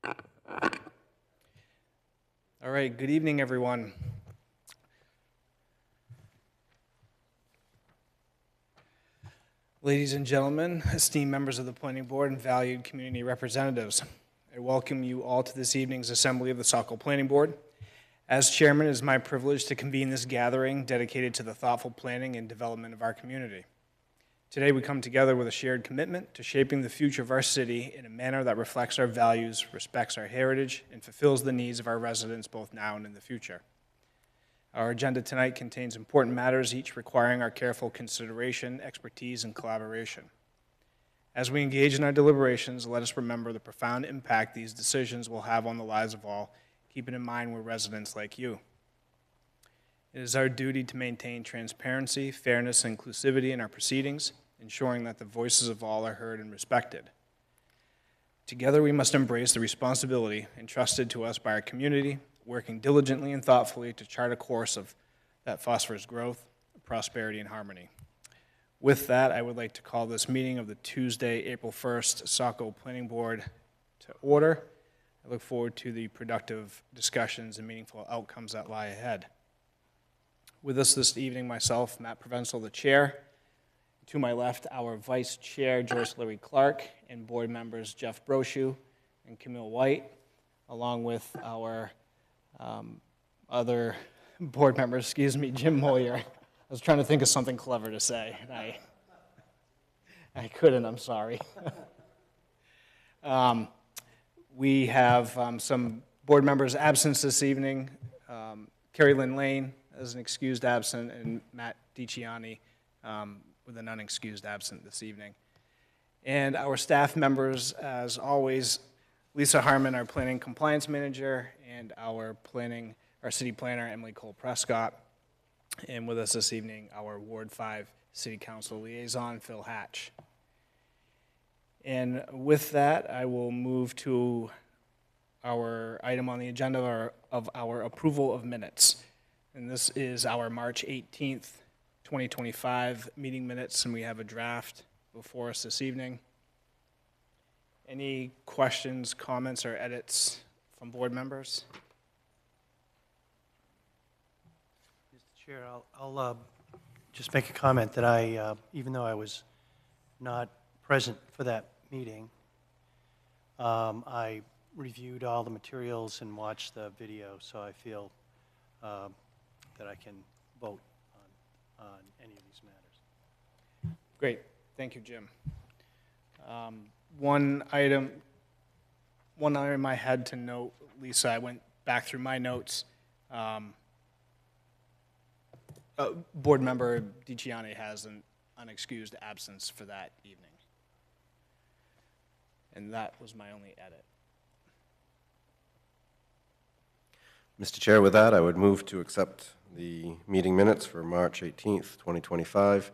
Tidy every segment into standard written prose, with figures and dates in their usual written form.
All right, good evening, everyone. Ladies and gentlemen, esteemed members of the Planning Board and valued community representatives, I welcome you all to this evening's assembly of the Saco Planning Board. As chairman, it is my privilege to convene this gathering dedicated to the thoughtful planning and development of our community. Today, we come together with a shared commitment to shaping the future of our city in a manner that reflects our values, respects our heritage, and fulfills the needs of our residents both now and in the future. Our agenda tonight contains important matters, each requiring our careful consideration, expertise, and collaboration. As we engage in our deliberations, let us remember the profound impact these decisions will have on the lives of all, keeping in mind we're residents like you. It is our duty to maintain transparency, fairness, and inclusivity in our proceedings, ensuring that the voices of all are heard and respected. Together, we must embrace the responsibility entrusted to us by our community, working diligently and thoughtfully to chart a course that fosters growth, prosperity, and harmony. With that, I would like to call this meeting of the Tuesday, April 1st, Saco Planning Board to order. I look forward to the productive discussions and meaningful outcomes that lie ahead. With us this evening, myself, Matt Provenzel, the chair. To my left, our vice chair, Joyce Larry Clark, and board members Jeff Brochu and Camille White, along with our other board members, Jim Moyer. I was trying to think of something clever to say, and I couldn't, I'm sorry. We have some board members absent this evening. Carrie Lynn Lane as an excused absent, and Matt DiCiani with an unexcused absent this evening. And our staff members, as always, Lisa Harmon, our planning compliance manager, and our city planner, Emily Cole Prescott. And with us this evening, our Ward 5 City Council liaison, Phil Hatch. And with that, I will move to our item on the agenda of our approval of minutes. And this is our March 18th, 2025 meeting minutes, and we have a draft before us this evening. Any questions, comments, or edits from board members? Mr. Chair, I'll just make a comment that I, even though I was not present for that meeting, I reviewed all the materials and watched the video, so I feel that I can vote on any of these matters. Great, thank you, Jim. One item I had to note, Lisa, I went back through my notes. Board member DiCiani has an unexcused absence for that evening. And that was my only edit. Mr. Chair, with that, I would move to accept the meeting minutes for March 18th, 2025,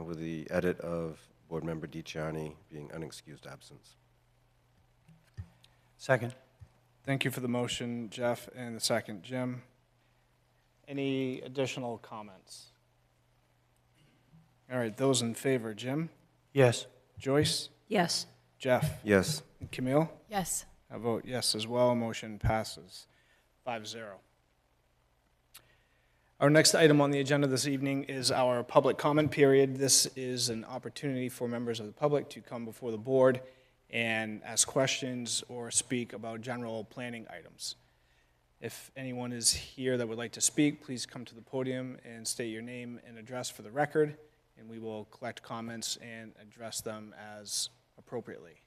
with the edit of board member DiCiani being unexcused absence. Second. Thank you for the motion, Jeff, and the second, Jim. Any additional comments? All right, those in favor, Jim? Yes. Joyce? Yes. Jeff? Yes. And Camille? Yes. I vote yes as well. Motion passes 5-0. Our next item on the agenda this evening is our public comment period. This is an opportunity for members of the public to come before the board and ask questions or speak about general planning items. If anyone is here that would like to speak, please come to the podium and state your name and address for the record, and we will collect comments and address them as appropriately.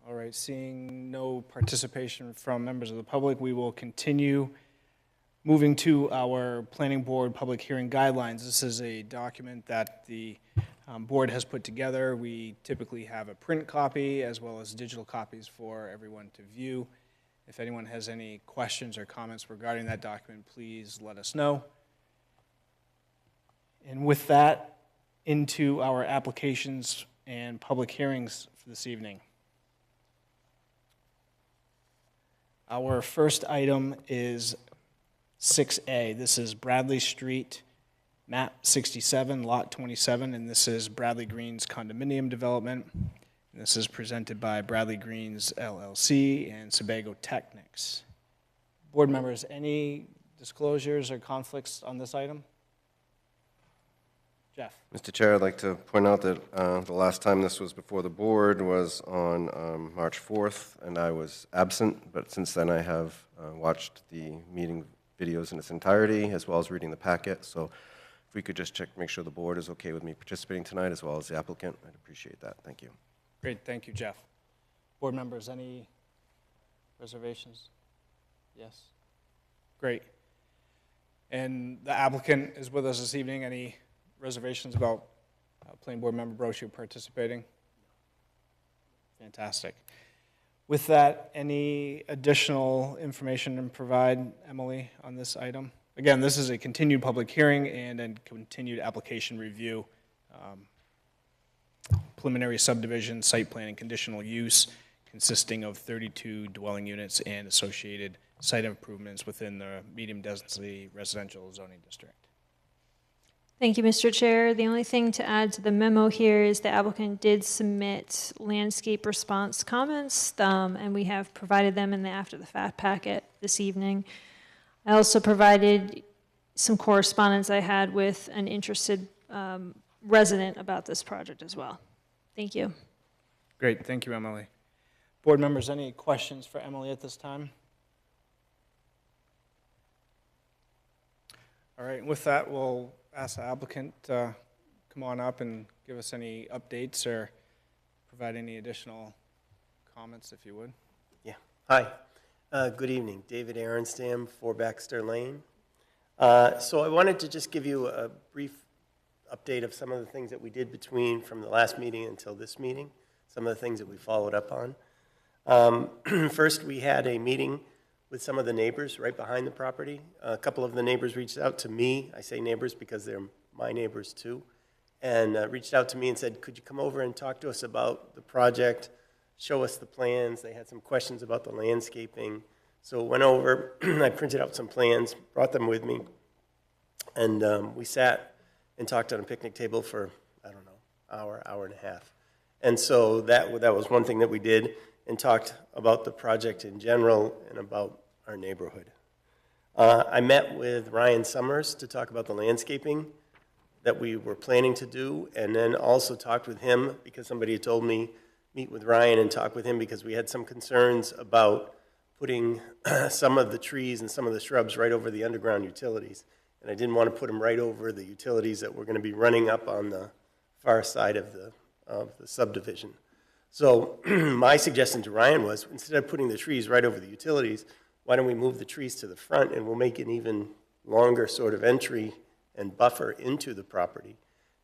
All right, seeing no participation from members of the public, we will continue moving to our Planning Board Public Hearing Guidelines. This is a document that the board has put together. We typically have a print copy as well as digital copies for everyone to view. If anyone has any questions or comments regarding that document, please let us know. And with that, into our applications and public hearings for this evening. Our first item is 6A. This is Bradley Street, map 67, lot 27, and this is Bradley Greens condominium development. And this is presented by Bradley Greens LLC and Sebago Technics. Board members, any disclosures or conflicts on this item? Jeff? Mr. Chair, I'd like to point out that the last time this was before the board was on March 4th, and I was absent, but since then I have watched the meeting videos in its entirety, as well as reading the packet. So if we could just check, make sure the board is okay with me participating tonight, as well as the applicant, I'd appreciate that. Thank you. Great, thank you, Jeff. Board members, any reservations? Yes? Great. And the applicant is with us this evening. Any reservations about planning board member Brochu participating? Fantastic. With that, any additional information to provide, Emily, on this item? Again, this is a continued public hearing and a continued application review. Preliminary subdivision, site plan, and conditional use consisting of 32 dwelling units and associated site improvements within the medium density residential zoning district. Thank you, Mr. Chair. The only thing to add to the memo here is the applicant did submit landscape response comments, and we have provided them in the after the fact packet this evening. I also provided some correspondence I had with an interested resident about this project as well. Thank you. Great, thank you, Emily. Board members, any questions for Emily at this time? All right, with that, we'll ask the applicant to come on up and give us any updates or provide any additional comments, if you would. Yeah. Hi. Good evening. David Aronstam, 4 Baxter Lane. So I wanted to just give you a brief update of some of the things that we did from the last meeting until this meeting, some of the things that we followed up on. First, we had a meeting with some of the neighbors right behind the property. A couple of the neighbors reached out to me. I say neighbors because they're my neighbors too, and reached out to me and said, could you come over and talk to us about the project, show us the plans. They had some questions about the landscaping. So went over, I printed out some plans, brought them with me, and we sat and talked on a picnic table for, I don't know, hour and a half. And so that was one thing that we did, and talked about the project in general and about our neighborhood. I met with Ryan Summers to talk about the landscaping that we were planning to do, and then also talked with him because somebody had told me meet with Ryan and talk with him because we had some concerns about putting some of the trees and some of the shrubs right over the underground utilities. And I didn't want to put them right over the utilities that were going to be running up on the far side of the subdivision. So my suggestion to Ryan was, instead of putting the trees right over the utilities, why don't we move the trees to the front, and we'll make an even longer sort of entry and buffer into the property.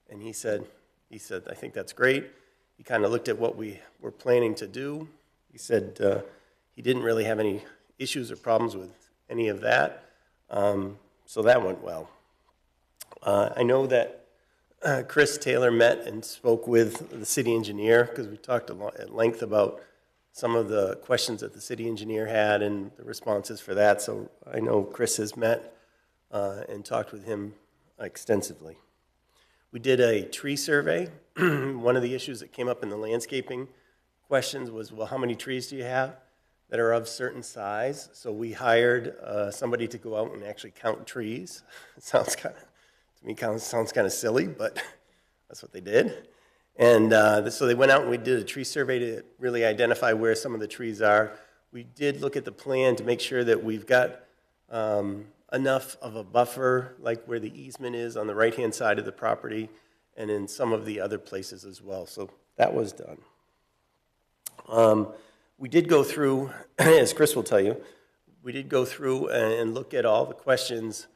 And he said, I think that's great. He kind of looked at what we were planning to do. He said he didn't really have any issues or problems with any of that. So that went well. I know that Chris Taylor met and spoke with the city engineer because we talked at length about some of the questions that the city engineer had and the responses for that. So I know Chris has met and talked with him extensively. We did a tree survey. One of the issues that came up in the landscaping questions was, well, how many trees do you have that are of certain size? So we hired somebody to go out and actually count trees. It sounds kind of silly, but that's what they did. And so they went out and we did a tree survey to really identify where some of the trees are. We did look at the plan to make sure that we've got enough of a buffer, like where the easement is on the right-hand side of the property and in some of the other places as well. So that was done. We did go through, as Chris will tell you, we did go through and look at all the questions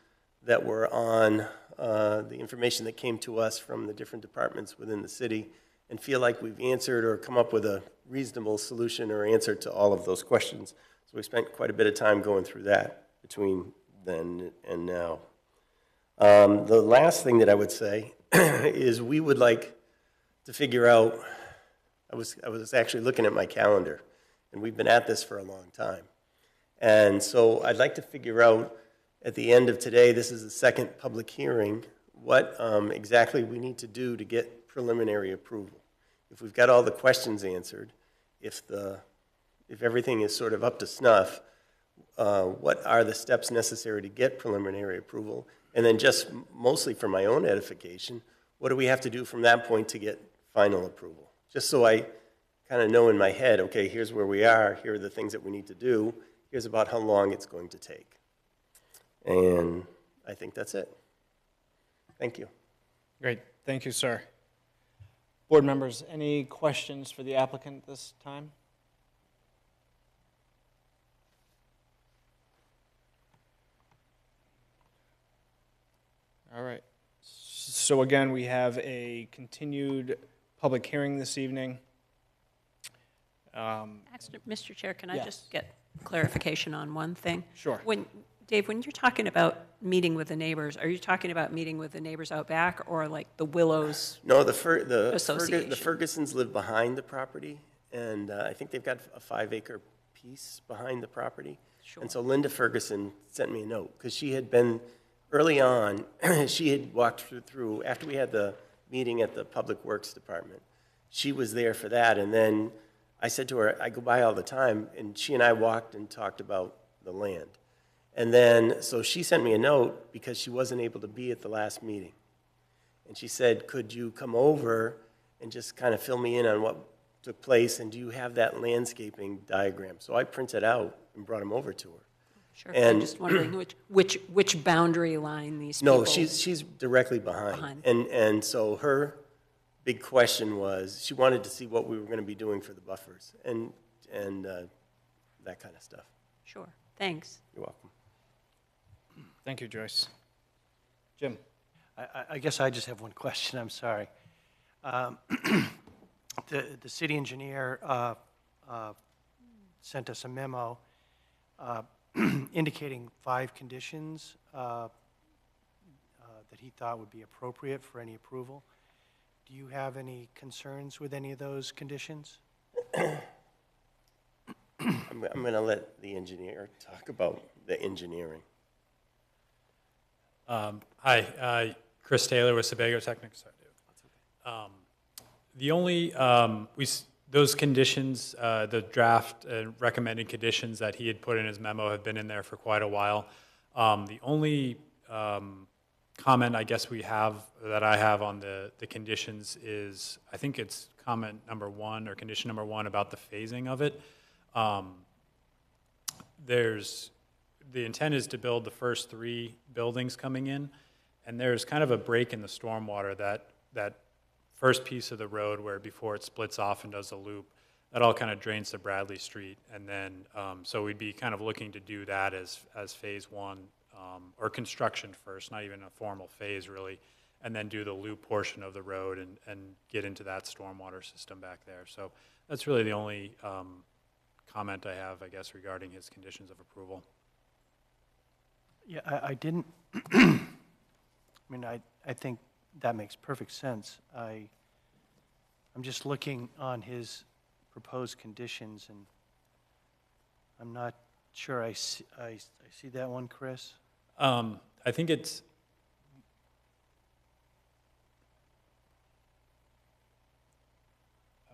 that were on the information that came to us from the different departments within the city and feel like we've answered or come up with a reasonable solution or answer to all of those questions. So we spent quite a bit of time going through that between then and now. The last thing that I would say is we would like to figure out, I was actually looking at my calendar, and we've been at this for a long time. And so I'd like to figure out at the end of today, this is the second public hearing, what exactly we need to do to get preliminary approval. If we've got all the questions answered, if everything is sort of up to snuff, what are the steps necessary to get preliminary approval? And then just mostly for my own edification, what do we have to do from that point to get final approval? Just so I kind of know in my head, okay, here's where we are, here are the things that we need to do, here's about how long it's going to take. And I think that's it. Thank you. Great, thank you, sir. Board members, any questions for the applicant this time? All right. So again, we have a continued public hearing this evening. Actually, Mr. Chair, can I Yes. just get clarification on one thing? Sure. Dave, when you're talking about meeting with the neighbors, are you talking about meeting with the neighbors out back or like the Willows? No, the Association. Fergusons live behind the property, and I think they've got a 5-acre piece behind the property. Sure. And so Linda Ferguson sent me a note, because she had been, early on, she had walked through, after we had the meeting at the Public Works Department, she was there for that, and then I said to her, I go by all the time, and she and I walked and talked about the land. And then, so she sent me a note because she wasn't able to be at the last meeting. And she said, could you come over and just kind of fill me in on what took place, and do you have that landscaping diagram? So I printed out and brought them over to her. Sure, And- I'm just wondering which boundary line these people. No, she's directly behind. Behind. And so her big question was, she wanted to see what we were going to be doing for the buffers and that kind of stuff. Sure, thanks. You're welcome. Thank you, Joyce. Jim? I guess I just have one question, I'm sorry. The city engineer sent us a memo indicating 5 conditions that he thought would be appropriate for any approval. Do you have any concerns with any of those conditions? I'm going to let the engineer talk about the engineering. Hi, Chris Taylor with Sebago Technics. The only, those conditions, the draft recommended conditions that he had put in his memo have been in there for quite a while. The only comment I guess that I have on the conditions is, I think it's comment number 1 or condition number 1 about the phasing of it. The intent is to build the first 3 buildings coming in, and there's kind of a break in the stormwater that first piece of the road where before it splits off and does a loop, that all kind of drains to Bradley Street. And then, so we'd be kind of looking to do that as phase 1, or construction first, not even a formal phase really, and then do the loop portion of the road and get into that stormwater system back there. So that's really the only comment I have, I guess, regarding his conditions of approval. Yeah, I didn't, I mean, I think that makes perfect sense. I'm just looking on his proposed conditions, and I'm not sure I see that one, Chris. I think it's,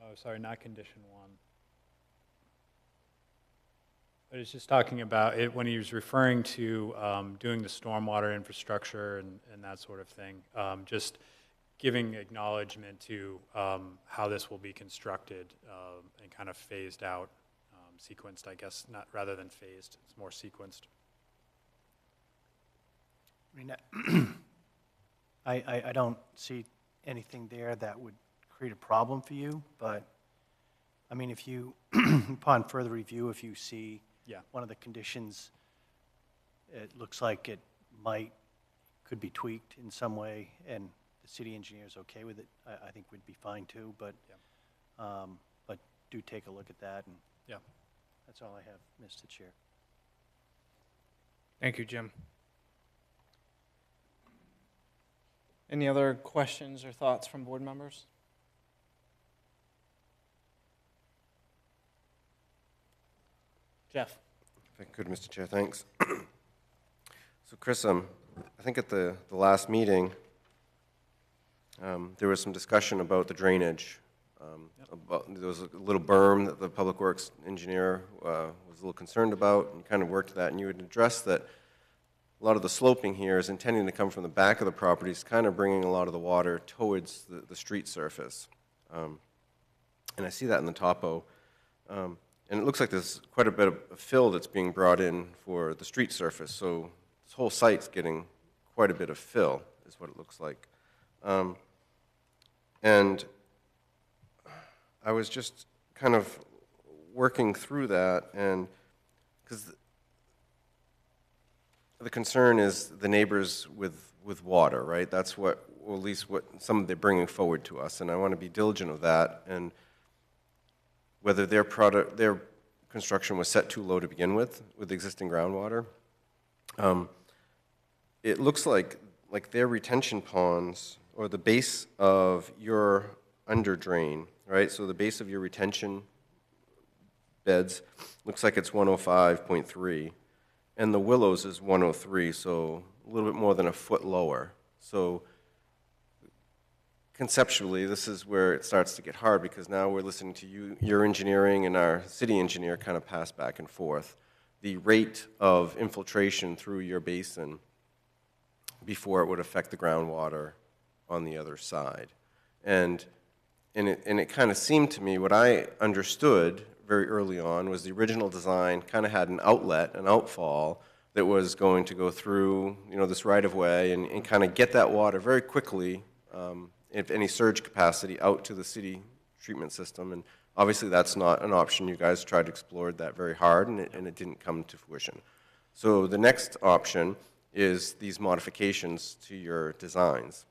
oh, sorry, not condition 1. But it's just talking about it when he was referring to doing the stormwater infrastructure and that sort of thing. Just giving acknowledgement to how this will be constructed and kind of phased out, sequenced, I guess, not rather than phased. It's more sequenced. I mean, I don't see anything there that would create a problem for you, but, I mean, if you, upon further review, if you see Yeah. one of the conditions, it looks like it could be tweaked in some way, and the city engineer's okay with it, I think we'd be fine too, but, but do take a look at that, and Yeah. that's all I have, Mr. Chair. Thank you, Jim. Any other questions or thoughts from board members? Jeff? If I could, Mr. Chair, thanks. So Chris, I think at the last meeting, there was some discussion about the drainage. There was a little berm that the Public Works engineer was a little concerned about, and kind of worked that, and you had addressed that a lot of the sloping here is intending to come from the back of the properties, kind of bringing a lot of the water towards the street surface. And I see that in the topo. And it looks like there's quite a bit of fill that's being brought in for the street surface. So this whole site's getting quite a bit of fill, is what it looks like. And I was just kind of working through that, and because the concern is the neighbors with water, right? That's what, or at least what some they're bringing forward to us, and I want to be diligent of that. And whether their construction was set too low to begin with existing groundwater, it looks like their retention ponds, or the base of your under drain, right? So the base of your retention beds looks like it's 105.3, and the Willows is 103, so a little bit more than a foot lower. So conceptually, this is where it starts to get hard, because now we're listening to your engineering and our city engineer kind of pass back and forth the rate of infiltration through your basin before it would affect the groundwater on the other side. And it kind of seemed to me, what I understood very early on was the original design kind of had an outlet, an outfall, that was going to go through, this right-of-way and kind of get that water very quickly, if any surge capacity, out to the city treatment system. And obviously that's not an option. You guys tried to explore that very hard, and it didn't come to fruition. So the next option is these modifications to your designs.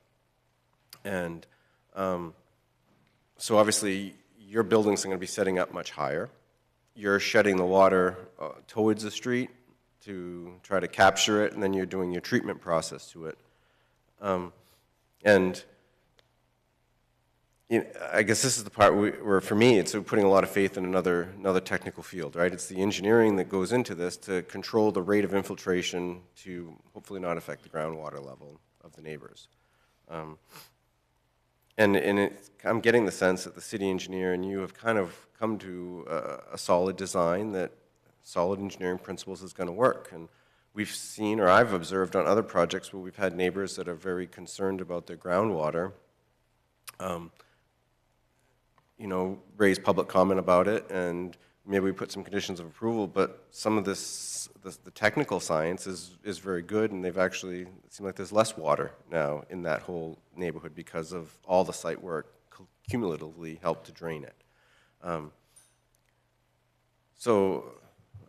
And so obviously your buildings are going to be setting up much higher. You're shedding the water towards the street to try to capture it, and then you're doing your treatment process to it. And I guess this is the part where, for me, it's putting a lot of faith in another technical field, right? It's the engineering that goes into this to control the rate of infiltration to hopefully not affect the groundwater level of the neighbors. I'm getting the sense that the city engineer and you have kind of come to a solid design, that solid engineering principles is going to work. And we've seen, or I've observed on other projects where we've had neighbors that are very concerned about their groundwater, raise public comment about it, and maybe we put some conditions of approval, but some of the technical science is very good, and they've actually, it seems like there's less water now in that whole neighborhood because of all the site work cumulatively helped to drain it. So,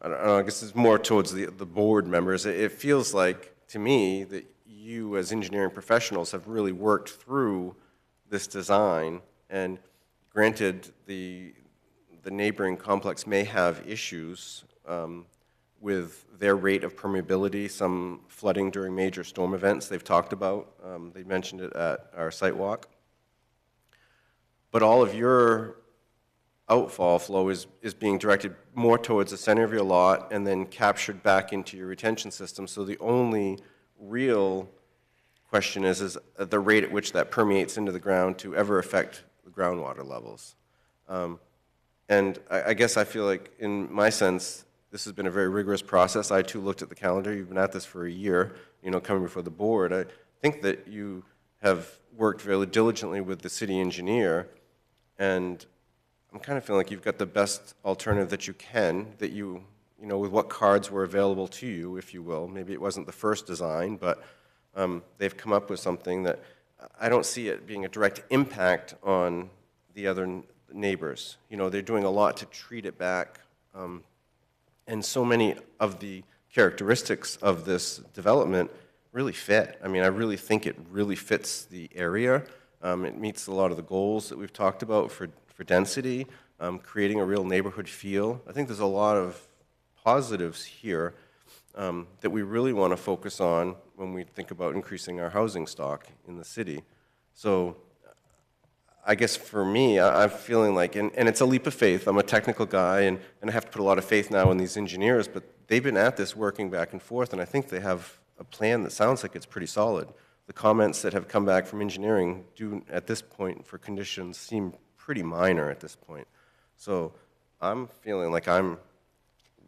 I don't know, I guess it's more towards the board members. It feels like, to me, that you as engineering professionals have really worked through this design, and granted, the neighboring complex may have issues with their rate of permeability, some flooding during major storm events they've talked about. They mentioned it at our site walk. But all of your outfall flow is being directed more towards the center of your lot and then captured back into your retention system. So the only real question is the rate at which that permeates into the ground to ever affect the groundwater levels. And I guess I feel like, in my sense, this has been a very rigorous process. I, too, looked at the calendar. You've been at this for a year, coming before the board. I think that you have worked very diligently with the city engineer, and I'm kind of feeling like you've got the best alternative that you can, that with what cards were available to you, if you will. Maybe it wasn't the first design, but they've come up with something that I don't see it being a direct impact on the other neighbors. They're doing a lot to treat it back. And so many of the characteristics of this development really fit. I mean, I really think it really fits the area. It meets a lot of the goals that we've talked about for density, creating a real neighborhood feel. I think there's a lot of positives here that we really want to focus on when we think about increasing our housing stock in the city. So I guess for me, I'm feeling like, and it's a leap of faith. I'm a technical guy, and I have to put a lot of faith now in these engineers, but they've been at this working back and forth, and I think they have a plan that sounds like it's pretty solid. The comments that have come back from engineering do, at this point, for conditions, seem pretty minor at this point. So I'm feeling like I'm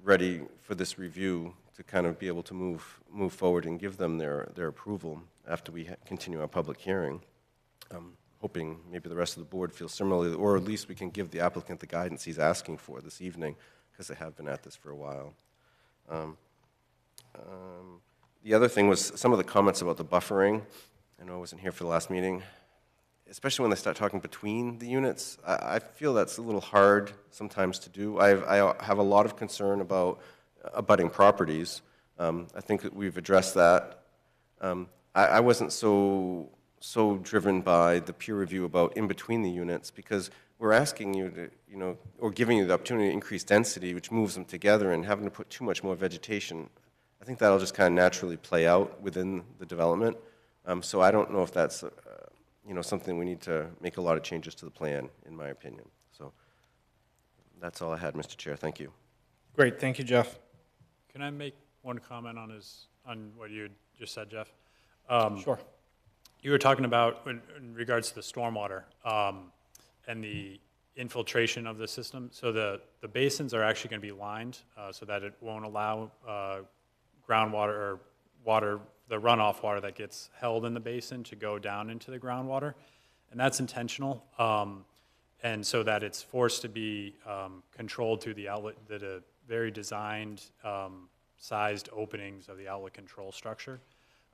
ready for this review to kind of be able to move forward and give them their approval after we continue our public hearing. Hoping maybe the rest of the board feels similarly, or at least we can give the applicant the guidance he's asking for this evening, because they have been at this for a while. The other thing was some of the comments about the buffering. I know I wasn't here for the last meeting. Especially when they start talking between the units, I feel that's a little hard sometimes to do. I have a lot of concern about abutting properties. I think that we've addressed that. I wasn't so driven by the peer review about in between the units, because we're asking you to, or giving you the opportunity to increase density, which moves them together, and having to put too much more vegetation. I think that'll just kind of naturally play out within the development. So I don't know if that's something we need to make a lot of changes to the plan, in my opinion. So that's all I had, Mr. Chair. Thank you. Great, thank you, Jeff. Can I make one comment on what you just said, Jeff? Sure. You were talking about, in regards to the stormwater and the infiltration of the system. So the basins are actually going to be lined so that it won't allow groundwater or the runoff water that gets held in the basin to go down into the groundwater. And that's intentional. And so that it's forced to be controlled through the outlet, the very designed, sized openings of the outlet control structure.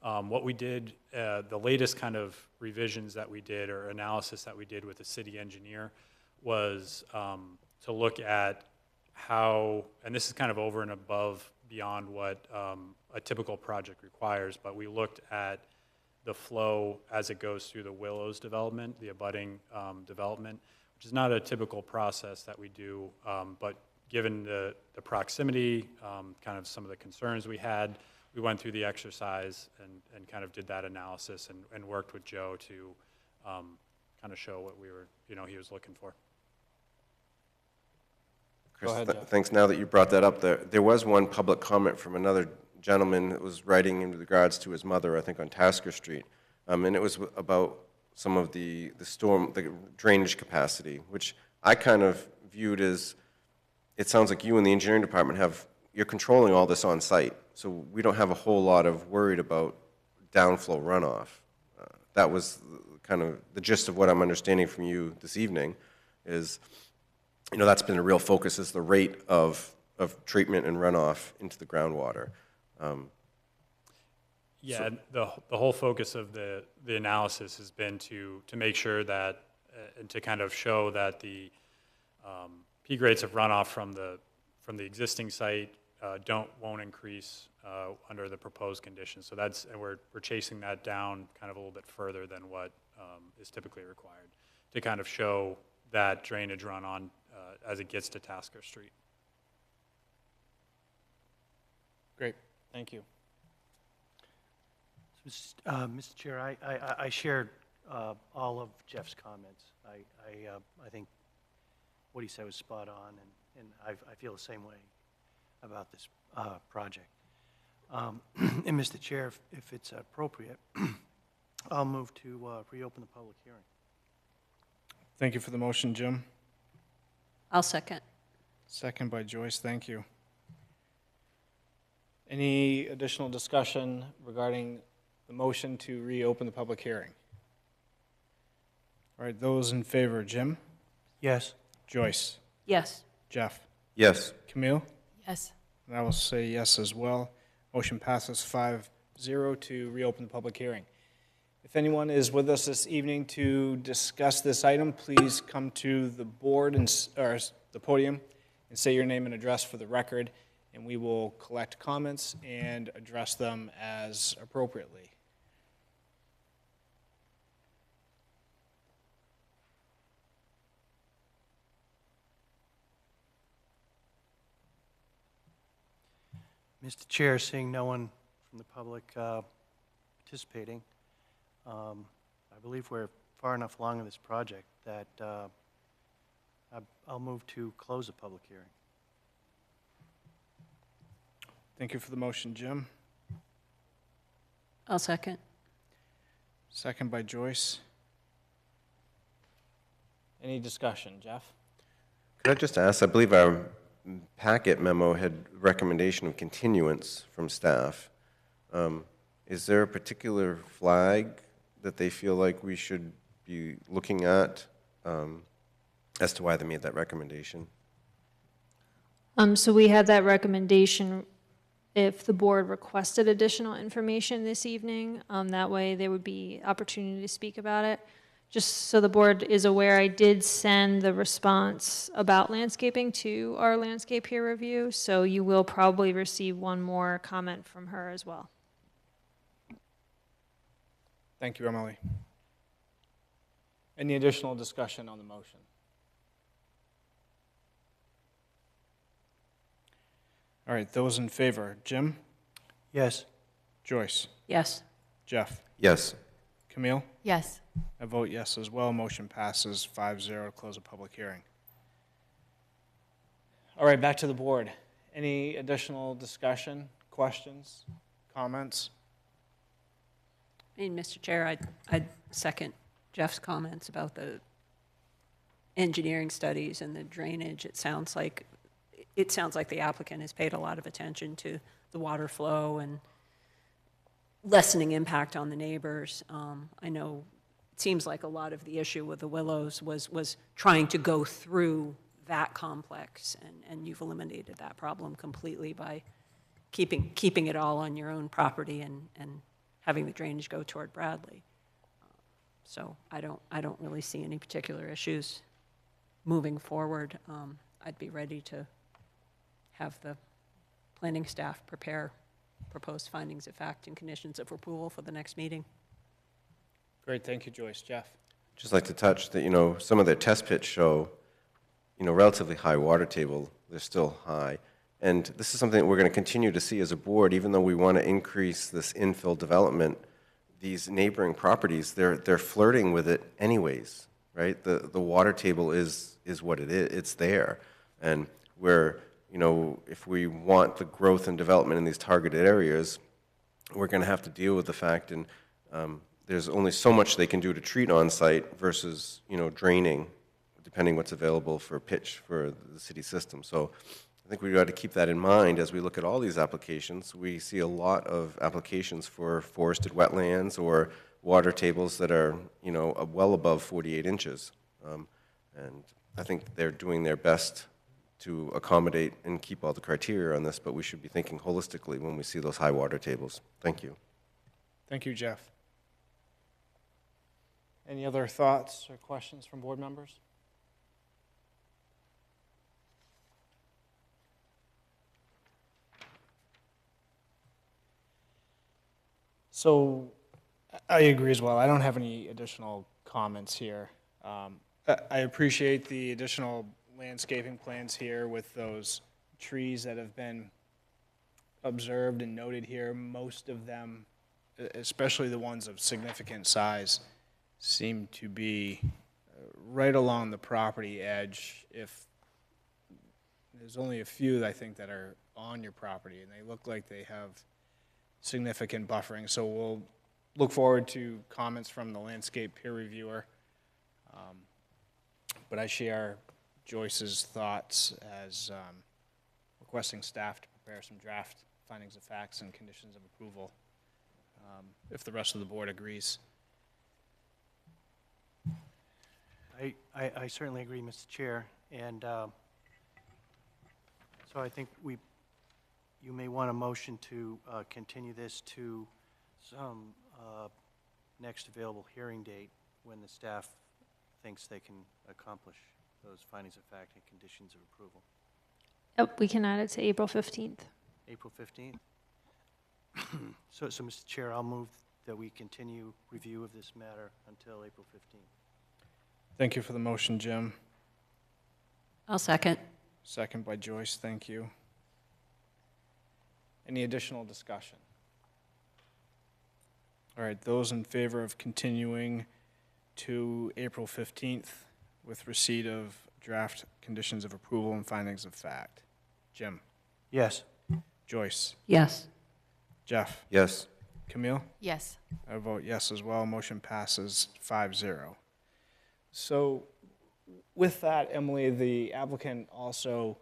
What we did, the latest kind of revisions that we did or analysis that we did with the city engineer was to look at how, and this is kind of over and above beyond what a typical project requires, but we looked at the flow as it goes through the Willows development, the abutting development, which is not a typical process that we do, but given the proximity, kind of some of the concerns we had, we went through the exercise and kind of did that analysis and worked with Joe to kind of show what we were, he was looking for. Chris, Go ahead, Jeff. thanks. Now that you brought that up, there was one public comment from another gentleman that was writing in regards to his mother, I think on Tasker Street, and it was about some of the drainage capacity, which I kind of viewed as, it sounds like you and the engineering department you're controlling all this on site, so we don't have a whole lot of worried about downflow runoff. That was kind of the gist of what I'm understanding from you this evening, is that's been a real focus, is the rate of treatment and runoff into the groundwater. Yeah, and the whole focus of the analysis has been to make sure that, and to kind of show that the peak rates of runoff from the existing site won't increase under the proposed conditions. So and we're chasing that down kind of a little bit further than what is typically required to kind of show that drainage run on as it gets to Tasker Street. Great, thank you. Mr. Chair, I shared all of Jeff's comments. I think what he said was spot on, and I feel the same way about this project. And Mr. Chair, if it's appropriate, I'll move to reopen the public hearing. Thank you for the motion, Jim. I'll second. Second by Joyce, thank you. Any additional discussion regarding the motion to reopen the public hearing? All right, those in favor, Jim? Yes. Joyce? Yes. Jeff? Yes. Camille? Yes. And I will say yes as well. Motion passes 5-0 to reopen the public hearing. If anyone is with us this evening to discuss this item, please come to the board or the podium and say your name and address for the record, and we will collect comments and address them as appropriately. Mr. Chair, seeing no one from the public participating, I believe we're far enough along in this project that I'll move to close the public hearing. Thank you for the motion, Jim. I'll second. Second by Joyce. Any discussion, Jeff? Could I just ask, I believe our packet memo had recommendation of continuance from staff. Is there a particular flag that they feel like we should be looking at as to why they made that recommendation? So we had that recommendation if the board requested additional information this evening. That way there would be opportunity to speak about it. Just so the board is aware, I did send the response about landscaping to our landscape peer review, so you will probably receive one more comment from her as well. Thank you, Emily. Any additional discussion on the motion? All right, those in favor, Jim? Yes. Joyce? Yes. Jeff? Yes. Camille? Yes. I vote yes as well. Motion passes 5-0 to close a public hearing. All right, back to the board. Any additional discussion, questions, comments? Mr. Chair, I'd second Jeff's comments about the engineering studies and the drainage. It sounds like the applicant has paid a lot of attention to the water flow and lessening impact on the neighbors. I know it seems like a lot of the issue with the Willows was trying to go through that complex, and you've eliminated that problem completely by keeping it all on your own property and having the drainage go toward Bradley. So I don't really see any particular issues moving forward. I'd be ready to have the planning staff prepare proposed findings of fact and conditions of approval for the next meeting. Great, thank you, Joyce. Jeff? Just like to touch that, some of their test pits show, relatively high water table. They're still high. And this is something that we're going to continue to see as a board, even though we want to increase this infill development. These neighboring properties, they're flirting with it anyways, right? The water table is what it is. It's there. And we're, if we want the growth and development in these targeted areas, we're going to have to deal with the fact, and there's only so much they can do to treat on site versus, draining, depending what's available for pitch for the city system. So I think we've got to keep that in mind as we look at all these applications. We see a lot of applications for forested wetlands or water tables that are, well above 48 inches. And I think they're doing their best to accommodate and keep all the criteria on this, but we should be thinking holistically when we see those high water tables. Thank you. Thank you, Jeff. Any other thoughts or questions from board members? So I agree as well. I don't have any additional comments here. I appreciate the additional landscaping plans here with those trees that have been observed and noted here. Most of them, especially the ones of significant size, seem to be right along the property edge. If there's only a few, I think, that are on your property, and they look like they have significant buffering. So we'll look forward to comments from the landscape peer reviewer. But I share Joyce's thoughts as requesting staff to prepare some draft findings of facts and conditions of approval, if the rest of the board agrees. I certainly agree, Mr. Chair, and so I think you may want a motion to continue this to some next available hearing date when the staff thinks they can accomplish those findings of fact and conditions of approval. Yep, we can add it to April 15th. April 15th? So, Mr. Chair, I'll move that we continue review of this matter until April 15th. Thank you for the motion, Jim. I'll second. Second by Joyce, thank you. Any additional discussion? All right, those in favor of continuing to April 15th with receipt of draft conditions of approval and findings of fact. Jim? Yes. Joyce? Yes. Jeff? Yes. Camille? Yes. I vote yes as well. Motion passes 5-0. So with that, Emily, the applicant also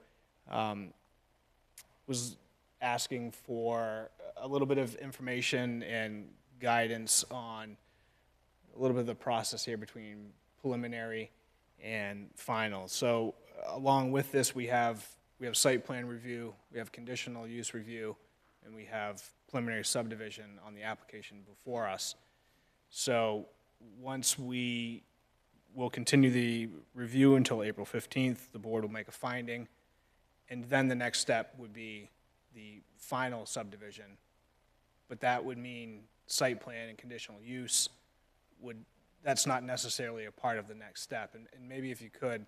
was asking for a little bit of information and guidance on a little bit of the process here between preliminary and final. So along with this, we have site plan review, we have conditional use review, and we have preliminary subdivision on the application before us. So once we will continue the review until April 15th, the board will make a finding, and then the next step would be the final subdivision. But that would mean site plan and conditional use that's not necessarily a part of the next step. And maybe if you could,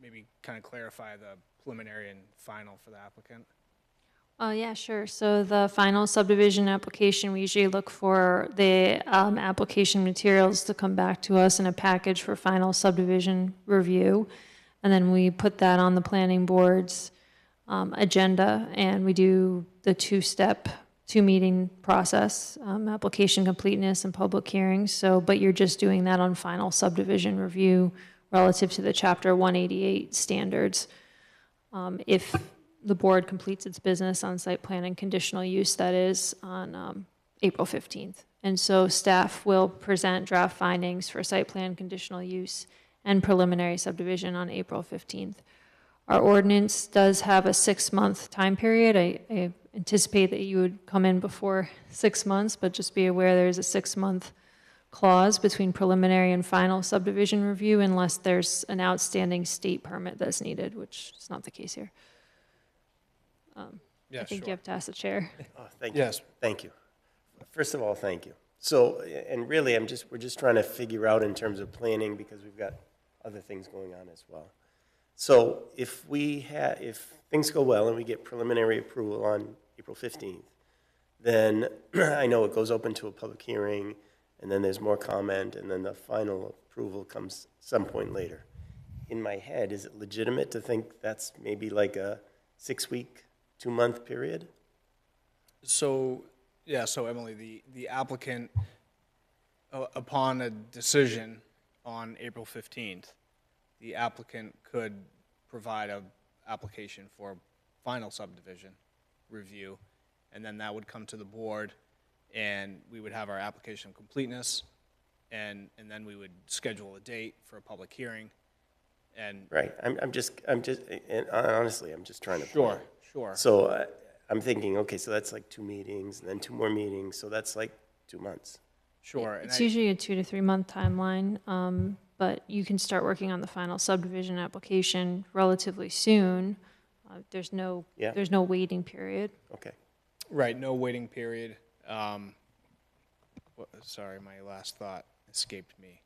maybe kind of clarify the preliminary and final for the applicant. Yeah, sure. So the final subdivision application, we usually look for the application materials to come back to us in a package for final subdivision review. And then we put that on the planning board's agenda, and we do the two-meeting process, application completeness and public hearings. So, but you're just doing that on final subdivision review relative to the Chapter 188 standards. If the board completes its business on site plan and conditional use, that is on April 15th. And so staff will present draft findings for site plan, conditional use, and preliminary subdivision on April 15th. Our ordinance does have a 6-month time period. I anticipate that you would come in before 6 months, but just be aware there's a 6-month clause between preliminary and final subdivision review unless there's an outstanding state permit that's needed, which is not the case here. I think you have to ask the chair. Oh, thank you. Yes. Thank you. First of all, thank you. So, and really, we're just trying to figure out in terms of planning because we've got other things going on as well. So if things go well and we get preliminary approval on April 15th, then I know it goes open to a public hearing, and then there's more comment, and then the final approval comes some point later. In my head, is it legitimate to think that's maybe like a 6-week, 2-month period? So, yeah, so Emily, the applicant, upon a decision on April 15th, the applicant could provide a application for final subdivision review, and then that would come to the board, and we would have our application completeness, and then we would schedule a date for a public hearing, and. Right. I'm just, and honestly, I'm just trying to plan. Sure. So I'm thinking, okay, so that's like 2 meetings, and then 2 more meetings, so that's like 2 months. Sure. It's usually a 2 to 3 month timeline, but you can start working on the final subdivision application relatively soon. There's no waiting period. Okay. Right, no waiting period. Sorry, my last thought escaped me.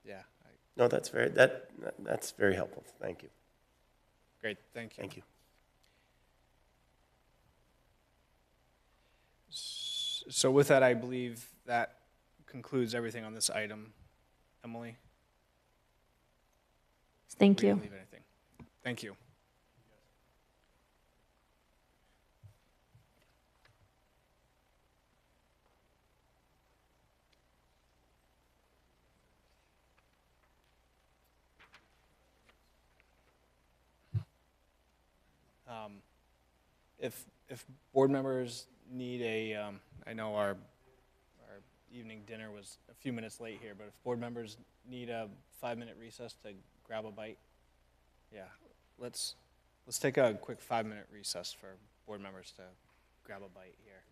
Yeah. No, that's very helpful. Thank you. Great, thank you. Thank you. So with that, I believe that concludes everything on this item. Emily? Thank We you. didn't leave anything. Thank you. If board members need I know our evening dinner was a few minutes late here, but if board members need a 5-minute recess to grab a bite, yeah, let's take a quick 5-minute recess for board members to grab a bite here.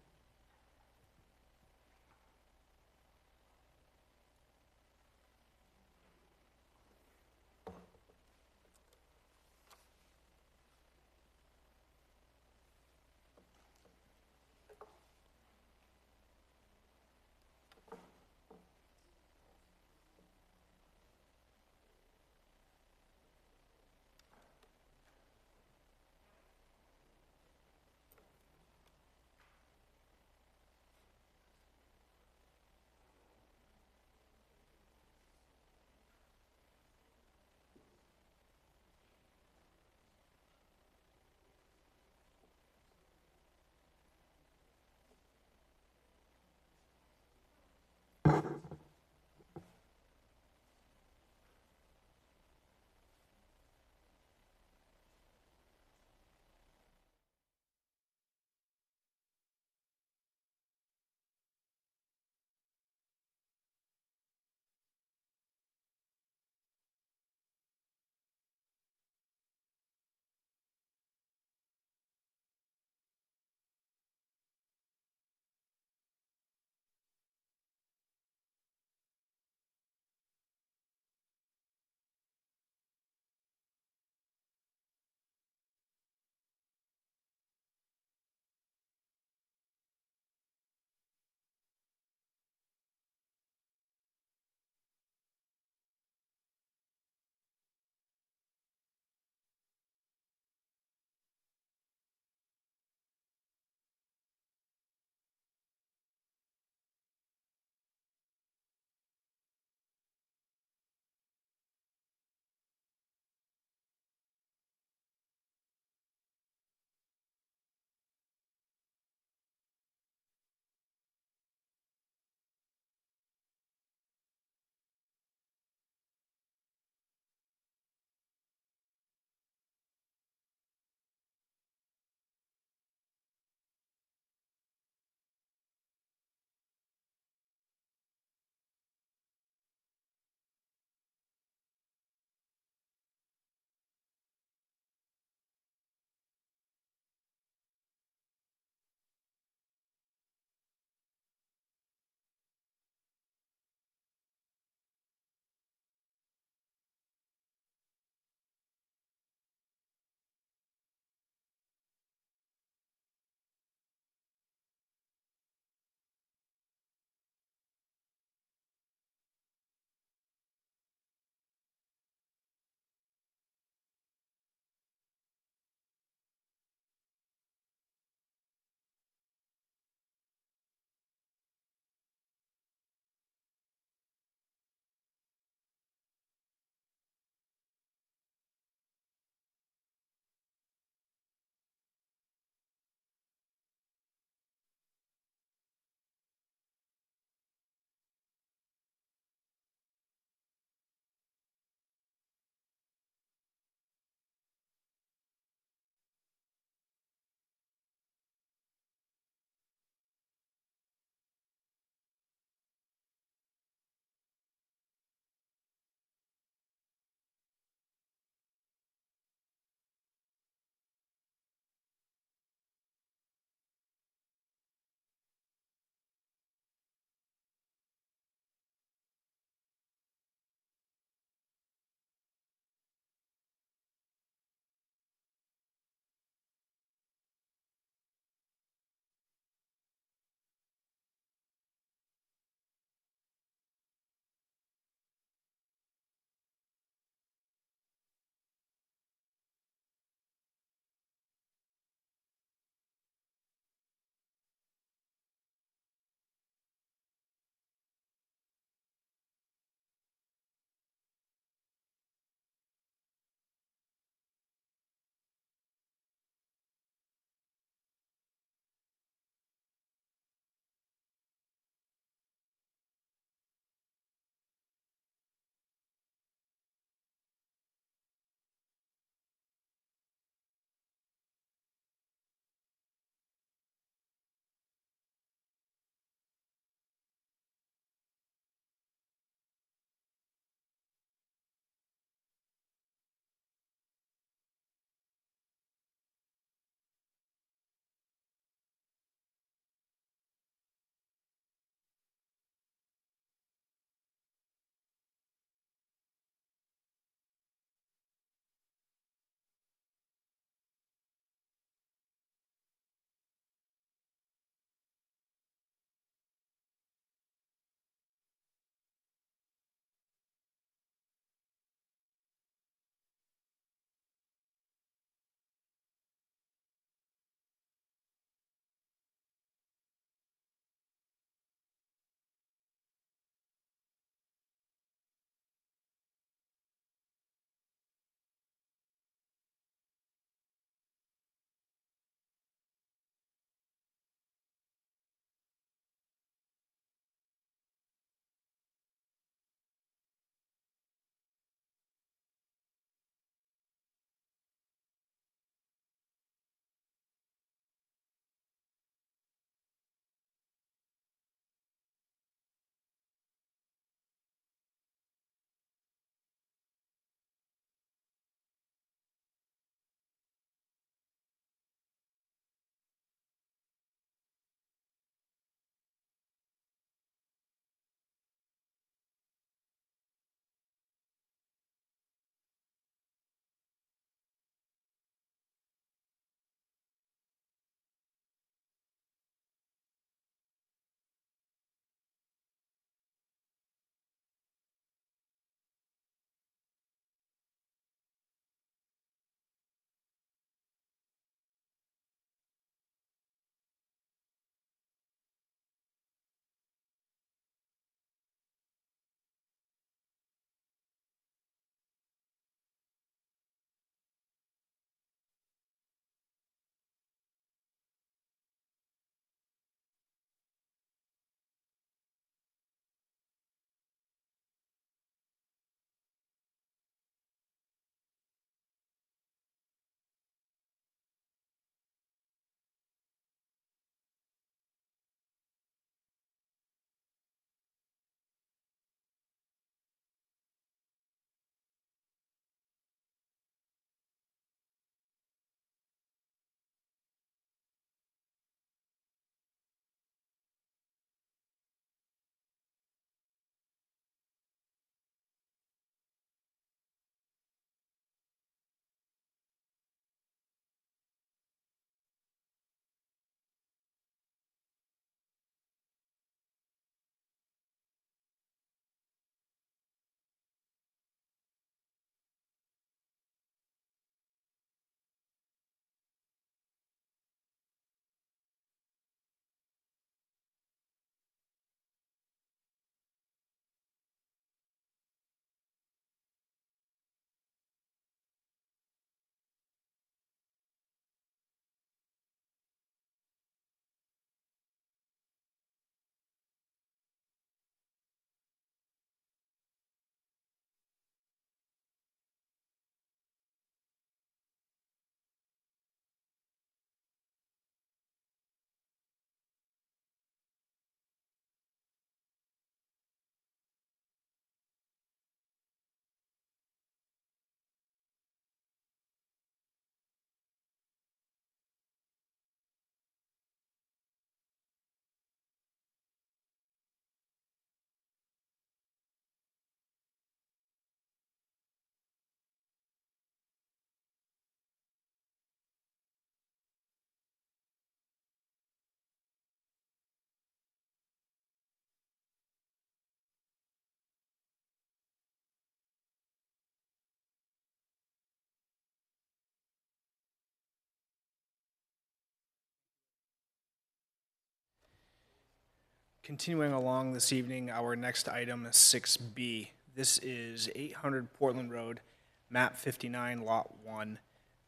Continuing along this evening, our next item is 6B. This is 800 Portland Road, map 59, lot 1.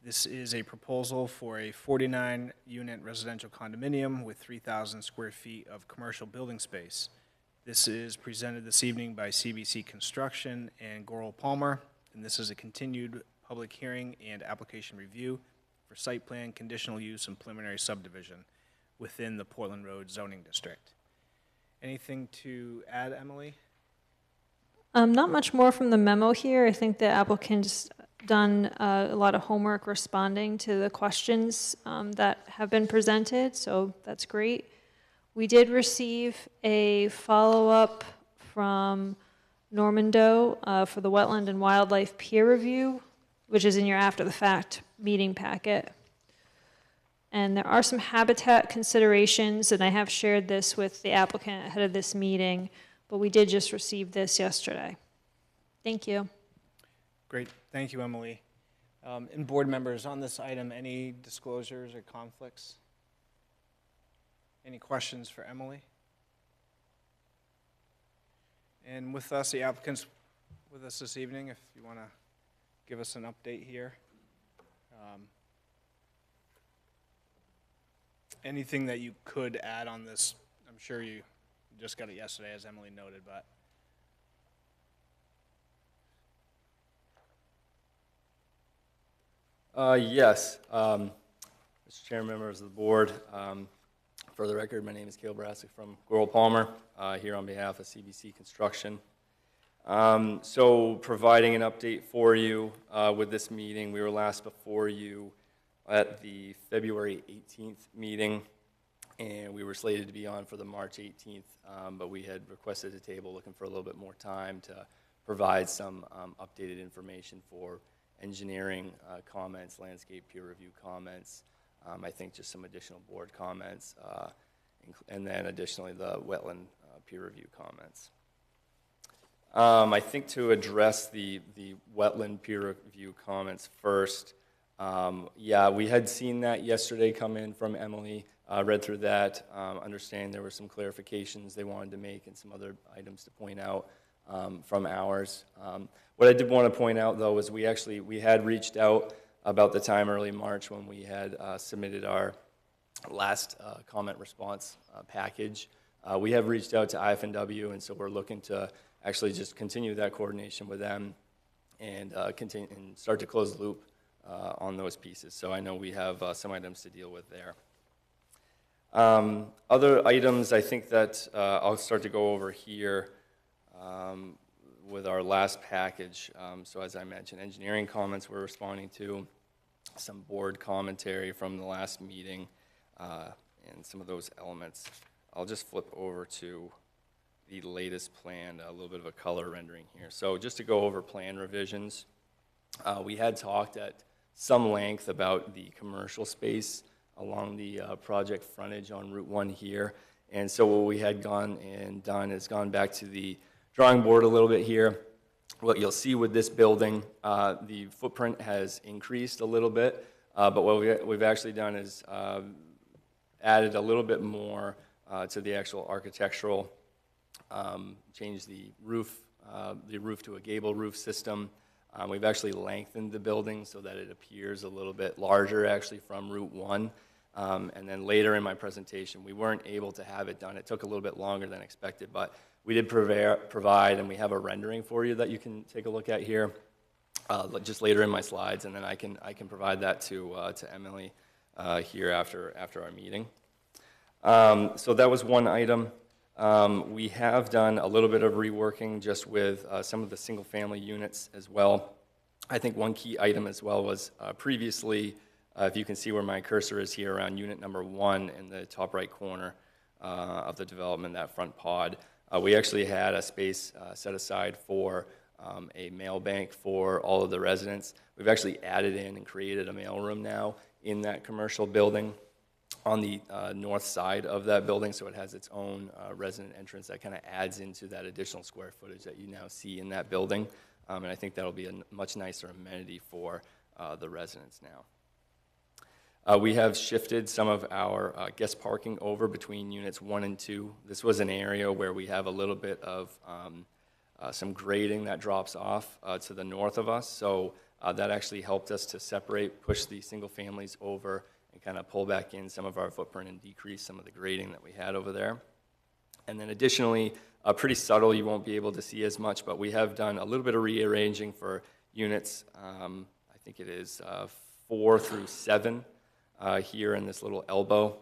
This is a proposal for a 49-unit residential condominium with 3,000 square feet of commercial building space. This is presented this evening by CBC Construction and Goral Palmer, and this is a continued public hearing and application review for site plan, conditional use, and preliminary subdivision within the Portland Road zoning district. Anything to add, Emily? Not much more from the memo here. I think the applicant's done a lot of homework responding to the questions that have been presented, so that's great. We did receive a follow-up from Norman Doe for the Wetland and Wildlife Peer Review, which is in your after-the-fact meeting packet. And there are some habitat considerations, and I have shared this with the applicant ahead of this meeting, but we did just receive this yesterday. Thank you. Great, thank you, Emily. And board members, on this item, any disclosures or conflicts? Any questions for Emily? And with us, the applicant's with us this evening, if you want to give us an update here. Anything that you could add on this? I'm sure you just got it yesterday, as Emily noted, but. Yes. Mr. Chairman, members of the board, for the record, my name is Cale Brassick from Goral Palmer, here on behalf of CBC Construction. So providing an update for you with this meeting, we were last before you at the February 18th meeting, and we were slated to be on for the March 18th, but we had requested a table looking for a little bit more time to provide some updated information for engineering comments, landscape peer review comments, I think just some additional board comments, and then additionally the wetland peer review comments. I think to address the wetland peer review comments first, yeah, we had seen that yesterday come in from Emily, read through that, understand there were some clarifications they wanted to make and some other items to point out from ours. What I did want to point out, though, is we had reached out about the time early March when we had submitted our last comment response package. We have reached out to IF&W, and so we're looking to actually just continue that coordination with them and continue and start to close the loop on those pieces. So I know we have some items to deal with there. Other items I think that I'll start to go over here with our last package. So as I mentioned, engineering comments we're responding to, some board commentary from the last meeting, and some of those elements. I'll just flip over to the latest plan, a little bit of a color rendering here. So just to go over plan revisions, we had talked at some length about the commercial space along the project frontage on Route 1 here. And so what we had gone and done is gone back to the drawing board a little bit here. What you'll see with this building, the footprint has increased a little bit, but what we've actually done is added a little bit more to the actual architectural, changed the roof to a gable roof system. We've actually lengthened the building so that it appears a little bit larger actually from Route 1. And then later in my presentation, we weren't able to have it done. It took a little bit longer than expected, but we did provide, and we have a rendering for you that you can take a look at here, just later in my slides, and then I can provide that to Emily here after our meeting. So that was one item. We have done a little bit of reworking just with some of the single-family units as well. I think one key item as well was previously, if you can see where my cursor is here around unit number 1 in the top right corner of the development, that front pod, we actually had a space set aside for a mail bank for all of the residents. We've actually added in and created a mail room now in that commercial building on the north side of that building, so it has its own resident entrance that kind of adds into that additional square footage that you now see in that building. And I think that'll be a much nicer amenity for the residents now. We have shifted some of our guest parking over between units 1 and 2. This was an area where we have a little bit of some grading that drops off to the north of us, so that actually helped us to separate, push the single families over, and kind of pull back in some of our footprint and decrease some of the grading that we had over there. And then additionally, pretty subtle, you won't be able to see as much, but we have done a little bit of rearranging for units, I think it is 4 through 7 here in this little elbow,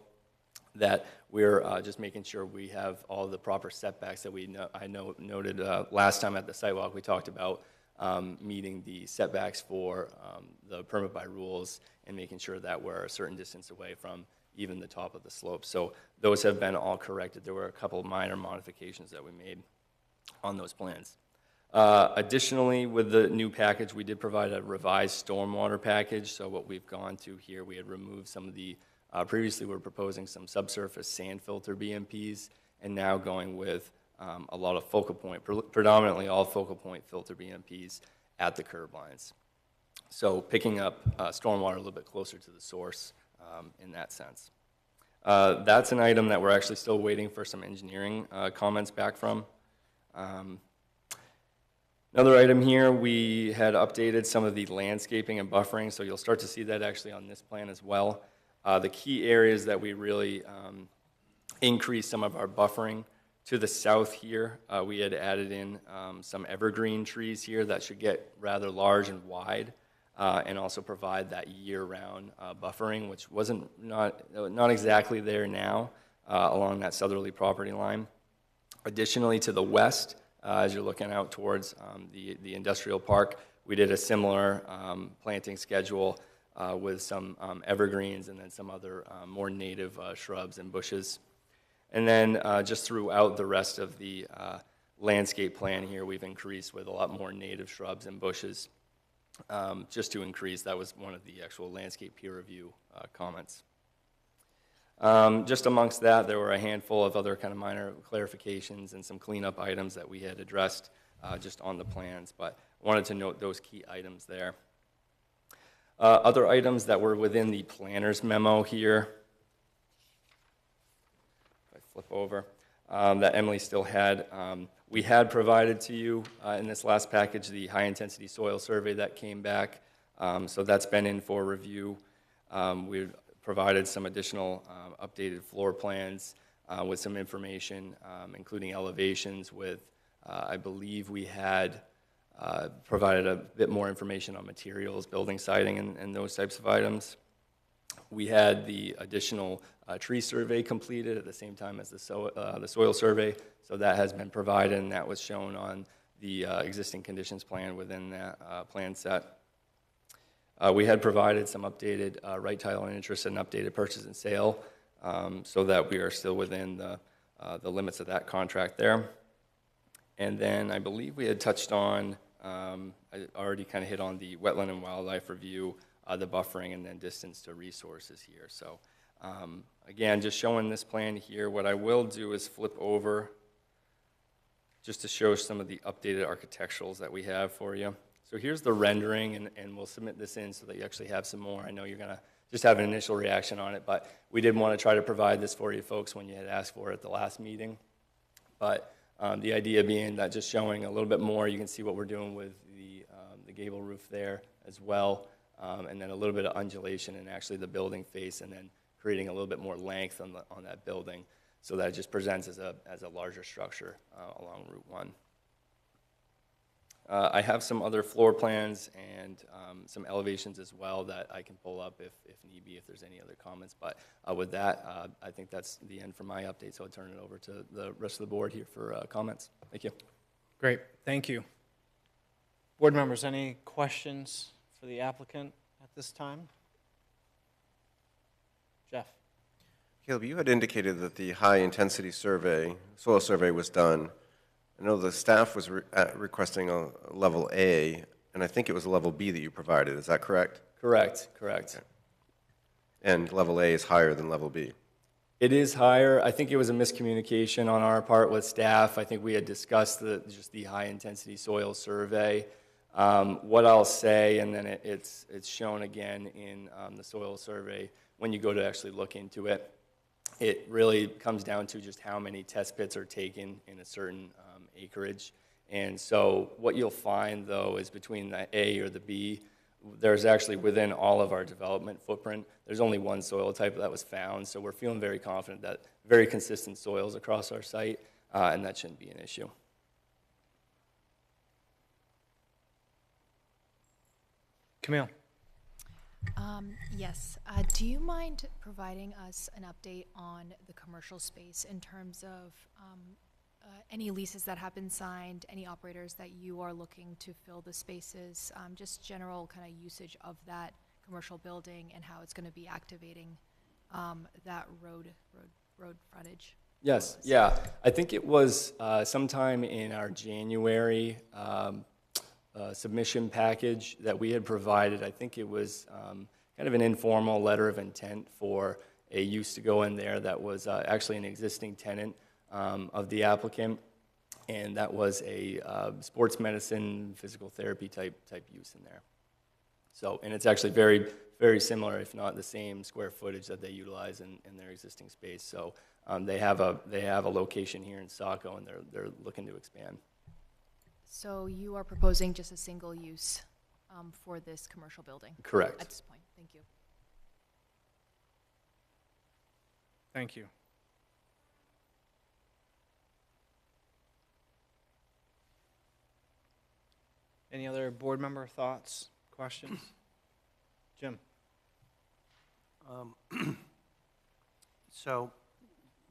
that we're just making sure we have all the proper setbacks that I noted last time at the sidewalk. We talked about meeting the setbacks for the permit by rules and making sure that we're a certain distance away from even the top of the slope. So those have been all corrected. There were a couple of minor modifications that we made on those plans. Additionally, with the new package, we did provide a revised stormwater package. So what we've gone to here, we had removed some of the, previously we were proposing some subsurface sand filter BMPs, and now going with a lot of focal point, predominantly all focal point filter BMPs at the curb lines. So picking up stormwater a little bit closer to the source in that sense. That's an item that we're actually still waiting for some engineering comments back from. Another item here, we had updated some of the landscaping and buffering, so you'll start to see that actually on this plan as well. The key areas that we really increased some of our buffering to the south here, we had added in some evergreen trees here that should get rather large and wide, and also provide that year-round buffering, which not exactly there now along that southerly property line. Additionally, to the west, as you're looking out towards the industrial park, we did a similar planting schedule with some evergreens and then some other more native shrubs and bushes. And then just throughout the rest of the landscape plan here, we've increased with a lot more native shrubs and bushes, just to increase. That was one of the actual landscape peer review comments. Just amongst that, there were a handful of other kind of minor clarifications and some cleanup items that we had addressed just on the plans, but I wanted to note those key items there. Other items that were within the planner's memo here, if I flip over, that Emily still had. We had provided to you in this last package the high-intensity soil survey that came back, so that's been in for review. We provided some additional updated floor plans with some information, including elevations with, I believe we had provided a bit more information on materials, building siding, and those types of items. We had the additional tree survey completed at the same time as the soil survey, so that has been provided, and that was shown on the existing conditions plan within that plan set. We had provided some updated right title and interest and updated purchase and sale, so that we are still within the limits of that contract there. And then I believe we had touched on, I already kind of hit on the wetland and wildlife review, the buffering, and then distance to resources here. So again, just showing this plan here. What I will do is flip over just to show some of the updated architecturals that we have for you. So here's the rendering, and we'll submit this in so that you actually have some more. I know you're going to just have an initial reaction on it, but we did want to try to provide this for you folks when you had asked for it at the last meeting. But the idea being that just showing a little bit more, you can see what we're doing with the gable roof there as well, and then a little bit of undulation and actually the building face, and then creating a little bit more length on that building, so that it just presents as a larger structure along Route 1. I have some other floor plans and some elevations as well that I can pull up if need be, if there's any other comments. But with that, I think that's the end for my update, so I'll turn it over to the rest of the board here for comments. Thank you. Great, thank you. Board members, any questions for the applicant at this time? Jeff? Caleb, you had indicated that the high-intensity survey, soil survey, was done. I know the staff was requesting a level A, and I think it was a level B that you provided. Is that correct? Correct. Okay. And level A is higher than level B? It is higher. I think it was a miscommunication on our part with staff. I think we had discussed just the high-intensity soil survey. What I'll say, and then it's shown again in the soil survey when you go to actually look into it, it really comes down to just how many test pits are taken in a certain acreage. And so what you'll find, though, is between the A or the B, there's actually within all of our development footprint, there's only one soil type that was found. So we're feeling very confident that very consistent soils across our site, and that shouldn't be an issue. Camille? Yes. Do you mind providing us an update on the commercial space in terms of any leases that have been signed, any operators that you are looking to fill the spaces, just general kind of usage of that commercial building and how it's going to be activating that road frontage? Yes, yeah. I think it was sometime in our January submission package that we had provided. I think it was kind of an informal letter of intent for a use to go in there that was actually an existing tenant of the applicant, and that was a sports medicine, physical therapy type use in there. So, and it's actually very, very similar, if not the same square footage that they utilize in their existing space. So they have a location here in Saco, and they're looking to expand. So you are proposing just a single use for this commercial building? Correct. At this point, thank you. Thank you. Any other board member thoughts, questions? Jim? So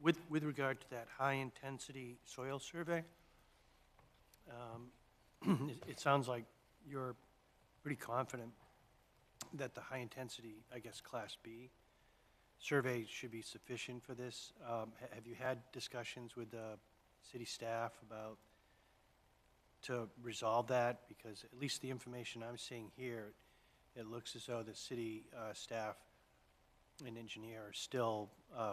with regard to that high-intensity soil survey, it sounds like you're pretty confident that the high-intensity, I guess, Class B survey should be sufficient for this. Have you had discussions with the city staff about to resolve that? Because at least the information I'm seeing here, it looks as though the city staff and engineer are still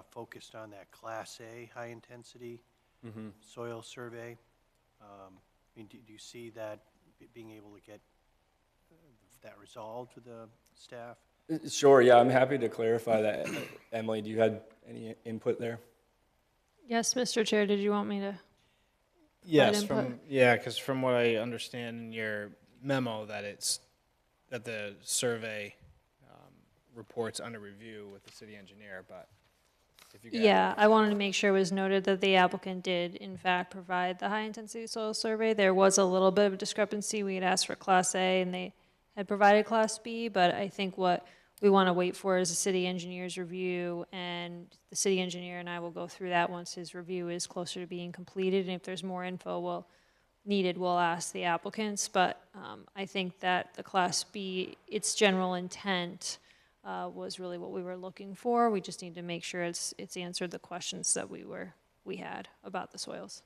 focused on that Class A high-intensity soil survey. I mean, do you see that being able to get that resolved with the staff? Sure, yeah, I'm happy to clarify that. Emily, do you have any input there? Yes, Mr. Chair, did you want me to? Yes, input? because from what I understand in your memo, that the survey report's under review with the city engineer, but if you could. Yeah, I wanted to make sure it was noted that the applicant did, in fact, provide the high-intensity soil survey. There was a little bit of a discrepancy. We had asked for Class A, and they had provided Class B, but I think what we want to wait for is the city engineer's review, and the city engineer and I will go through that once his review is closer to being completed, and if there's more info we'll ask the applicants, but I think that the Class B, its general intent was really what we were looking for. We just need to make sure it's answered the questions that we had about the soils.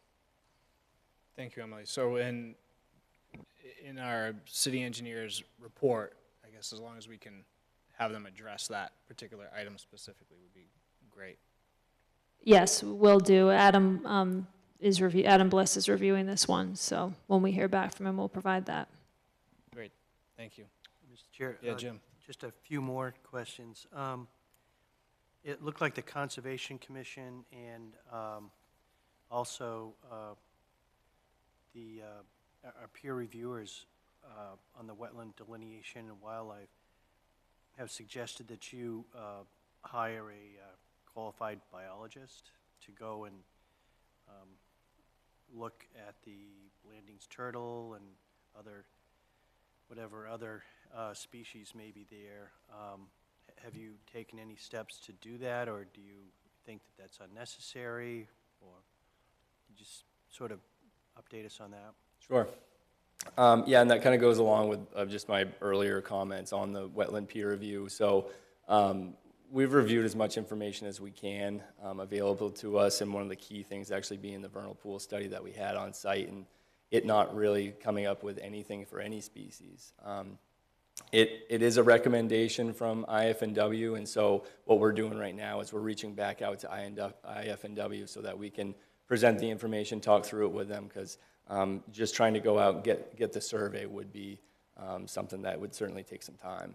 Thank you, Emily. So in our city engineer's report, I guess as long as we can have them address that particular item specifically would be great. Yes, will do. Adam Bliss is reviewing this one, so when we hear back from him, we'll provide that. Great, thank you. Mr. Chair? Yeah, Jim. Just a few more questions. It looked like the Conservation Commission and also our peer reviewers on the wetland delineation and wildlife have suggested that you hire a qualified biologist to go and look at the Blanding's turtle and whatever other species may be there. Have you taken any steps to do that, or do you think that that's unnecessary, or just sort of update us on that? Sure. Yeah, and that kind of goes along with just my earlier comments on the wetland peer review. So we've reviewed as much information as we can available to us, and one of the key things actually being the vernal pool study that we had on site, and it not really coming up with anything for any species. It is a recommendation from IFNW, and so what we're doing right now is we're reaching back out to IFNW so that we can present the information, talk through it with them, because just trying to go out and get the survey would be something that would certainly take some time.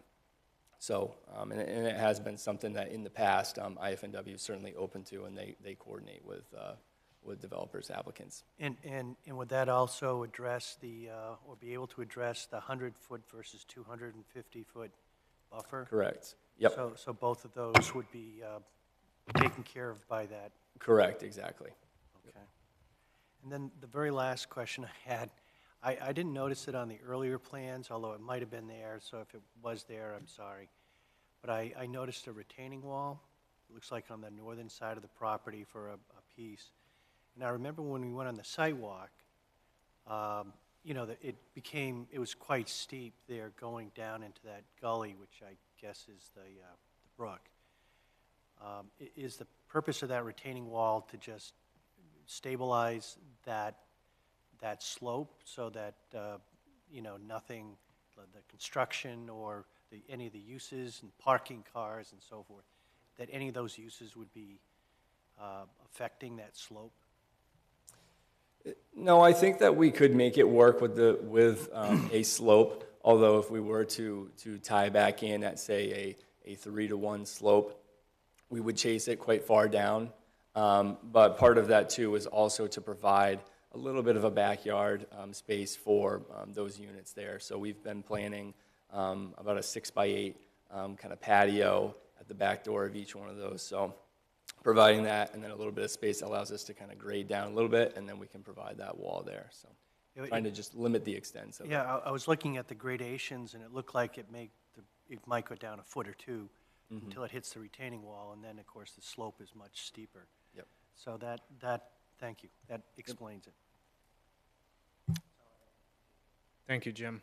So, and it has been something that in the past, IFNW is certainly open to, and they coordinate with developers, applicants. And would that also address or be able to address the 100-foot versus 250-foot buffer? Correct. Yep. So both of those would be taken care of by that? Correct, exactly. Okay. And then the very last question I had, I didn't notice it on the earlier plans, although it might have been there, so if it was there, I'm sorry. But I noticed a retaining wall, it looks like on the northern side of the property for a piece. And I remember when we went on the sidewalk, you know, it was quite steep there going down into that gully, which I guess is the brook. Is the purpose of that retaining wall to just stabilize that slope so that, you know, nothing, the construction or any of the uses and parking cars and so forth, that any of those uses would be affecting that slope? No, I think that we could make it work with a slope, although if we were to tie back in at, say, a 3-to-1 slope, we would chase it quite far down. But part of that, too, is also to provide a little bit of a backyard space for those units there. So we've been planning about a 6x8 kind of patio at the back door of each one of those. So providing that and then a little bit of space allows us to kind of grade down a little bit, and then we can provide that wall there. So trying to just limit the extent of it. Yeah, I was looking at the gradations, and it looked like it might go down a foot or two until it hits the retaining wall, and then, of course, the slope is much steeper. Yep. So thank you. That explains it. Thank you, Jim.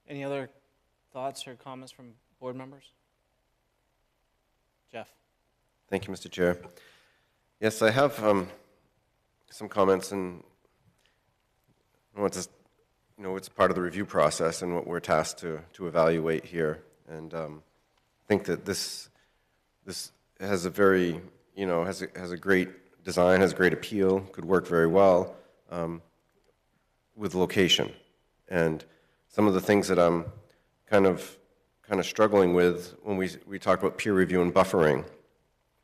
Any other thoughts or comments from board members? Jeff? Thank you, Mr. Chair. Yes, I have some comments, and it's part of the review process and what we're tasked to evaluate here. And I think that this has a very, has a great design, has great appeal, could work very well with location. And some of the things that I'm kind of struggling with when we talk about peer review and buffering,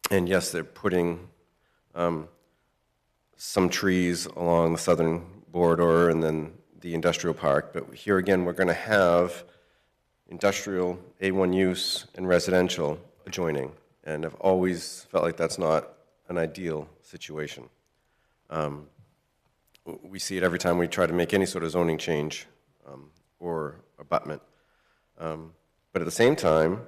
and yes, they're putting some trees along the southern border and then the industrial park, but here again, we're going to have industrial A1 use and residential adjoining, and I've always felt like that's not an ideal situation. We see it every time we try to make any sort of zoning change or abutment. But at the same time,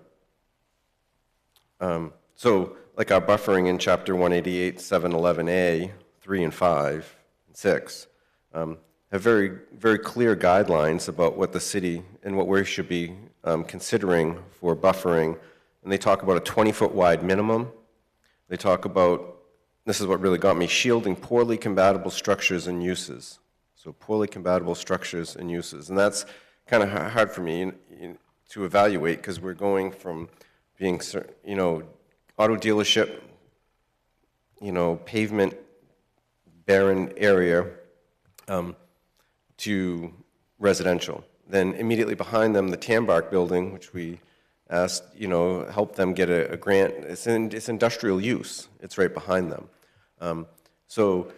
so like our buffering in Chapter 188, 711A, 3 and 5, and 6, have very, very clear guidelines about what the city and what we should be considering for buffering. And they talk about a 20-foot wide minimum. They talk about, this is what really got me, shielding poorly compatible structures and uses. So poorly compatible structures and uses. And that's kind of hard for me to evaluate, because we're going from being, auto dealership, pavement, barren area, to residential. Then immediately behind them, the Tambark building, which we asked, help them get a grant. It's industrial use. It's right behind them. So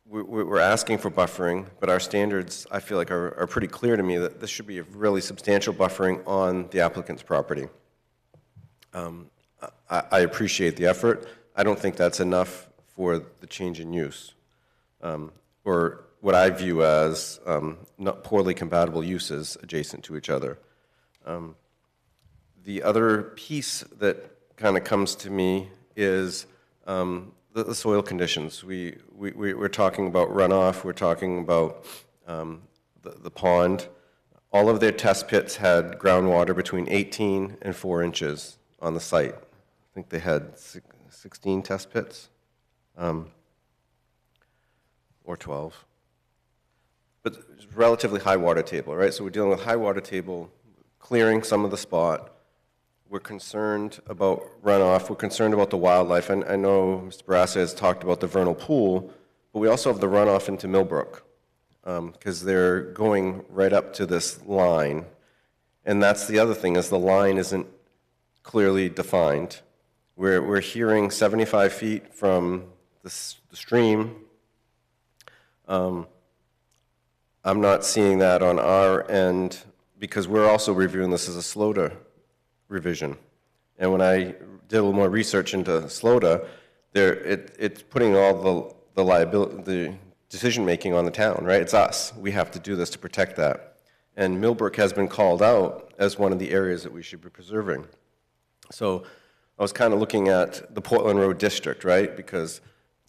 we're asking for buffering, but our standards, I feel like, are pretty clear to me that this should be a really substantial buffering on the applicant's property. I appreciate the effort. I don't think that's enough for the change in use, or what I view as not poorly compatible uses adjacent to each other. The other piece that kind of comes to me is the soil conditions. We're talking about runoff. We're talking about the pond. All of their test pits had groundwater between 18 and 4 inches on the site. I think they had 16 test pits, or 12. But it's relatively high water table, right? So we're dealing with high water table, clearing some of the spot. We're concerned about runoff. We're concerned about the wildlife. And I know Mr. Barassa has talked about the vernal pool, but we also have the runoff into Millbrook. because they're going right up to this line. And that's the other thing, is the line isn't clearly defined. We're hearing 75 feet from the stream. I'm not seeing that on our end, because we're also reviewing this as a SLOTA revision. And when I did a little more research into SLOTA, it's putting all the liability, the decision-making on the town, right? It's us. We have to do this to protect that. And Millbrook has been called out as one of the areas that we should be preserving. So I was kind of looking at the Portland Road District, right? Because,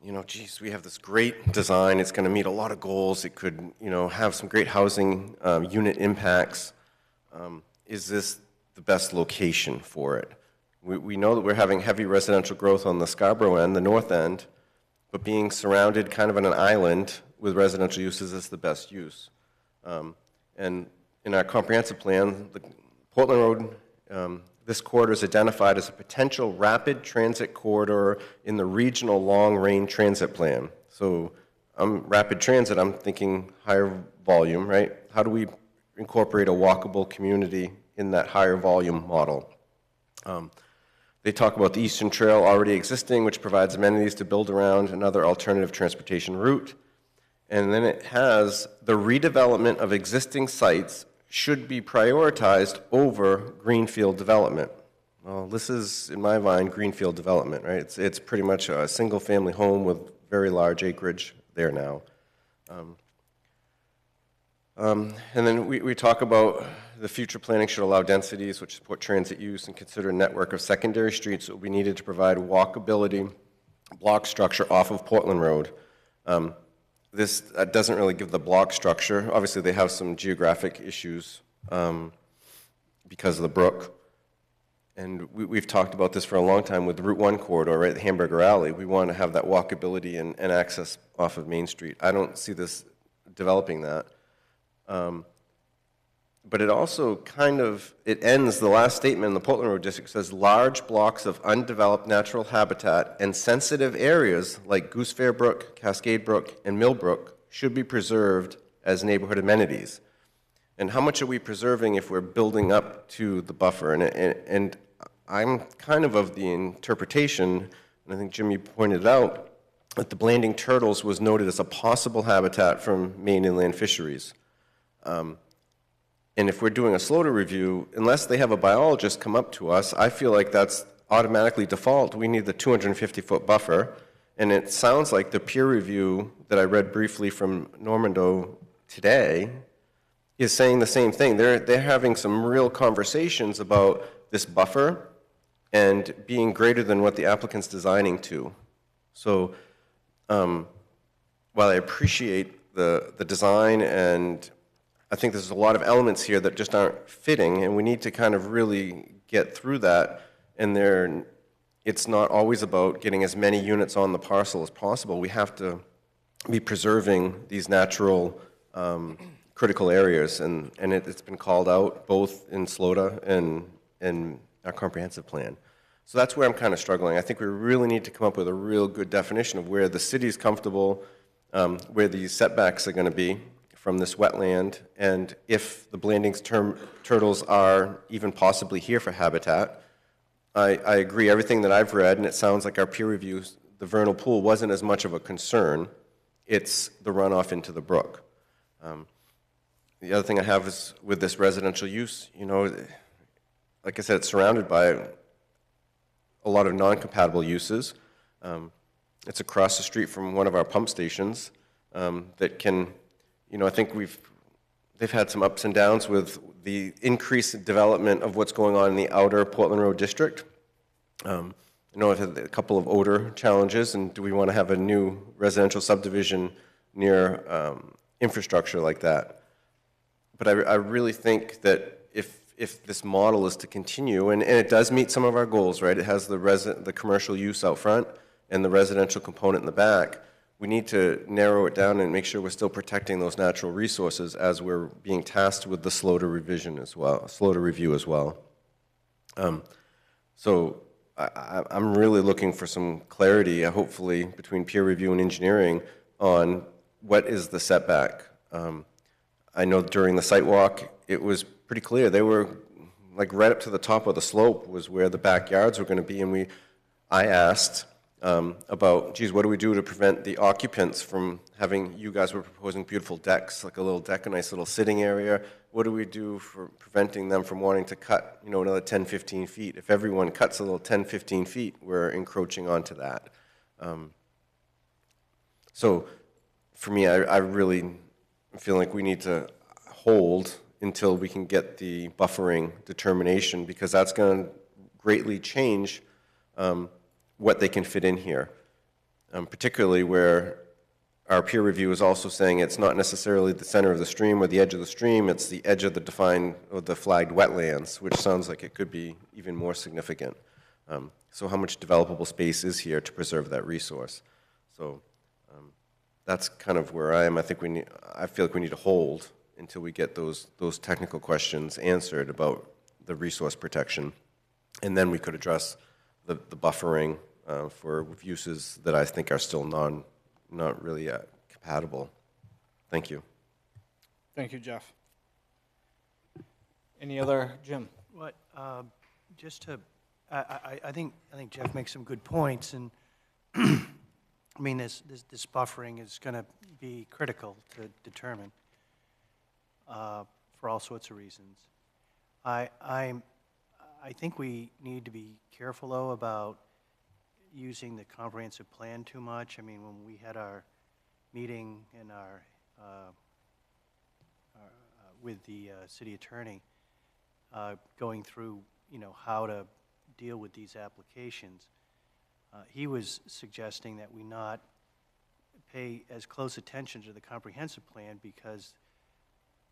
you know, geez, we have this great design. It's going to meet a lot of goals. It could, you know, have some great housing unit impacts. Is this the best location for it? We know that we're having heavy residential growth on the Scarborough end, the north end, but being surrounded kind of on an island with residential uses is the best use. And in our comprehensive plan, the Portland Road, this corridor is identified as a potential rapid transit corridor in the regional long-range transit plan. So rapid transit, I'm thinking higher volume, right? How do we incorporate a walkable community in that higher volume model? They talk about the Eastern Trail already existing, which provides amenities to build around another alternative transportation route. And then it has the redevelopment of existing sites should be prioritized over greenfield development. Well, this is, in my mind, greenfield development, right? It's pretty much a single-family home with very large acreage there now. And then we talk about the future planning should allow densities which support transit use and consider a network of secondary streets that will be needed to provide walkability block structure off of Portland Road. This doesn't really give the block structure. Obviously, they have some geographic issues because of the brook. And we've talked about this for a long time with the Route 1 corridor, right, the Hamburger Alley. We want to have that walkability and access off of Main Street. I don't see this developing that. But it also kind of, it ends, the last statement in the Portland Road District says, large blocks of undeveloped natural habitat and sensitive areas like Goose Fair Brook, Cascade Brook, and Millbrook should be preserved as neighborhood amenities. And how much are we preserving if we're building up to the buffer? And I'm kind of the interpretation, and I think Jim, you pointed out, that the Blanding turtles was noted as a possible habitat from Maine inland fisheries. And if we're doing a SLOTA review, unless they have a biologist come up to us, I feel like that's automatically default. We need the 250-foot buffer. And it sounds like the peer review that I read briefly from Normando today is saying the same thing. They're having some real conversations about this buffer and being greater than what the applicant's designing to. So while I appreciate the design, and I think there's a lot of elements here that just aren't fitting, and we need to kind of really get through that. And it's not always about getting as many units on the parcel as possible. We have to be preserving these natural critical areas, and it's been called out both in SLOTA and in our comprehensive plan. So that's where I'm kind of struggling. I think we really need to come up with a real good definition of where the city's comfortable, where these setbacks are going to be from this wetland, and if the Blanding turtles are even possibly here for habitat. I agree, everything that I've read, and it sounds like our peer reviews, the vernal pool wasn't as much of a concern. It's the runoff into the brook. The other thing I have is with this residential use, you know, like I said, it's surrounded by a lot of non-compatible uses. It's across the street from one of our pump stations that can, you know, I think they've had some ups and downs with the increased development of what's going on in the outer Portland Road District. I know I've had a couple of odor challenges, and do we want to have a new residential subdivision near infrastructure like that? But I really think that if this model is to continue, and it does meet some of our goals, right? It has the commercial use out front and the residential component in the back. We need to narrow it down and make sure we're still protecting those natural resources as we're being tasked with the SLOTA revision as well, SLOTA review as well. So I'm really looking for some clarity, hopefully, between peer review and engineering on what is the setback. I know during the site walk, it was pretty clear. They were like right up to the top of the slope was where the backyards were going to be, and I asked about, geez, what do we do to prevent the occupants from having, you guys were proposing beautiful decks, like a little deck, a nice little sitting area. What do we do for preventing them from wanting to cut, another 10, 15 feet? If everyone cuts a little 10, 15 feet, we're encroaching onto that. So for me, I really feel like we need to hold until we can get the buffering determination, because that's going to greatly change what they can fit in here, particularly where our peer review is also saying it's not necessarily the center of the stream or the edge of the stream, it's the edge of the defined or the flagged wetlands, which sounds like it could be even more significant. So how much developable space is here to preserve that resource? So that's kind of where I am. I feel like we need to hold until we get those technical questions answered about the resource protection, and then we could address the buffering for uses that I think are still not really compatible. Thank you. Thank you, Jeff. Any other, Jim? What, just to, I think Jeff makes some good points, and I mean, this buffering is going to be critical to determine for all sorts of reasons. I think we need to be careful, though, about using the comprehensive plan too much. I mean, when we had our meeting in with the city attorney, going through, how to deal with these applications, he was suggesting that we not pay as close attention to the comprehensive plan, because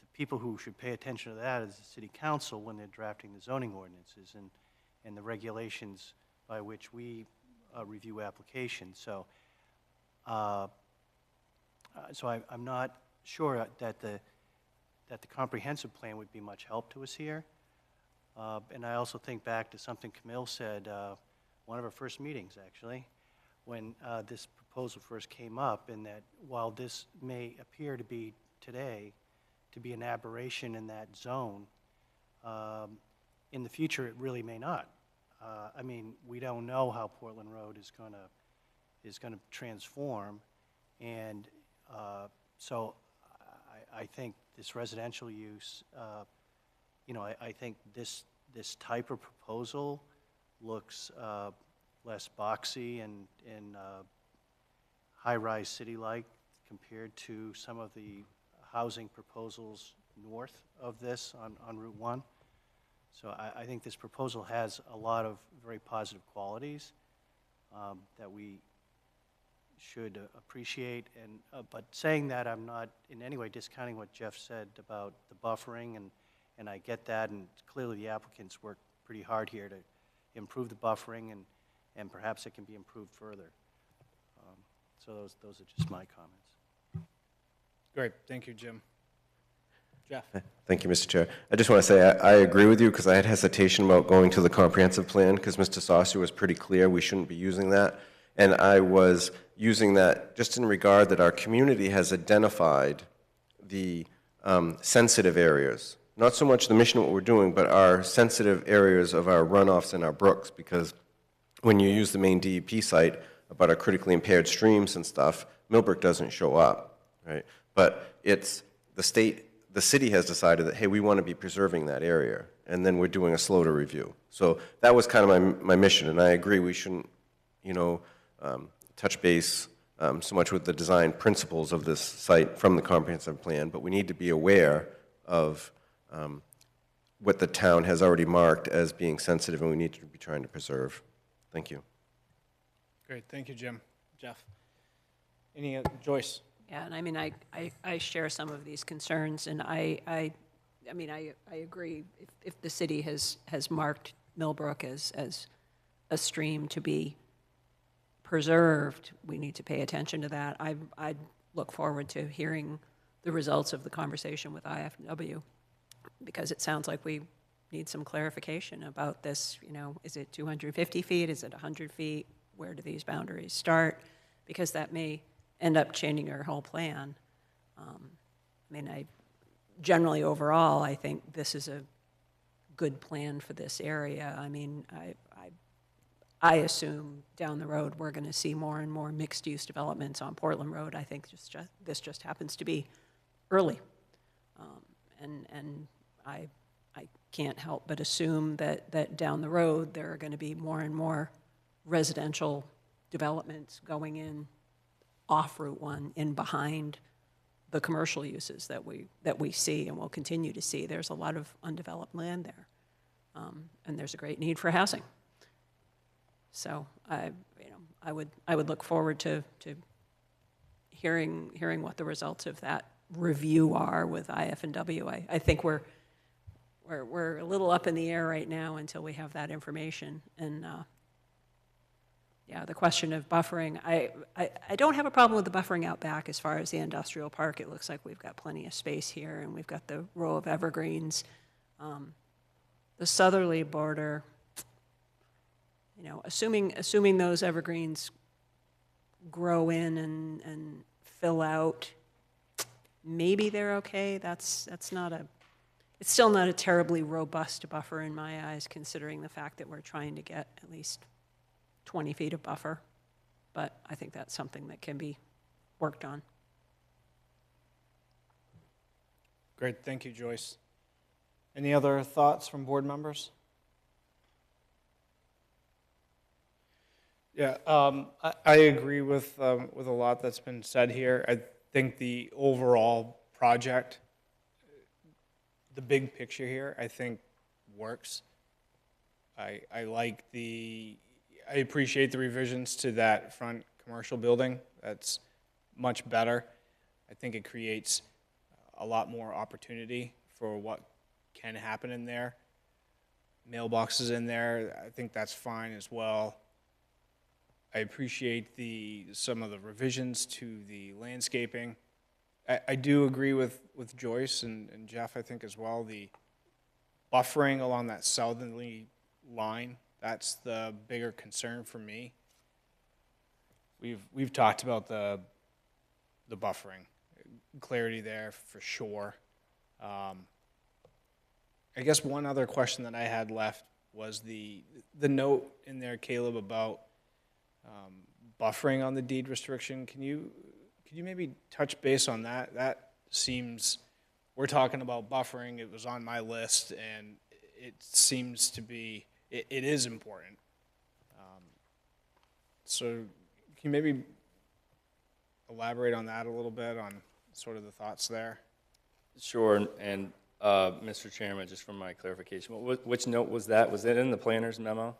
the people who should pay attention to that is the city council when they're drafting the zoning ordinances and the regulations by which we review applications. So, I'm not sure that the comprehensive plan would be much help to us here. And I also think back to something Camille said, one of our first meetings, actually, when this proposal first came up, and that while this may appear to be today to be an aberration in that zone, in the future it really may not. I mean, we don't know how Portland Road is going to transform, and so I think this residential use, I think this type of proposal looks less boxy and high-rise city-like compared to some of the housing proposals north of this on Route 1. So I think this proposal has a lot of very positive qualities that we should appreciate. And but saying that, I'm not in any way discounting what Jeff said about the buffering, and I get that, and clearly the applicants worked pretty hard here to improve the buffering, and perhaps it can be improved further. So those are just my comments. Great, thank you, Jim. Jeff? Thank you, Mr. Chair. I just want to say I agree with you, because I had hesitation about going to the comprehensive plan, because Mr. Saucer was pretty clear we shouldn't be using that. And I was using that just in regard that our community has identified the sensitive areas. Not so much the mission of what we're doing, but our sensitive areas of our runoffs and our brooks, because when you use the main DEP site about our critically impaired streams and stuff, Millbrook doesn't show up, right? But it's the city has decided that, hey, we want to be preserving that area, and then we're doing a SLOTA review. So that was kind of my mission, and I agree we shouldn't, touch base so much with the design principles of this site from the comprehensive plan, but we need to be aware of what the town has already marked as being sensitive, and we need to be trying to preserve. Thank you. Great, thank you, Jim. Jeff? Joyce? Yeah, and I mean, I share some of these concerns, and I agree. If the city has marked Millbrook as a stream to be preserved, we need to pay attention to that. I look forward to hearing the results of the conversation with IFW, because it sounds like we need some clarification about this. Is it 250 feet? Is it 100 feet? Where do these boundaries start? Because that may end up changing our whole plan. mean, generally overall, I think this is a good plan for this area. I mean, I assume down the road, we're going to see more and more mixed-use developments on Portland Road. I think this just happens to be early. And I can't help but assume that down the road, there are going to be more and more residential developments going in off Route 1 in behind the commercial uses that we see and will continue to see. There's a lot of undeveloped land there, and there's a great need for housing. So I would look forward to hearing what the results of that review are with IF&W. I think we're a little up in the air right now until we have that information. And yeah, the question of buffering, I don't have a problem with the buffering out back as far as the industrial park. It looks like we've got plenty of space here, and we've got the row of evergreens. The southerly border, assuming those evergreens grow in and fill out, maybe they're okay. It's still not a terribly robust buffer in my eyes, considering the fact that we're trying to get at least 20 feet of buffer. But I think that's something that can be worked on. Great, thank you, Joyce. Any other thoughts from board members? Yeah, I agree with a lot that's been said here. I think the overall project, the big picture here, I think works. I appreciate the revisions to that front commercial building. That's much better. I think it creates a lot more opportunity for what can happen in there. Mailboxes in there, I think that's fine as well. I appreciate some of the revisions to the landscaping. I do agree with Joyce and Jeff, I think as well, the buffering along that southerly line, that's the bigger concern for me. We've talked about the buffering, clarity there for sure. I guess one other question that I had left was the note in there, Caleb, about buffering on the deed restriction. Could you maybe touch base on that? That seems, we're talking about buffering. It was on my list, and it seems to be, it is important. So can you maybe elaborate on that a little bit, on sort of the thoughts there? Sure, and Mr. Chairman, just for my clarification, which note was that? Was it in the planner's memo,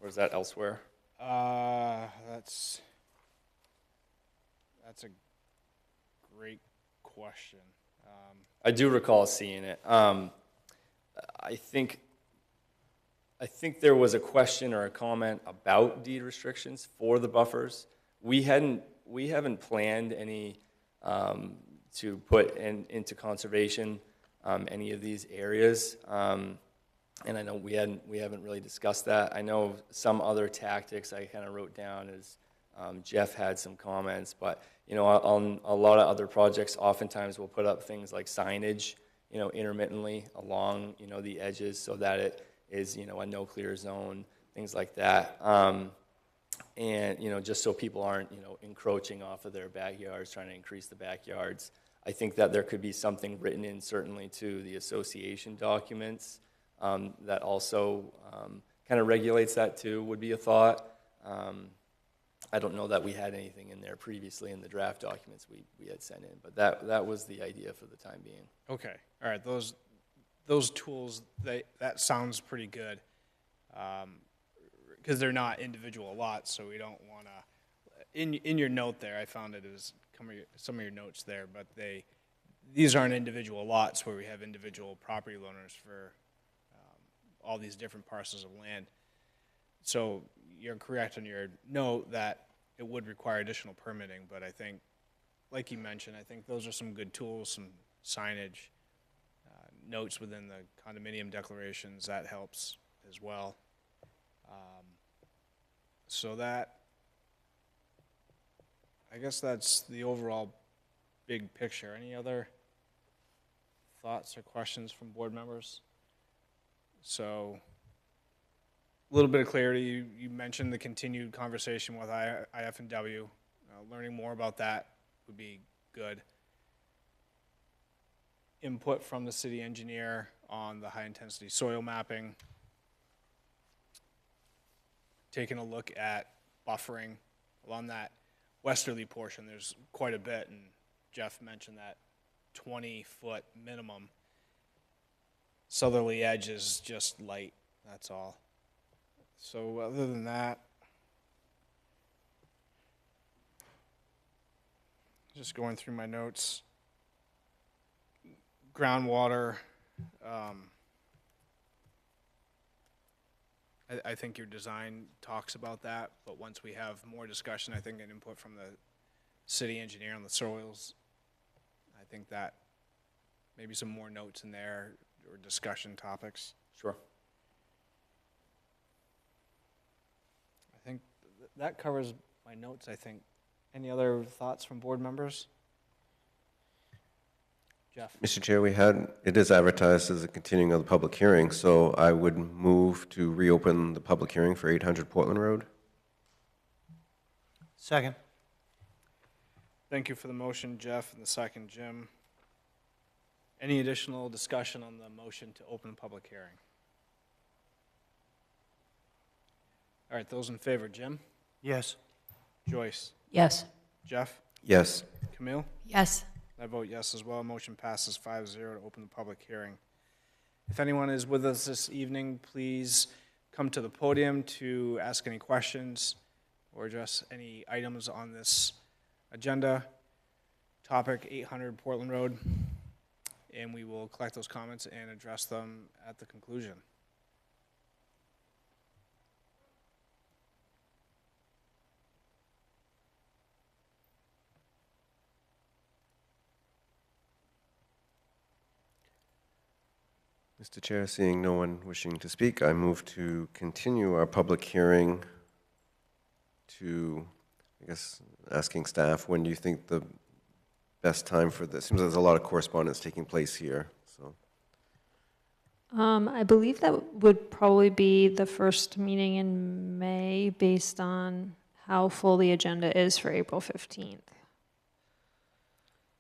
or is that elsewhere? That's a great question. I do recall seeing it. I think there was a question or a comment about deed restrictions for the buffers. We haven't planned any to put into conservation any of these areas. And I know we haven't really discussed that. I know some other tactics I kind of wrote down as Jeff had some comments, but on a lot of other projects, oftentimes we'll put up things like signage, intermittently along, the edges so that it is, a no clear zone, things like that. And, just so people aren't, encroaching off of their backyards, trying to increase the backyards. I think that there could be something written in certainly to the association documents that also kind of regulates that too, would be a thought. I don't know that we had anything in there previously in the draft documents we had sent in, but that was the idea for the time being. Okay, all right, those tools, that sounds pretty good, because they're not individual lots, so we don't want to, in your note there, I found it as some of your notes there, but these aren't individual lots where we have individual property owners for all these different parcels of land. So you're correct on your note that it would require additional permitting, but I think, like you mentioned, I think those are some good tools, some signage, notes within the condominium declarations, that helps as well. So I guess that's the overall big picture. Any other thoughts or questions from board members? So, a little bit of clarity, you mentioned the continued conversation with IF&W. Learning more about that would be good. Input from the city engineer on the high-intensity soil mapping. Taking a look at buffering along that westerly portion. There's quite a bit, and Jeff mentioned that 20-foot minimum. Southerly edge is just light, that's all. So other than that, just going through my notes. Groundwater, I think your design talks about that, but once we have more discussion, I think, and input from the city engineer on the soils, I think that maybe some more notes in there or discussion topics. Sure. I think that covers my notes, I think. Any other thoughts from board members? Jeff? Mr. Chair, it is advertised as a continuing of the public hearing, so I would move to reopen the public hearing for 800 Portland Road. Second. Thank you for the motion, Jeff, and the second, Jim. Any additional discussion on the motion to open the public hearing? All right, those in favor, Jim? Yes. Joyce? Yes. Jeff? Yes. Camille? Yes. I vote yes as well. Motion passes 5-0 to open the public hearing. If anyone is with us this evening, please come to the podium to ask any questions or address any items on this agenda. Topic 800 Portland Road, and we will collect those comments and address them at the conclusion. Mr. Chair, seeing no one wishing to speak, I move to continue our public hearing to, I guess, asking staff, when do you think the best time for this? Seems like there's a lot of correspondence taking place here, so. I believe that would probably be the first meeting in May based on how full the agenda is for April 15th.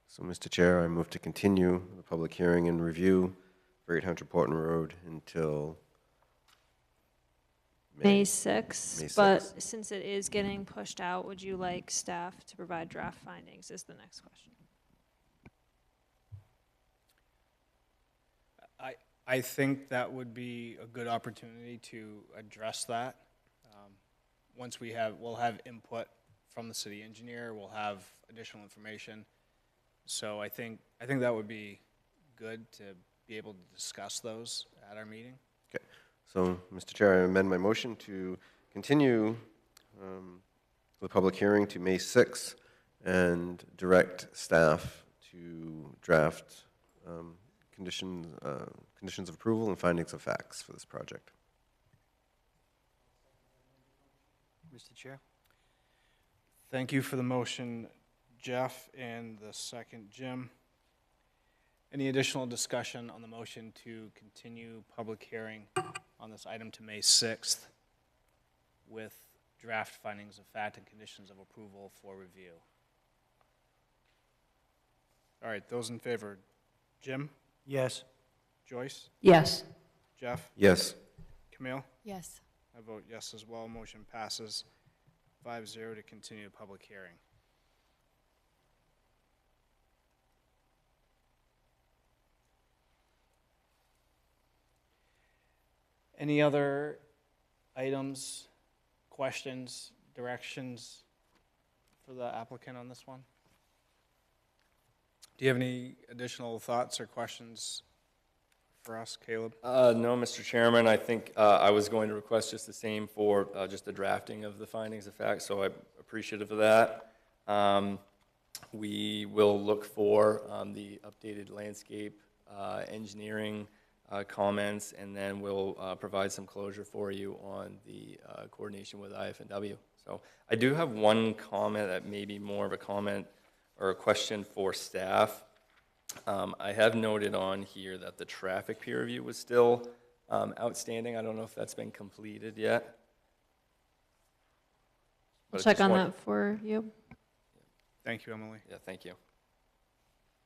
So, Mr. Chair, I move to continue the public hearing and review for 800 Portland Road until May 6th, May but 6th. since it is getting pushed out, would you like staff to provide draft findings is the next question. I think that would be a good opportunity to address that. Once we'll have input from the city engineer, we'll have additional information. So I think that would be good to be able to discuss those at our meeting. Okay. So, Mr. Chair, I amend my motion to continue the public hearing to May 6th and direct staff to draft conditions of approval and findings of facts for this project. Mr. Chair? Thank you for the motion, Jeff, and the second, Jim. Any additional discussion on the motion to continue public hearing on this item to May 6th with draft findings of fact and conditions of approval for review? All right, those in favor, Jim? Yes. Joyce? Yes. Jeff? Yes. Camille? Yes. I vote yes as well. Motion passes 5-0 to continue the public hearing. Any other items, questions, directions for the applicant on this one? Do you have any additional thoughts or questions for us, Caleb? No, Mr. Chairman, I think I was going to request just the same for just the drafting of the findings of fact, so I'm appreciative of that. We will look for the updated landscape engineering comments, and then we'll provide some closure for you on the coordination with IF&W. So I do have one comment that may be more of a comment or a question for staff. I have noted on here that the traffic peer review was still outstanding. I don't know if that's been completed yet. But I Check just on want- that for you. Thank you, Emily. Yeah, thank you.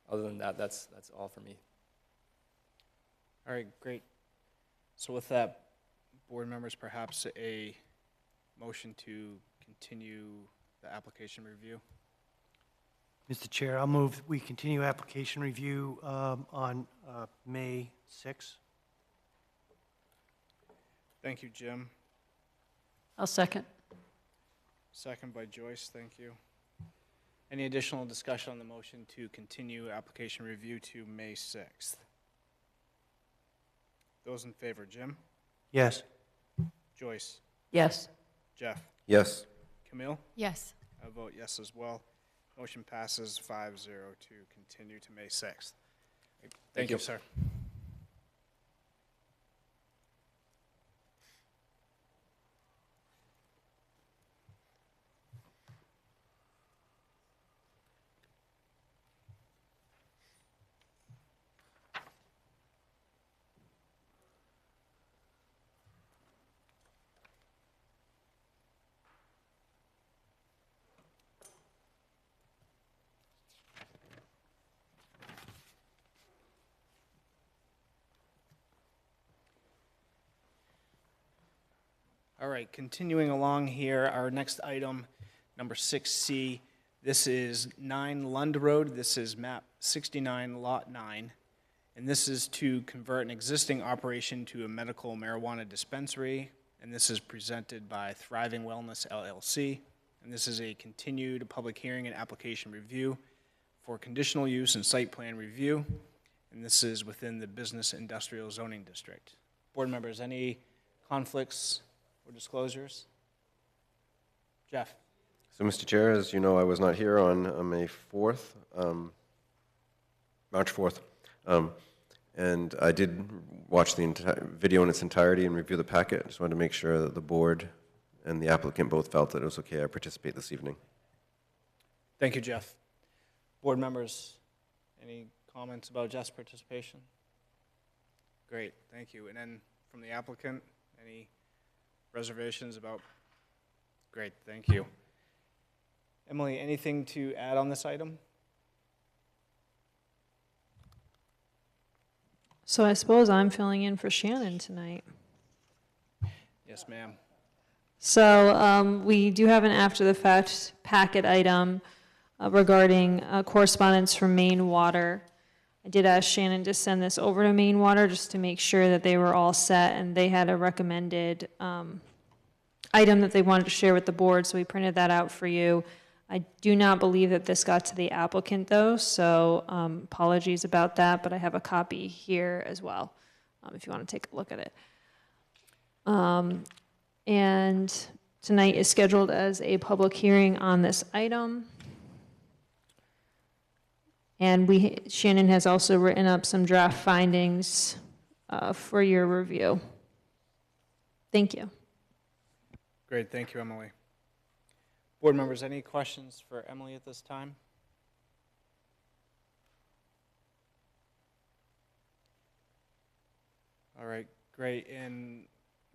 Other than that, that's all for me. All right, great. So with that, board members, perhaps a motion to continue the application review? Mr. Chair, I'll move, we continue application review on May 6th. Thank you, Jim. I'll second. Second by Joyce, thank you. Any additional discussion on the motion to continue application review to May 6th? Those in favor, Jim? Yes. Joyce? Yes. Jeff? Yes. Camille? Yes. I vote yes as well. Motion passes 5-0 to continue to May 6th. Thank you, you. sir. All right, continuing along here, our next item, number 6C, this is 9 Lund Road. This is map 69, lot 9. And this is to convert an existing operation to a medical marijuana dispensary. And this is presented by Thriving Wellness LLC. And this is a continued public hearing and application review for conditional use and site plan review. And this is within the Business Industrial Zoning District. Board members, any conflicts or disclosures? Jeff? So, Mr. Chair, as you know, I was not here on May 4th, March 4th, and I did watch the video in its entirety and review the packet. I just wanted to make sure that the board and the applicant both felt that it was okay I participate this evening. Thank you, Jeff. Board members, any comments about Jeff's participation? Great, thank you. And then from the applicant, any reservations about? Great, thank you. Emily, anything to add on this item? So I suppose I'm filling in for Shannon tonight. Yes, ma'am. So we do have an after-the-fact packet item regarding correspondence from Maine Water. I did ask Shannon to send this over to Maine Water just to make sure that they were all set, and they had a recommended item that they wanted to share with the board, so we printed that out for you. I do not believe that this got to the applicant, though, so apologies about that, but I have a copy here as well, if you want to take a look at it. And tonight is scheduled as a public hearing on this item. And Shannon has also written up some draft findings for your review. Thank you. Great, thank you, Emily. Board members, any questions for Emily at this time? All right, great. And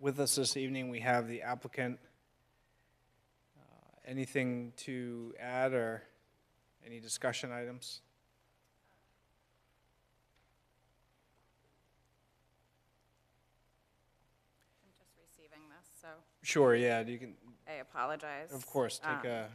with us this evening, we have the applicant. Anything to add or any discussion items? I'm just receiving this, so Sure, yeah, you can, I apologize. of course, take a,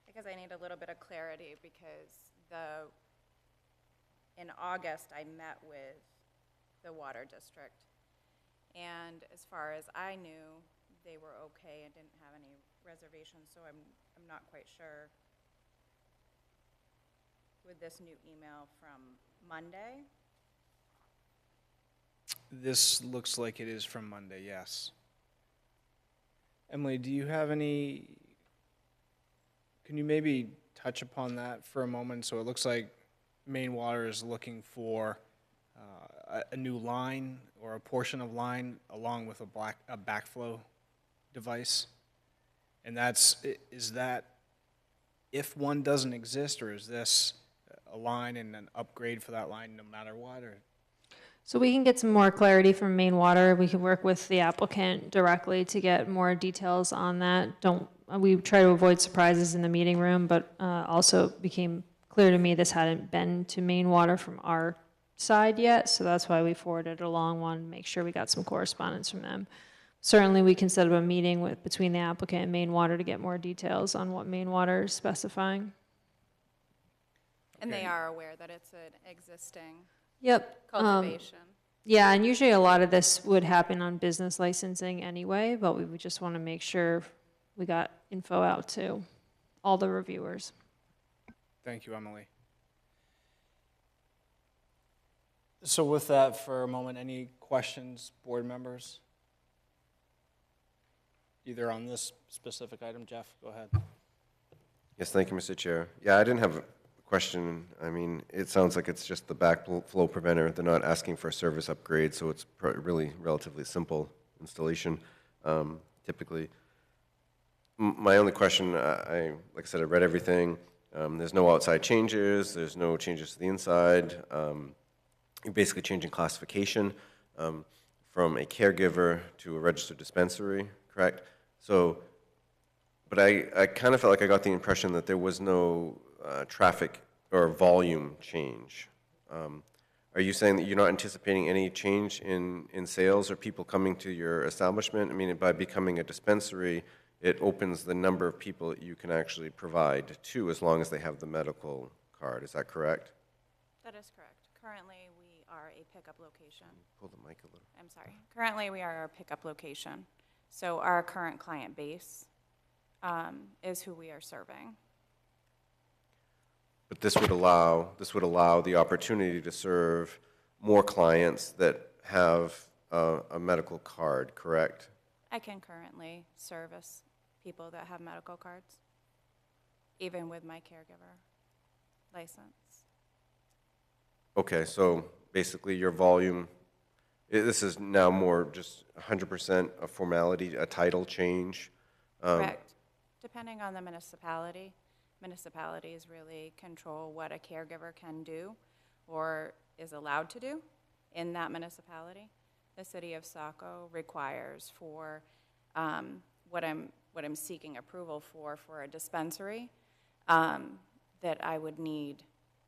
Because I need a little bit of clarity, because in August, I met with the water district. And as far as I knew, they were okay and didn't have any reservations, so I'm not quite sure with this new email from Monday. this looks like it is from Monday, yes. Emily, do you have any, can you maybe touch upon that for a moment? So it looks like Maine Water is looking for a new line or a portion of line along with a backflow device. And is that if one doesn't exist, or is this a line and an upgrade for that line no matter what, or? So we can get some more clarity from Maine Water. We can work with the applicant directly to get more details on that. We try to avoid surprises in the meeting room, but also became clear to me this hadn't been to Maine Water from our side yet, so that's why we forwarded it along, wanted to make sure we got some correspondence from them. Certainly, we can set up a meeting between the applicant and Maine Water to get more details on what Maine Water is specifying. And Okay. they are aware that it's an existing Yep. cultivation. Yeah, and usually a lot of this would happen on business licensing anyway, but we would just want to make sure we got info out to all the reviewers. Thank you, Emily. So with that, for a moment, any questions, board members? Either on this specific item, Jeff, go ahead. Yes, thank you, Mr. Chair. Yeah, I didn't have a question. I mean, it sounds like it's just the backflow preventer. They're not asking for a service upgrade, so it's really relatively simple installation, typically. My only question, like I said, I read everything. There's no outside changes. There's no changes to the inside. You're basically changing classification from a caregiver to a registered dispensary, correct? So, but I kind of felt like I got the impression that there was no traffic or volume change. Are you saying that you're not anticipating any change in sales or people coming to your establishment? I mean, by becoming a dispensary, it opens the number of people that you can actually provide to, as long as they have the medical card. Is that correct? That is correct. Currently, we are a pickup location. Pull the mic a little. I'm sorry. Currently, we are a pickup location. So our current client base is who we are serving. But this would allow the opportunity to serve more clients that have a medical card, correct? I can currently service people that have medical cards, even with my caregiver license. Okay, so basically your volume, this is now more just 100% a formality, a title change? Correct. Depending on the municipality, municipalities really control what a caregiver can do or is allowed to do in that municipality. The city of Saco requires for what I'm seeking approval for a dispensary, that I would need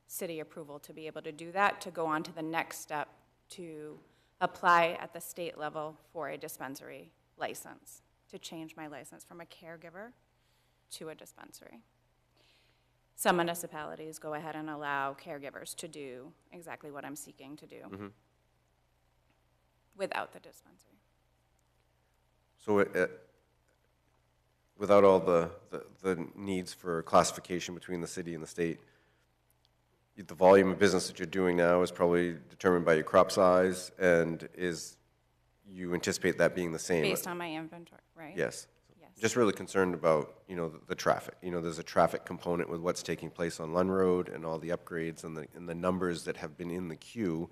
city approval to be able to do that, to go on to the next step to apply at the state level for a dispensary license, to change my license from a caregiver to a dispensary. Some municipalities go ahead and allow caregivers to do exactly what I'm seeking to do without the dispensary. So without all the needs for classification between the city and the state, the volume of business that you're doing now is probably determined by your crop size, and you anticipate that being the same? Based on my inventory, right? Yes. Yes. Just really concerned about, the traffic. There's a traffic component with what's taking place on Lund Road and all the upgrades and the numbers that have been in the queue.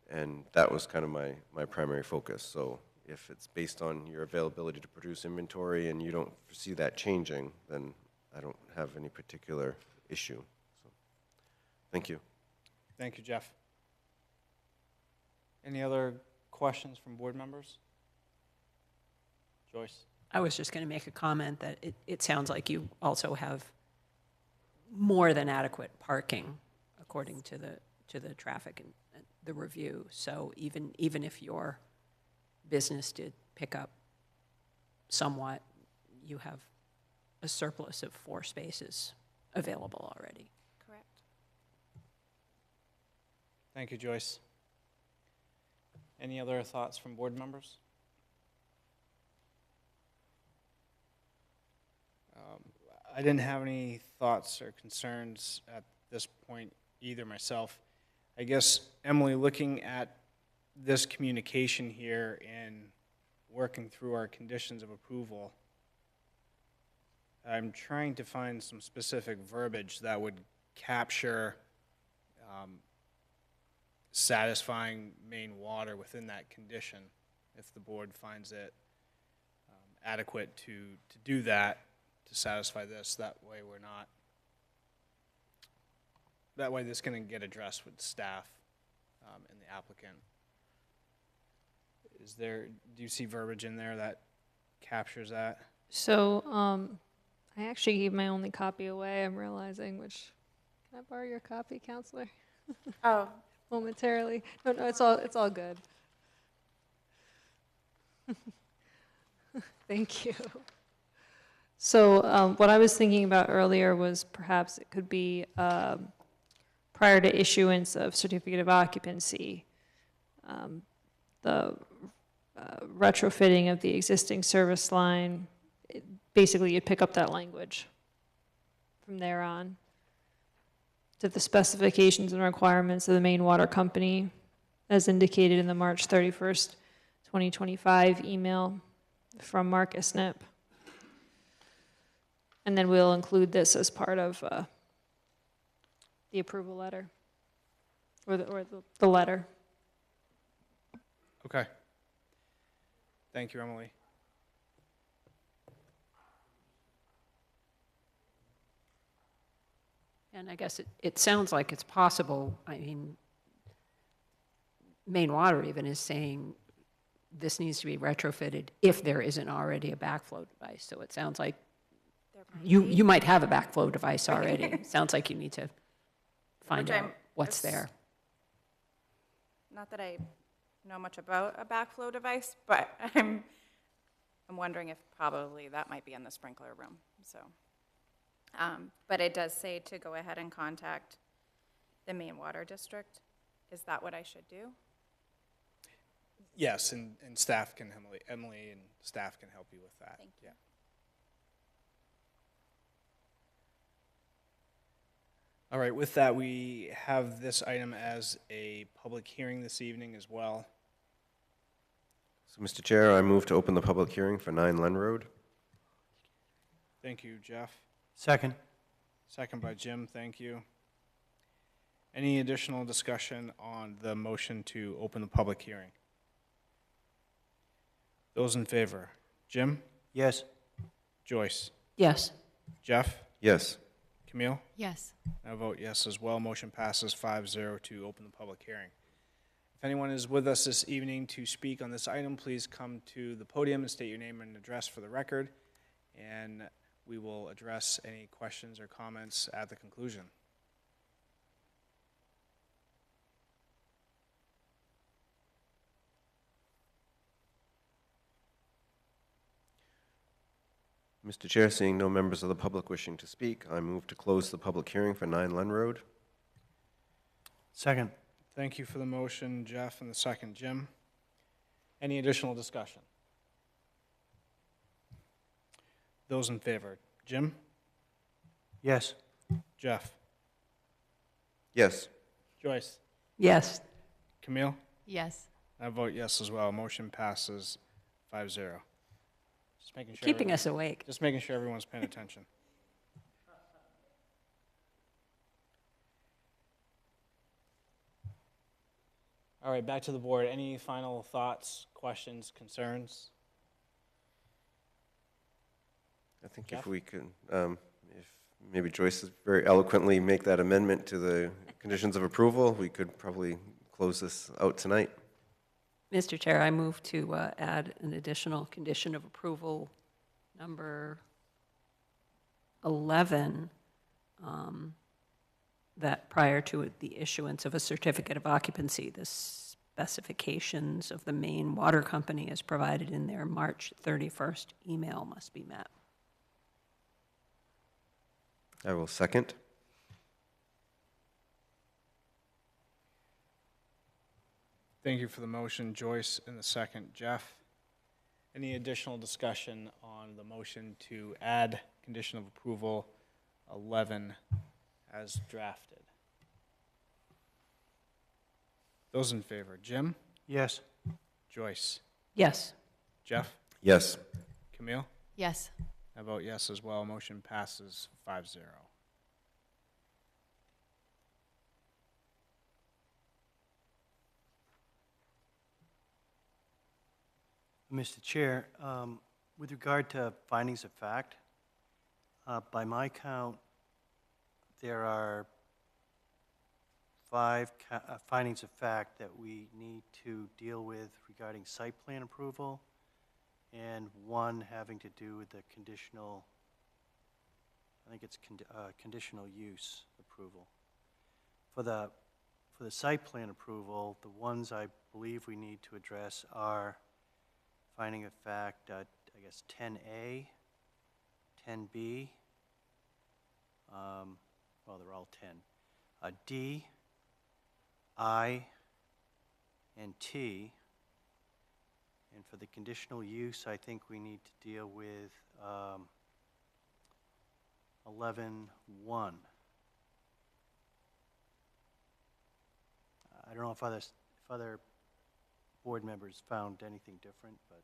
And that was kind of my primary focus. So if it's based on your availability to produce inventory and you don't foresee that changing, then I don't have any particular issue. So, thank you. Thank you, Jeff. Any other questions from board members? Joyce? I was just going to make a comment that it sounds like you also have more than adequate parking according to the traffic and the review. So even if your business did pick up somewhat, you have a surplus of 4 spaces available already. Correct. Thank you, Joyce. Any other thoughts from board members? I didn't have any thoughts or concerns at this point either myself. I guess, Emily, looking at this communication here and working through our conditions of approval, I'm trying to find some specific verbiage that would capture satisfying main water within that condition, if the board finds it adequate to do that, to satisfy this, that way we're not, that way this can get addressed with staff and the applicant. Is there, do you see verbiage in there that captures that? So, I actually gave my only copy away, I'm realizing, which, can I borrow your copy, Counselor? Oh, Momentarily. No, it's all good. Thank you. So, what I was thinking about earlier was perhaps it could be, prior to issuance of certificate of occupancy, the retrofitting of the existing service line, basically you'd pick up that language from there on to the specifications and requirements of the main water company as indicated in the March 31st, 2025 email from Mark Isnip. And then we'll include this as part of the approval letter or the letter. Okay. Thank you, Emily. And I guess it sounds like it's possible. I mean, Maine Water even is saying this needs to be retrofitted if there isn't already a backflow device. So it sounds like you might have a backflow device already. It sounds like you need to find Which out what's there. not that I know much about a backflow device, but I'm wondering if probably that might be in the sprinkler room, so. But it does say to go ahead and contact the Maine Water District. Is that what I should do? Yes, and staff can, Emily and staff can help you with that. Thank you. Yeah. All right, with that, we have this item as a public hearing this evening as well. So, Mr. Chair, I move to open the public hearing for 9 Len Road. Thank you, Jeff. Second. Second by Jim, thank you. Any additional discussion on the motion to open the public hearing? Those in favor? Jim? Yes. Joyce? Yes. Jeff? Yes. Camille? Yes. I vote yes as well. Motion passes 5-0 to open the public hearing. If anyone is with us this evening to speak on this item, please come to the podium and state your name and address for the record, and we will address any questions or comments at the conclusion. Mr. Chair, seeing no members of the public wishing to speak, I move to close the public hearing for 9 Len Road. Second. Thank you for the motion, Jeff, and the second, Jim. Any additional discussion? Those in favor? Jim? Yes. Jeff? Yes. Joyce? Yes. Camille? Yes. I vote yes as well. Motion passes 5-0. Just making sure. Keeping us awake. Just making sure everyone's paying attention. All right, back to the board. Any final thoughts, questions, concerns? I think Jeff? if we could, if maybe Joyce is very eloquently make that amendment to the conditions of approval, we could probably close this out tonight. Mr. Chair, I move to add an additional condition of approval, number 11, that prior to the issuance of a certificate of occupancy, the specifications of the Maine Water Company as provided in their March 31st email must be met. I will second. Thank you for the motion, Joyce, and the second, Jeff. Any additional discussion on the motion to add condition of approval 11 as drafted? Those in favor, Jim? Yes. Joyce? Yes. Jeff? Yes. Camille? Yes. I vote yes as well. Motion passes 5-0. Mr. Chair, with regard to findings of fact, by my count, there are 5 findings of fact that we need to deal with regarding site plan approval, and 1 having to do with the conditional, I think it's conditional use approval. For the site plan approval, the ones I believe we need to address are finding of fact, I guess 10A, 10B, well, they're all 10. D, I, and T. And for the conditional use, I think we need to deal with 11.1. I don't know if other board members found anything different, but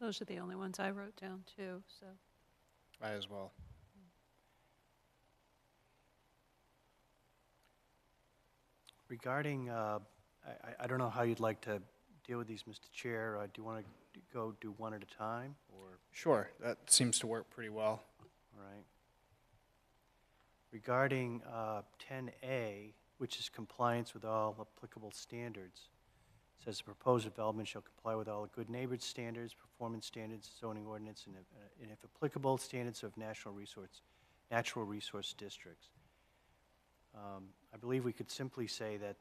Those are the only ones I wrote down too, so. I as well. regarding, I don't know how you'd like to deal with these, Mr. Chair. Do you want to go do one at a time, or, Sure, that seems to work pretty well. all right? Regarding 10A, which is compliance with all applicable standards, says the proposed development shall comply with all good neighborhood standards, performance standards, zoning ordinance, and if applicable, standards of natural resource districts. I believe we could simply say that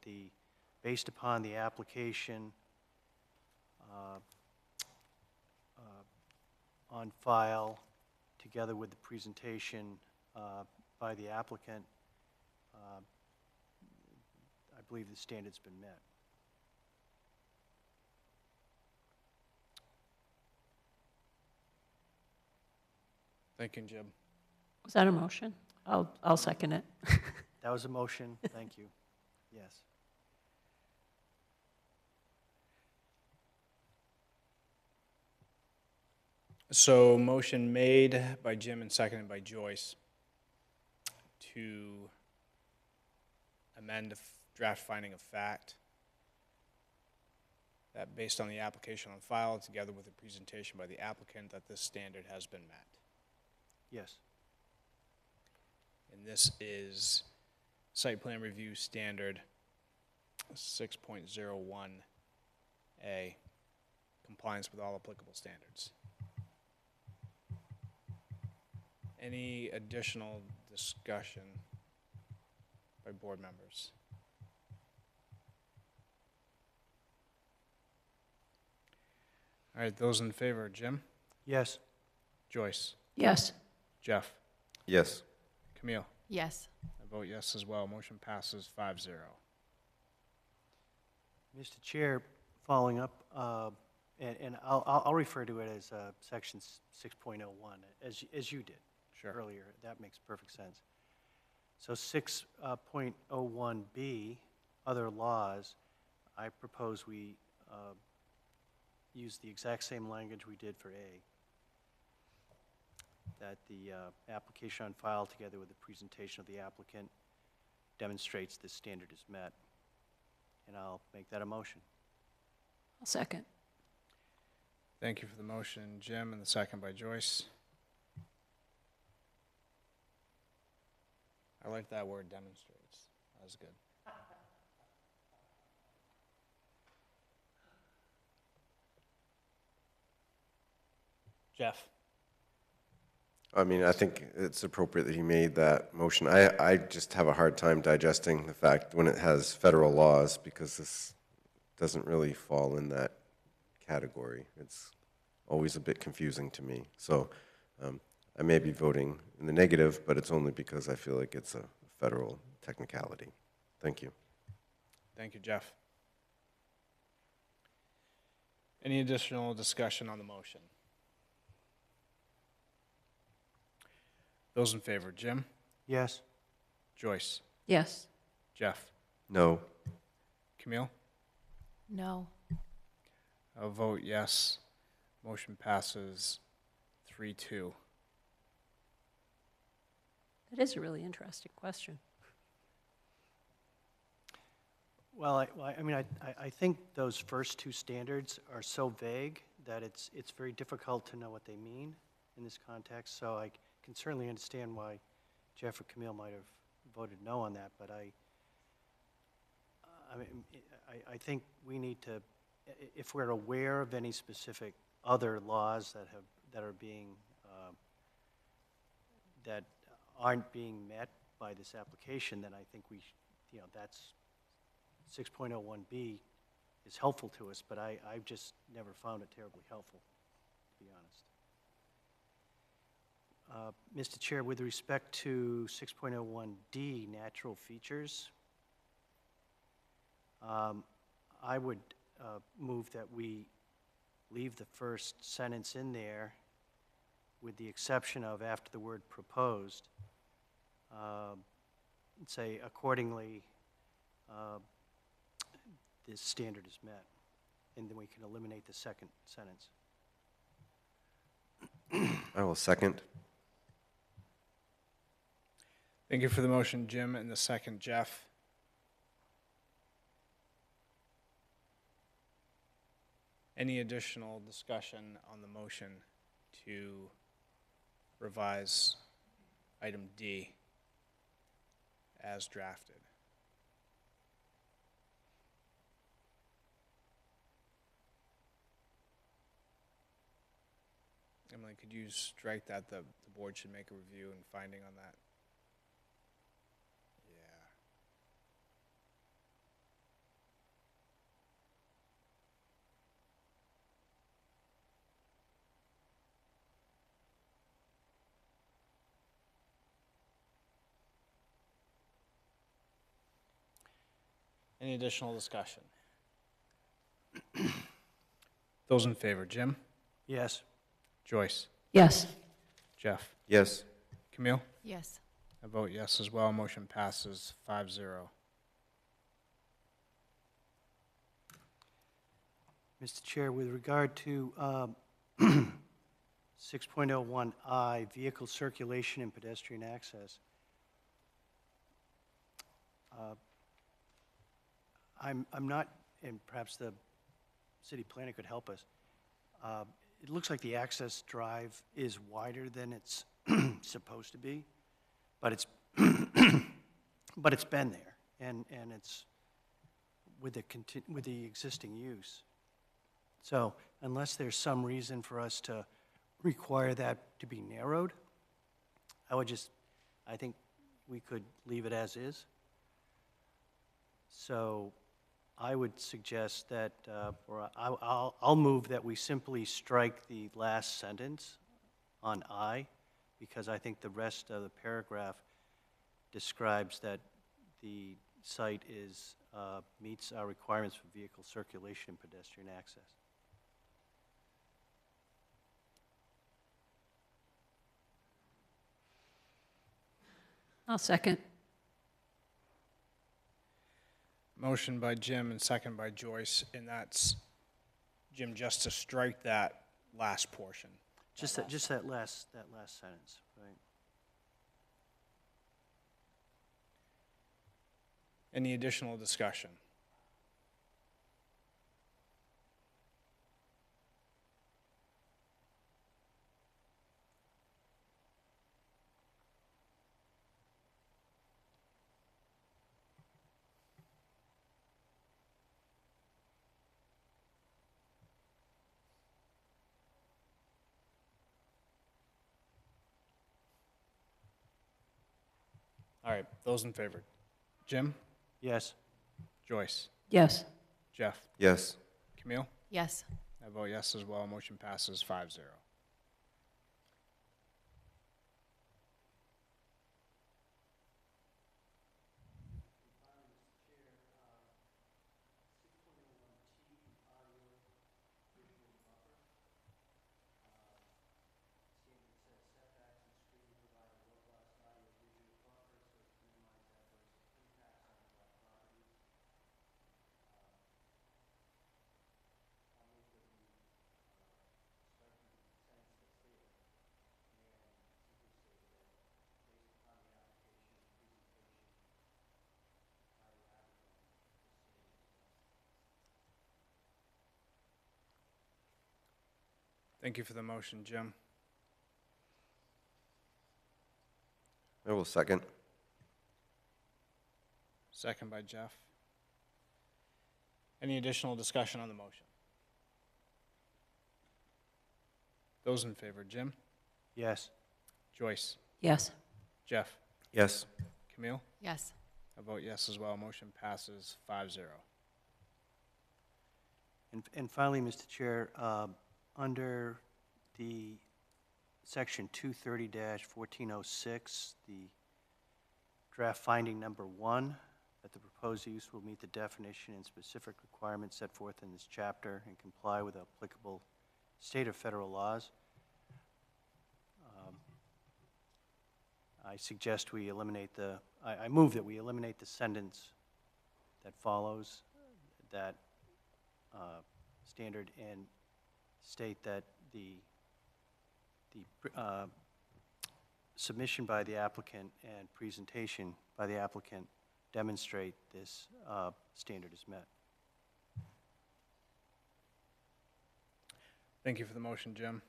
based upon the application on file, together with the presentation by the applicant, I believe the standard's been met. Thinking, Jim. Was that a motion? I'll second it. That was a motion, thank you. Yes. So motion made by Jim and seconded by Joyce to amend the draft finding of fact that based on the application on file, together with the presentation by the applicant, that this standard has been met. Yes. And this is site plan review standard 6.01A, compliance with all applicable standards. Any additional discussion by board members? All right, those in favor, Jim? Yes. Joyce? Yes. Jeff? Yes. Camille? Yes. I vote yes as well. Motion passes 5-0. Mr. Chair, following up, and I'll refer to it as section 6.01, as you did Sure. earlier. That makes perfect sense. So 6.01B, other laws, I propose we use the exact same language we did for A, that the application on file together with the presentation of the applicant demonstrates this standard is met. And I'll make that a motion. I'll second. Thank you for the motion, Jim, and the second by Joyce. I like that word, demonstrates. That was good. Jeff? I mean, I think it's appropriate that he made that motion. I just have a hard time digesting the fact when it has federal laws, because this doesn't really fall in that category. It's always a bit confusing to me. So I may be voting in the negative, but it's only because I feel like it's a federal technicality. Thank you. Thank you, Jeff. Any additional discussion on the motion? Those in favor, Jim? Yes. Joyce? Yes. Jeff? No. Camille? No. I'll vote yes. Motion passes 3-2. That is a really interesting question. Well, I mean, I think those first two standards are so vague that it's very difficult to know what they mean in this context. So I can certainly understand why Jeff or Camille might have voted no on that, but I mean, I think we need to, if we're aware of any specific other laws that are being, that aren't being met by this application, then I think that's 6.01B is helpful to us, but I've just never found it terribly helpful, to be honest. Mr. Chair, with respect to 6.01D, natural features, I would move that we leave the first sentence in there with the exception of after the word proposed, say accordingly, this standard is met, and then we can eliminate the second sentence. I will second. Thank you for the motion, Jim, and the second, Jeff. Any additional discussion on the motion to revise item D as drafted? Emily, could you strike that the board should make a review and finding on that? Yeah. Any additional discussion? Those in favor, Jim? Yes. Joyce? Yes. Jeff? Yes. Camille? Yes. I vote yes as well. Motion passes 5-0. Mr. Chair, with regard to 6.01I, vehicle circulation and pedestrian access, I'm not, and perhaps the city planner could help us. It looks like the access drive is wider than it's supposed to be, but it's but it's been there, and it's with the existing use. So unless there's some reason for us to require that to be narrowed, I think we could leave it as is. So I would suggest that, or I'll move that we simply strike the last sentence on I, because I think the rest of the paragraph describes that the site meets our requirements for vehicle circulation and pedestrian access. I'll second. Motion by Jim and second by Joyce, and that's, Jim, just to strike that last portion. Just that last sentence, right? Any additional discussion? All right, those in favor. Jim? Yes. Joyce? Yes. Jeff? Yes. Camille? Yes. I vote yes as well. Motion passes 5-0. Thank you for the motion, Jim. I will second. Second by Jeff. Any additional discussion on the motion? Those in favor, Jim? Yes. Joyce? Yes. Jeff? Yes. Camille? Yes. I vote yes as well. Motion passes 5-0. And finally, Mr. Chair, under the section 230-1406, the draft finding number 1, that the proposed use will meet the definition and specific requirements set forth in this chapter and comply with applicable state or federal laws. I suggest we eliminate I move that we eliminate the sentence that follows that standard and state that the submission by the applicant and presentation by the applicant demonstrate this standard is met. Thank you for the motion, Jim.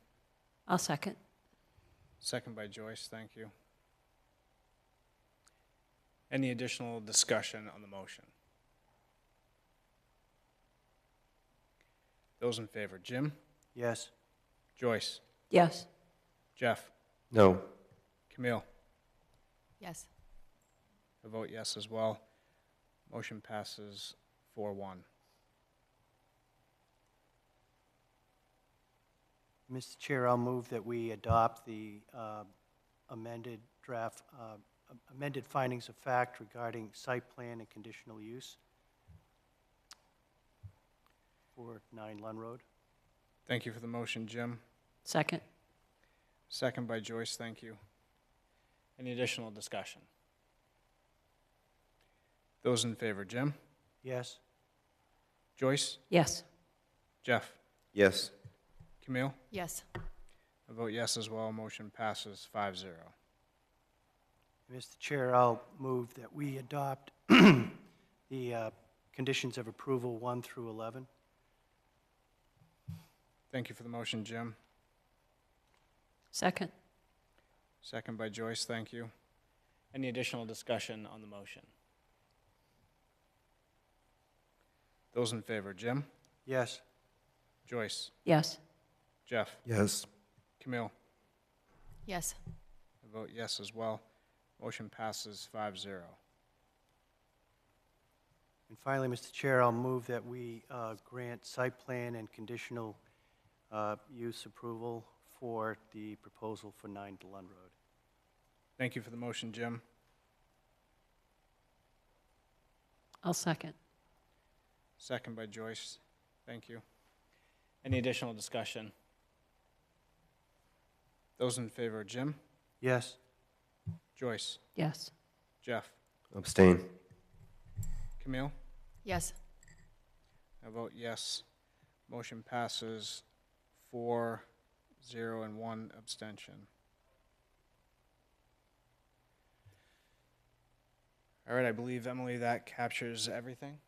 I'll second. Second by Joyce. Thank you. Any additional discussion on the motion? Those in favor, Jim? Yes. Joyce? Yes. Jeff? No. Camille? Yes. I vote yes as well. Motion passes 4-1. Mr. Chair, I'll move that we adopt the amended draft, amended findings of fact regarding site plan and conditional use for 9 Lund Road. Thank you for the motion, Jim. Second. Second by Joyce. Thank you. Any additional discussion? Those in favor, Jim? Yes. Joyce? Yes. Jeff? Yes. Camille? Yes. I vote yes as well. Motion passes 5-0. Mr. Chair, I'll move that we adopt the conditions of approval 1 through 11. Thank you for the motion, Jim. Second. Second by Joyce. Thank you. Any additional discussion on the motion? Those in favor, Jim? Yes. Joyce? Yes. Jeff? Yes. Camille? Yes. I vote yes as well. Motion passes 5-0. And finally, Mr. Chair, I'll move that we grant site plan and conditional use approval for the proposal for 9 Lund Road. Thank you for the motion, Jim. I'll second. Second by Joyce. Thank you. Any additional discussion? Those in favor, Jim? Yes. Joyce? Yes. Jeff? Abstain. Camille? Yes. I vote yes. Motion passes 4-0 and 1 abstention. All right, I believe, Emily, that captures everything.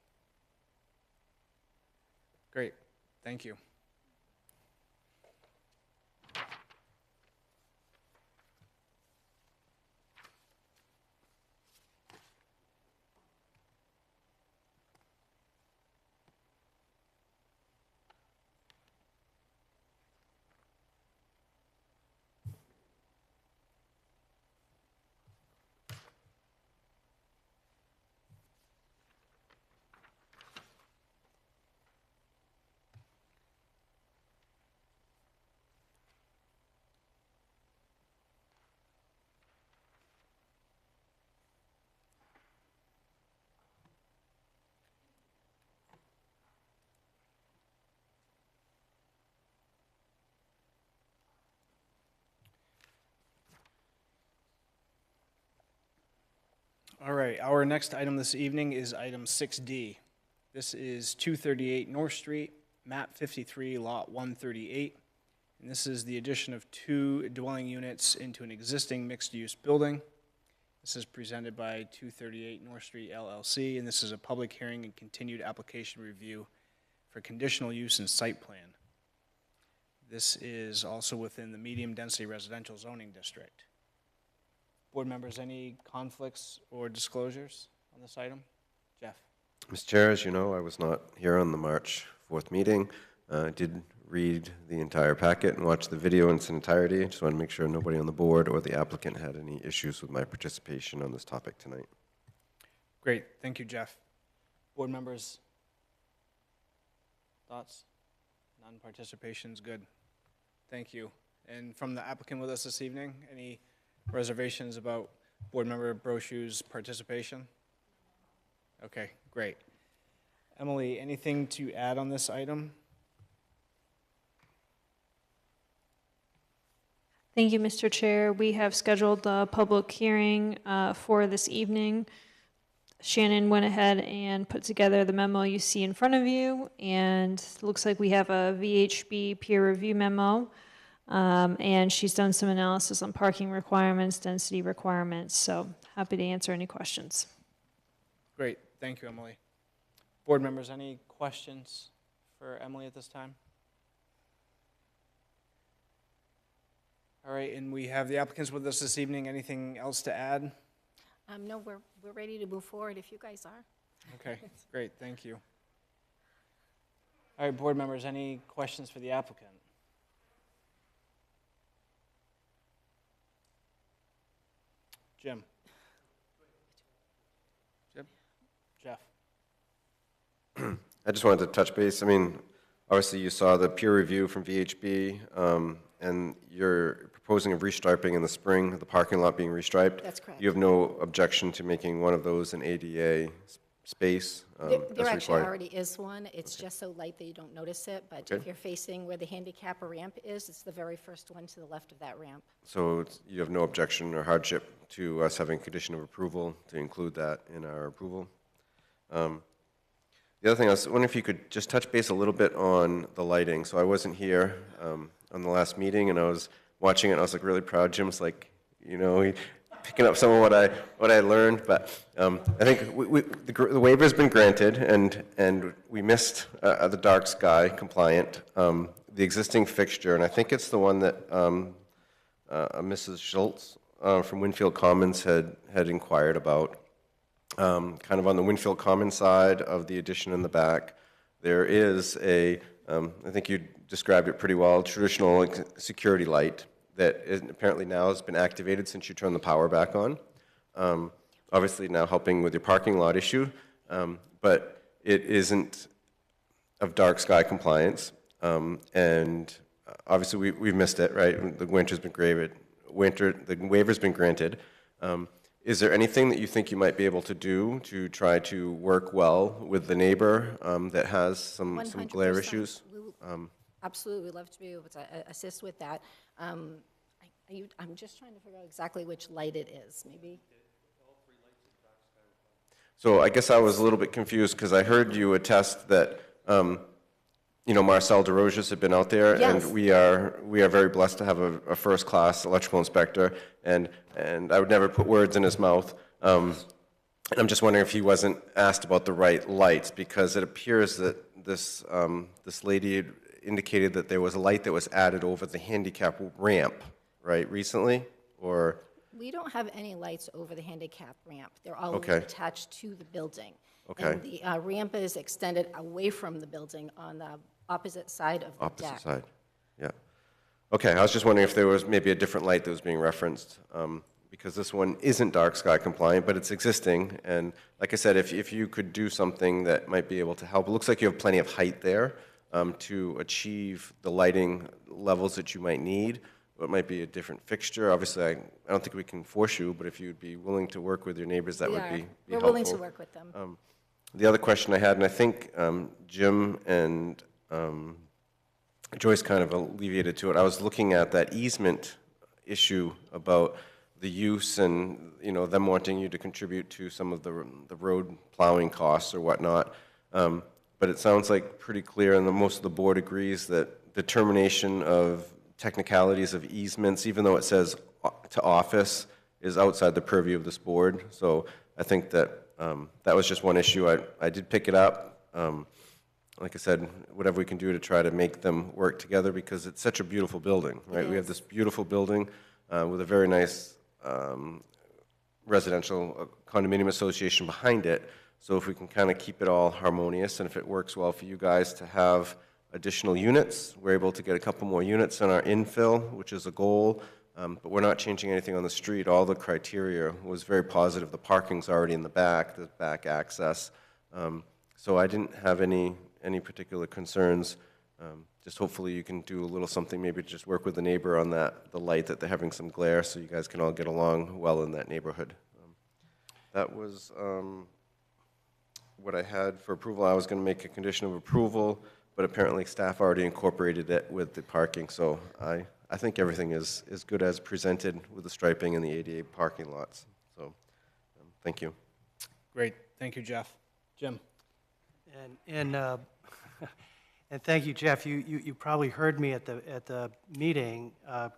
Great. Thank you. All right, our next item this evening is item 6D. This is 238 North Street, map 53, lot 138. And this is the addition of 2 dwelling units into an existing mixed-use building. This is presented by 238 North Street LLC, and this is a public hearing and continued application review for conditional use and site plan. This is also within the medium-density residential zoning district. Board members, any conflicts or disclosures on this item? Jeff? Mr. Chair, as you know, I was not here on the March 4th meeting. I did read the entire packet and watch the video in its entirety. I just want to make sure nobody on the board or the applicant had any issues with my participation on this topic tonight. Great, thank you, Jeff. Board members, thoughts? Non-participation's good. Thank you. And from the applicant with us this evening, any reservations about board member Brochu's participation? Okay, great. Emily, anything to add on this item? Thank you, Mr. Chair. We have scheduled a public hearing for this evening. Shannon went ahead and put together the memo you see in front of you, and it looks like we have a VHB peer review memo, and she's done some analysis on parking requirements, density requirements, so happy to answer any questions. Great, thank you, Emily. Board members, any questions for Emily at this time? All right, and we have the applicants with us this evening. Anything else to add? No, we're ready to move forward if you guys are. Okay, great, thank you. All right, board members, any questions for the applicant? Jim? Jeff? I just wanted to touch base. I mean, obviously you saw the peer review from VHB, and you're proposing a restriping in the spring, the parking lot being restriped. That's correct. You have no objection to making one of those an ADA space There as actually required? already is one. It's just so light that you don't notice it, but if Okay. you're facing where the handicap ramp is, it's the very first one to the left of that ramp. So you have no objection or hardship to us having condition of approval to include that in our approval? The other thing, I was wondering if you could just touch base a little bit on the lighting. So I wasn't here on the llast meeting, and I was watching it, and I was like really proud. Jim's like, you know, he picking up some of what I learned. But I think the waiver's been granted, and we missed the dark sky compliant, the existing fixture, and I think it's the one that Mrs. Schultz from Winfield Commons had inquired about. Kind of on the Winfield Commons side of the addition in the back, there is a, I think you described it pretty well, traditional security light that apparently now has been activated since you turned the power back on. Obviously now helping with your parking lot issue, but it isn't of dark sky compliance. And obviously we've missed it, right? The winter's been granted. The waiver's been granted. Is there anything that you think you might be able to do to try to work well with the neighbor that has some glare 100%. issues? Absolutely, we'd love to be able to assist with that. I'm just trying to figure out exactly which light it is, maybe. So I guess I was a little bit confused because I heard you attest that, you know, Marcel DeRoges had been out there, Yes. and we are very blessed to have a first-class electrical inspector, and I would never put words in his mouth. And I'm just wondering if he wasn't asked about the right lights, because it appears that this lady had indicated that there was a light that was added over the handicap ramp, right, recently, or? We don't have any lights over the handicap ramp. They're all Okay. attached to the building. Okay. And the ramp is extended away from the building on the opposite side of the deck. Opposite side, yeah. Okay, I was just wondering if there was maybe a different light that was being referenced, because this one isn't dark sky compliant, but it's existing, and like I said, if you could do something that might be able to help, it looks like you have plenty of height there to achieve the lighting levels that you might need. It might be a different fixture. Obviously, I don't think we can force you, but if you'd be willing to work with your neighbors, that would be helpful. We're willing to work with them. The other question I had, and I think Jim and Joyce kind of alleviated to it, I was looking at that easement issue about the use and, you know, them wanting you to contribute to some of the road plowing costs or whatnot. But it sounds like pretty clear, and most of the board agrees, that determination of technicalities of easements, even though it says to office, is outside the purview of this board. So I think that that was just one issue. I did pick it up. like I said, whatever we can do to try to make them work together, because it's such a beautiful building, right? We have this beautiful building with a very nice residential condominium association behind it. So if we can kind of keep it all harmonious, and if it works well for you guys to have additional units, we're able to get a couple more units in our infill, which is a goal. But we're not changing anything on the street. All the criteria was very positive. The parking's already in the back access. So I didn't have any particular concerns. Just hopefully you can do a little something, maybe just work with the neighbor on the light, that they're having some glare, so you guys can all get along well in that neighborhood. That was what I had for approval. I was going to make a condition of approval, but apparently staff already incorporated it with the parking, so I think everything is good as presented with the striping and the ADA parking lots. So, thank you. Great. Thank you, Jeff. Jim? And thank you, Jeff. You probably heard me at the meeting,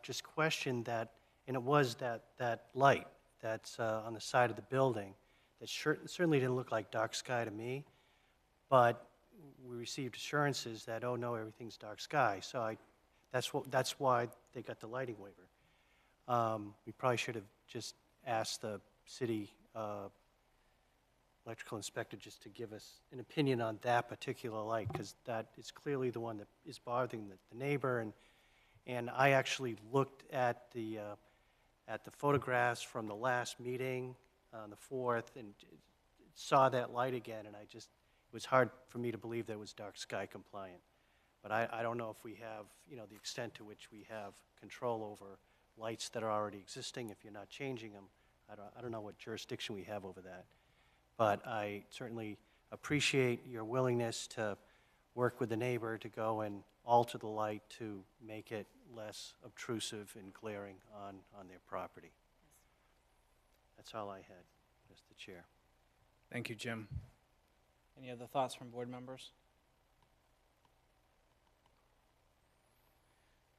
just question that, and it was that light that's on the side of the building that certainly didn't look like dark sky to me, but we received assurances that, oh no, everything's dark sky. So that's why they got the lighting waiver. We probably should have just asked the city electrical inspector just to give us an opinion on that particular light, because that is clearly the one that is bothering the neighbor. And I actually looked at the photographs from the last meeting on the 4th and saw that light again, and it was hard for me to believe that it was dark sky compliant. But I don't know if we have, the extent to which we have control over lights that are already existing if you're not changing them. I don't know what jurisdiction we have over that. But I certainly appreciate your willingness to work with the neighbor to go and alter the light to make it less obtrusive and glaring on their property. That's all I had, Mr. Chair. Thank you, Jim. Any other thoughts from board members?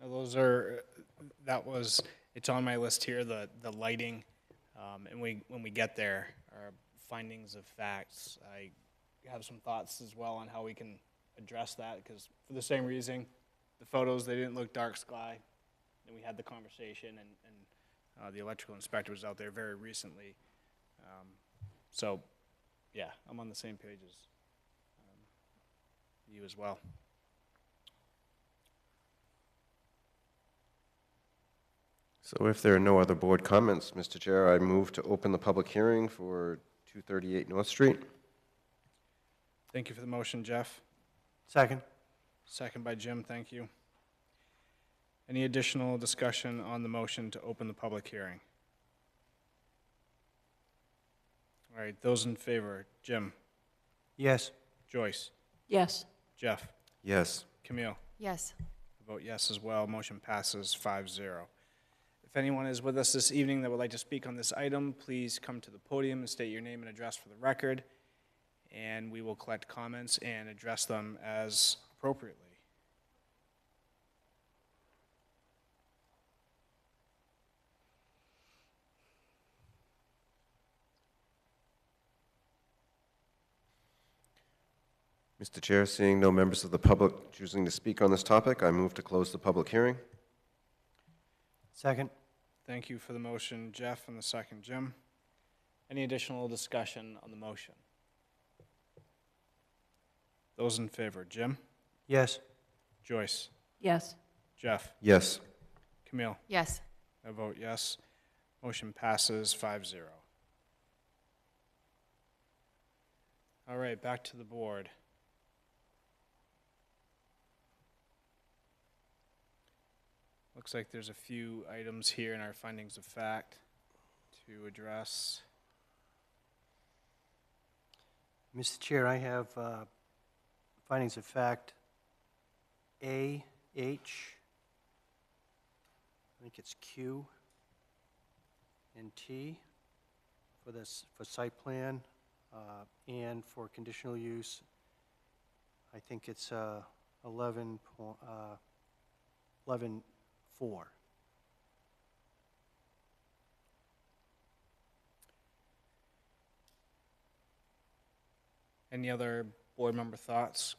Now it's on my list here, the lighting, and when we get there, our findings of facts, I have some thoughts as well on how we can address that, because for the same reason, the photos, they didn't look dark sky, and we had the conversation, and the electrical inspector was out there very recently. So, yeah, I'm on the same page as you as well. So if there are no other board comments, Mr. Chair, I move to open the public hearing for 238 North Street. Thank you for the motion, Jeff. Second. Second by Jim, thank you. Any additional discussion on the motion to open the public hearing? All right, those in favor, Jim, Yes. Joyce, Yes. Jeff, Yes. Camille. Yes. I vote yes as well. Motion passes 5-0. If anyone is with us this evening that would like to speak on this item, please come to the podium and state your name and address for the record, and we will collect comments and address them as appropriately. Mr. Chair, seeing no members of the public choosing to speak on this topic, I move to close the public hearing. Second. Thank you for the motion, Jeff, and the second, Jim. Any additional discussion on the motion? Those in favor, Jim, Yes. Joyce, Yes. Jeff, Yes. Camille. Yes. I vote yes. Motion passes 5-0. All right, back to the board. Looks like there's a few items here in our findings of fact to address. Mr. Chair, I have findings of fact A, H, I think it's Q, and T for site plan, and for conditional use, I think it's 11.4. Any other board member thoughts,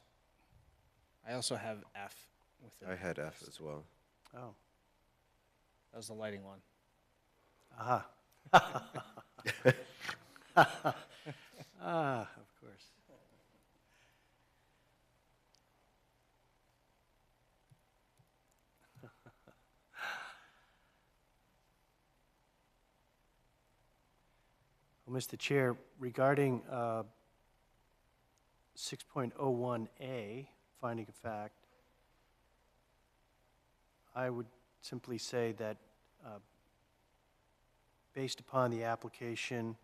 I also have F with it. I had F as well. Oh, That was the lighting one. aha. Ah, of course. Well, Mr. Chair, regarding 6.01A, finding of fact, I would simply say that based upon the application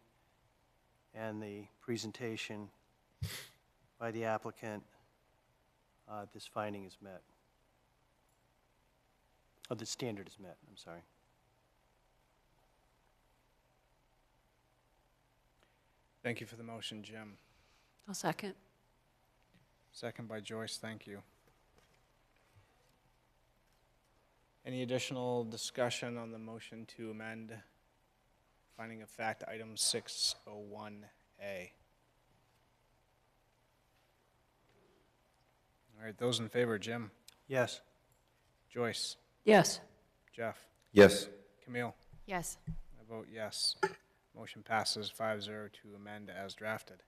and the presentation by the applicant, this finding is met. Oh, the standard is met, I'm sorry. Thank you for the motion, Jim. I'll second. Second by Joyce, thank you. Any additional discussion on the motion to amend finding of fact item 601A? All right, those in favor, Jim, Yes. Joyce, Yes. Jeff, Yes. Camille. Yes. I vote yes. Motion passes 5-0 to amend as drafted.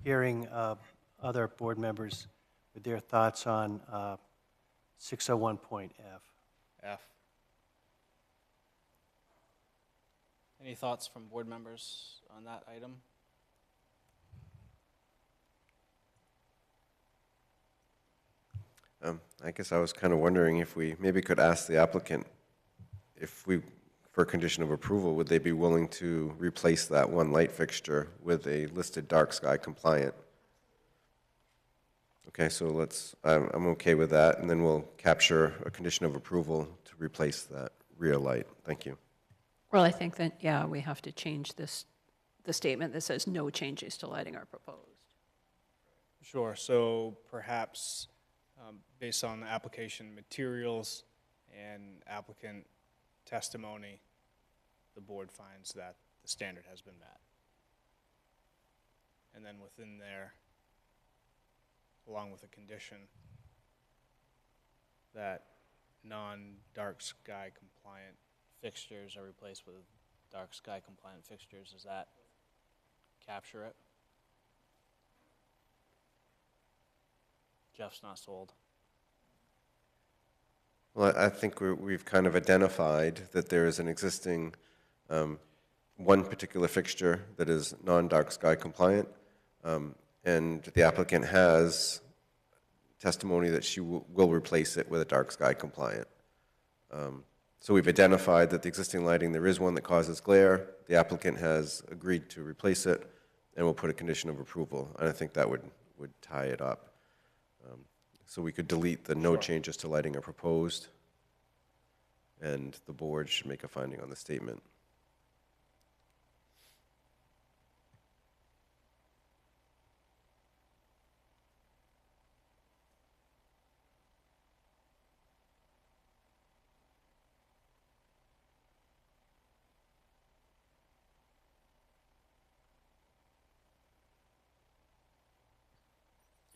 Hearing other board members with their thoughts on 601.f. F. Any thoughts from board members on that item? I guess I was kind of wondering if we maybe could ask the applicant if we, for a condition of approval, would they be willing to replace that one light fixture with a listed dark sky compliant? Okay, so I'm okay with that, and then we'll capture a condition of approval to replace that rear light. Thank you. Well, I think that, yeah, we have to change the statement that says no changes to lighting are proposed. Sure, so perhaps based on the application materials and applicant testimony, the board finds that the standard has been met. And then within there, along with a condition that non-dark sky compliant fixtures are replaced with dark sky compliant fixtures. Does that capture it? Jeff's not sold. Well, I think we've kind of identified that there is an existing one particular fixture that is non-dark sky compliant, and the applicant has testimony that she will replace it with a dark sky compliant. So we've identified that the existing lighting, there is one that causes glare. The applicant has agreed to replace it, and we'll put a condition of approval. And I think that would tie it up. So we could delete the no changes to lighting are proposed, and the board should make a finding on the statement.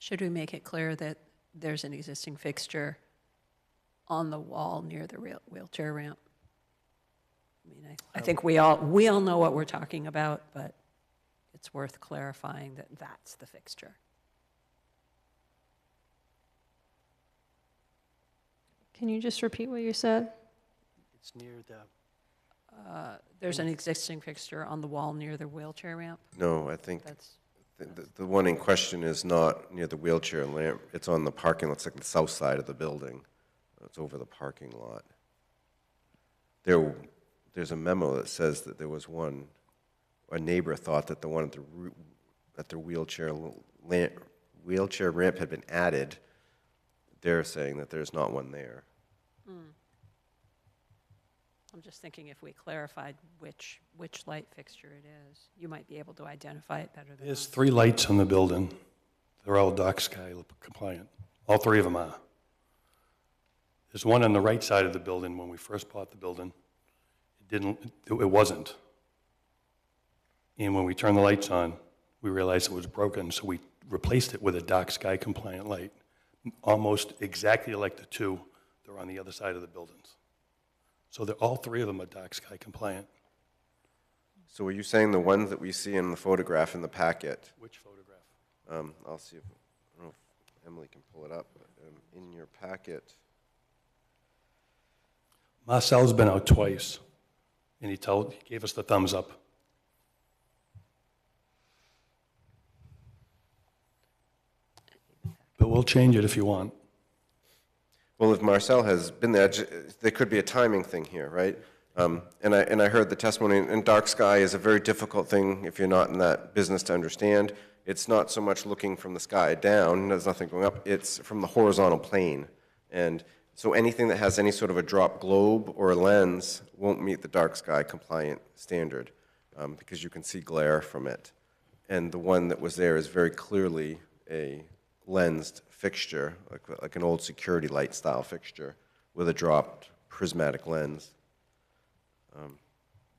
Should we make it clear that there's an existing fixture on the wall near the wheelchair ramp? I mean, I think we all know what we're talking about, but it's worth clarifying that that's the fixture. Can you just repeat what you said? It's near the, There's an existing fixture on the wall near the wheelchair ramp? No, I think That's, the one in question is not near the wheelchair ramp. It's on the parking lot. It's like the south side of the building. It's over the parking lot. There's a memo that says that there was one, a neighbor thought that the one at the wheelchair ramp had been added. They're saying that there's not one there. I'm just thinking if we clarified which light fixture it is, you might be able to identify it better than There's us. 3 lights on the building. They're all dark sky compliant. All 3 of them are. There's one on the right side of the building. When we first bought the building, it wasn't. And when we turned the lights on, we realized it was broken, so we replaced it with a dark sky compliant light, almost exactly like the two that are on the other side of the buildings. So all three of them are dark sky compliant. So are you saying the ones that we see in the photograph in the packet? Which photograph? I'll see if, I don't know if Emily can pull it up, but in your packet. Marcel's been out twice, and he gave us the thumbs up. But we'll change it if you want. Well, if Marcel has been there, there could be a timing thing here, right? And I heard the testimony, and dark sky is a very difficult thing if you're not in that business to understand. It's not so much looking from the sky down, there's nothing going up, it's from the horizontal plane. And so anything that has any sort of a drop globe or a lens won't meet the dark sky compliant standard because you can see glare from it. And the one that was there is very clearly a lensed fixture, like an old security light style fixture with a dropped prismatic lens.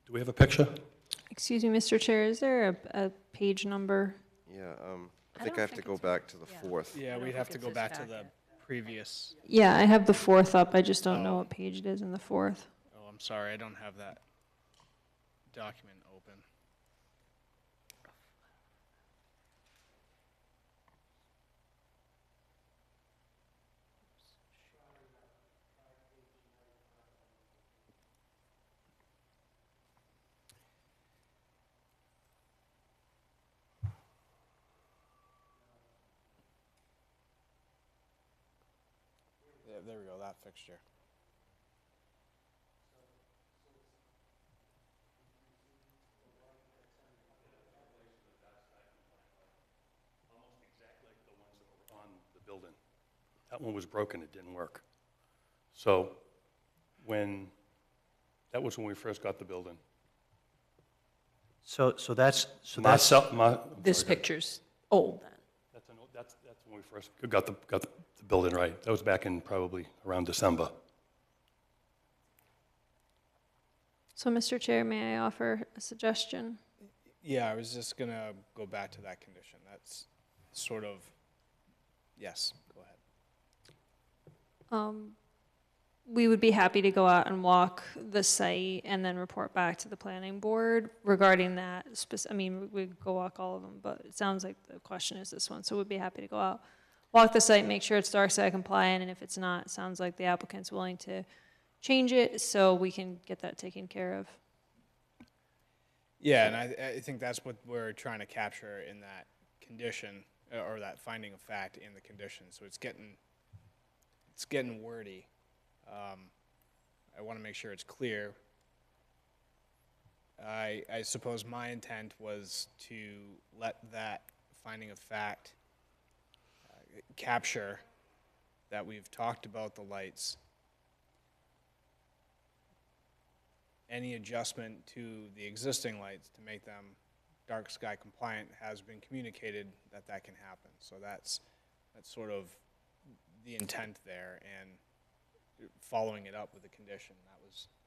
Do we have a picture? Excuse me, Mr. Chair, is there a page number? Yeah, I think I have to go back to the fourth. Yeah, we'd have to go back to the previous. Yeah, I have the fourth up. I just don't know what page it is in the fourth. Oh, I'm sorry, I don't have that document open. Yeah, there we go, that fixture. Almost exactly like the ones that were on the building. That one was broken, it didn't work. So that was when we first got the building. So that's, This picture's old then. That's when we first got the building right. That was back in probably around December. So, Mr. Chair, may I offer a suggestion? Yeah, I was just gonna go back to that condition. That's sort of, yes, go ahead. We would be happy to go out and walk the site and then report back to the planning board regarding that. I mean, we'd go walk all of them, but it sounds like the question is this one. So we'd be happy to go out, walk the site, make sure it's dark sky compliant, and if it's not, it sounds like the applicant's willing to change it so we can get that taken care of. Yeah, and I think that's what we're trying to capture in that condition, or that finding of fact in the condition. So it's getting wordy. I want to make sure it's clear. I suppose my intent was to let that finding of fact capture that we've talked about the lights. Any adjustment to the existing lights to make them dark sky compliant has been communicated that can happen. So that's sort of the intent there, and following it up with a condition.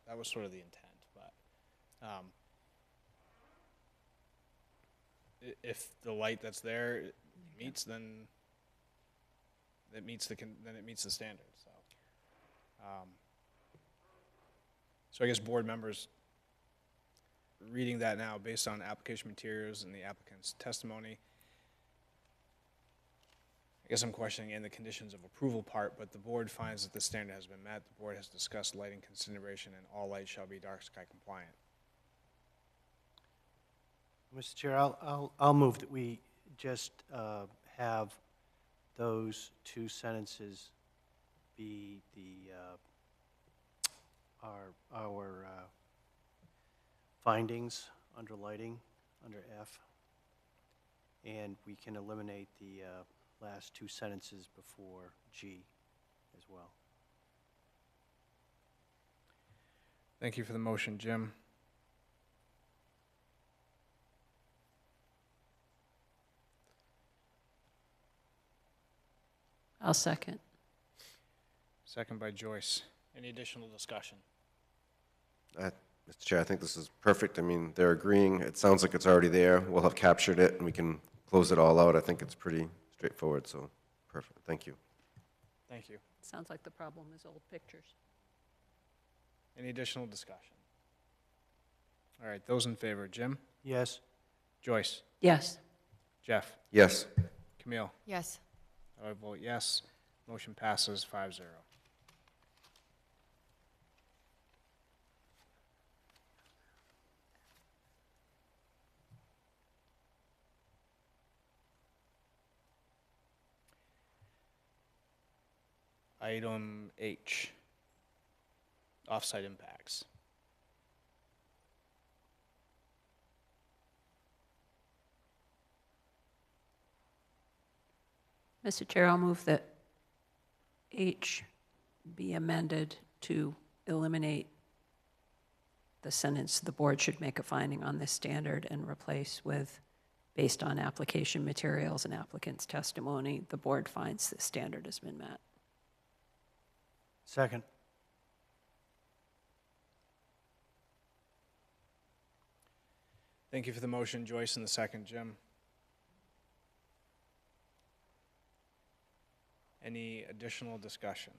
That was sort of the intent. But if the light that's there meets, then it meets the standard. So I guess board members reading that now based on application materials and the applicant's testimony, I guess I'm questioning in the conditions of approval part, but the board finds that the standard has been met. The board has discussed lighting consideration, and all lights shall be dark sky compliant. Mr. Chair, I'll move that we just have those two sentences be our findings under lighting, under F, and we can eliminate the last two sentences before G as well. Thank you for the motion, Jim. I'll second. Is Second by Joyce. Any additional discussion? Mr. Chair, I think this is perfect. I mean, they're agreeing. It sounds like it's already there. We'll have captured it, and we can close it all out. I think it's pretty straightforward, so perfect. Thank you. Thank you. Sounds like the problem is old pictures. Any additional discussion? All right, those in favor, Jim? Yes. Joyce? Yes. Jeff? Yes. Camille? Yes. I vote yes. Motion passes 5-0. Item H, offsite impacts. Mr. Chair, I'll move that H be amended to eliminate the sentence, "The board should make a finding on this standard," and replace with, "Based on application materials and applicant's testimony, the board finds this standard has been met." Second. Thank you for the motion, Joyce, and the second, Jim. Any additional discussion?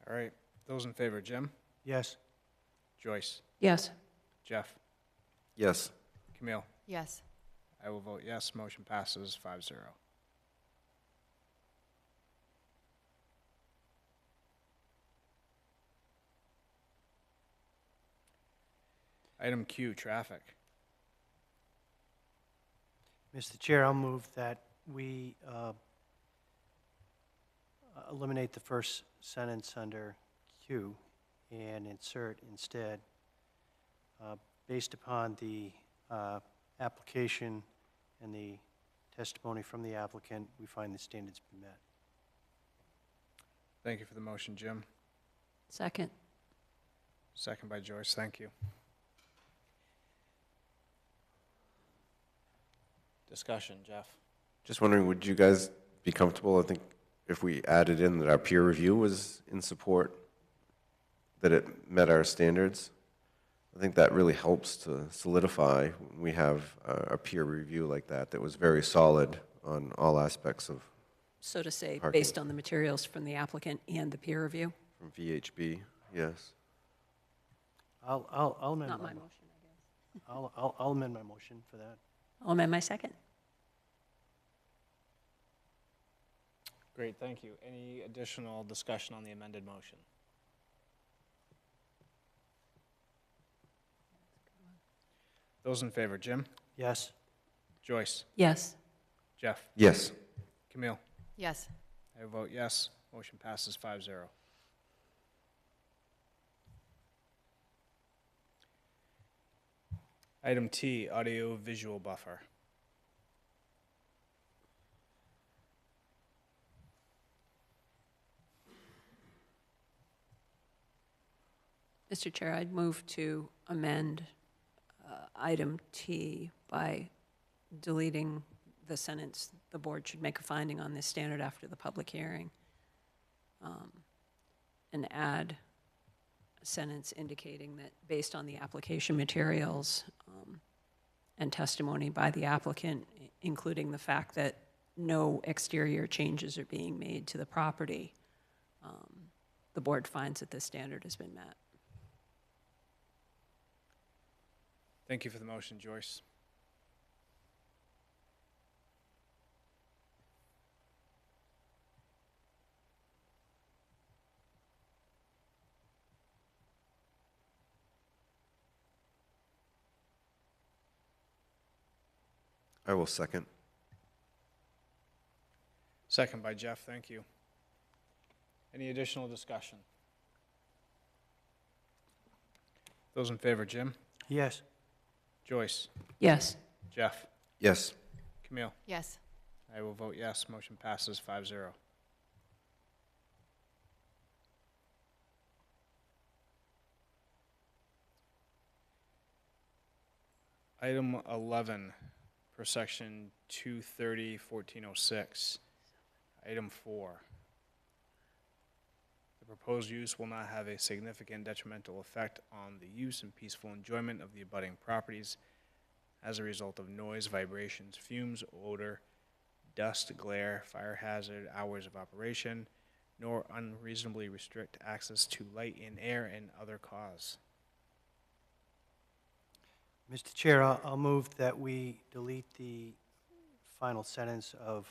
All right, those in favor, Jim? Yes. Joyce? Yes. Jeff? Yes. Camille? Yes. I will vote yes. Motion passes 5-0. Item Q, traffic. Mr. Chair, I'll move that we eliminate the first sentence under Q and insert instead, based upon the application and the testimony from the applicant, we find the standards been met. Thank you for the motion, Jim. Second. Second by Joyce. Thank you. Discussion, Jeff. Just wondering, would you guys be comfortable, I think, if we added in that our peer review was in support, that it met our standards? I think that really helps to solidify when we have a peer review like that that was very solid on all aspects of So to say, Parking. based on the materials from the applicant and the peer review? from VHB, yes. I'll amend Not my, my motion, I guess. I'll amend my motion for that. I'll amend my second. Great, thank you. Any additional discussion on the amended motion? Those in favor, Jim? Yes. Joyce? Yes. Jeff? Yes. Camille? Yes. I vote yes. Motion passes 5-0. Item T, audio-visual buffer. Mr. Chair, I'd move to amend item T by deleting the sentence, "The board should make a finding on this standard after the public hearing," and add a sentence indicating that based on the application materials and testimony by the applicant, including the fact that no exterior changes are being made to the property, the board finds that this standard has been met. Thank you for the motion, Joyce. I will second. Second by Jeff, thank you. Any additional discussion? Those in favor, Jim? Yes. Joyce? Yes. Jeff? Yes. Camille? Yes. I will vote yes. Motion passes 5-0. Item 11, per section 230-1406. Item 4. The proposed use will not have a significant detrimental effect on the use and peaceful enjoyment of the abutting properties as a result of noise, vibrations, fumes, odor, dust, glare, fire hazard, hours of operation, nor unreasonably restrict access to light and air and other cause. Mr. Chair, I'll move that we delete the final sentence of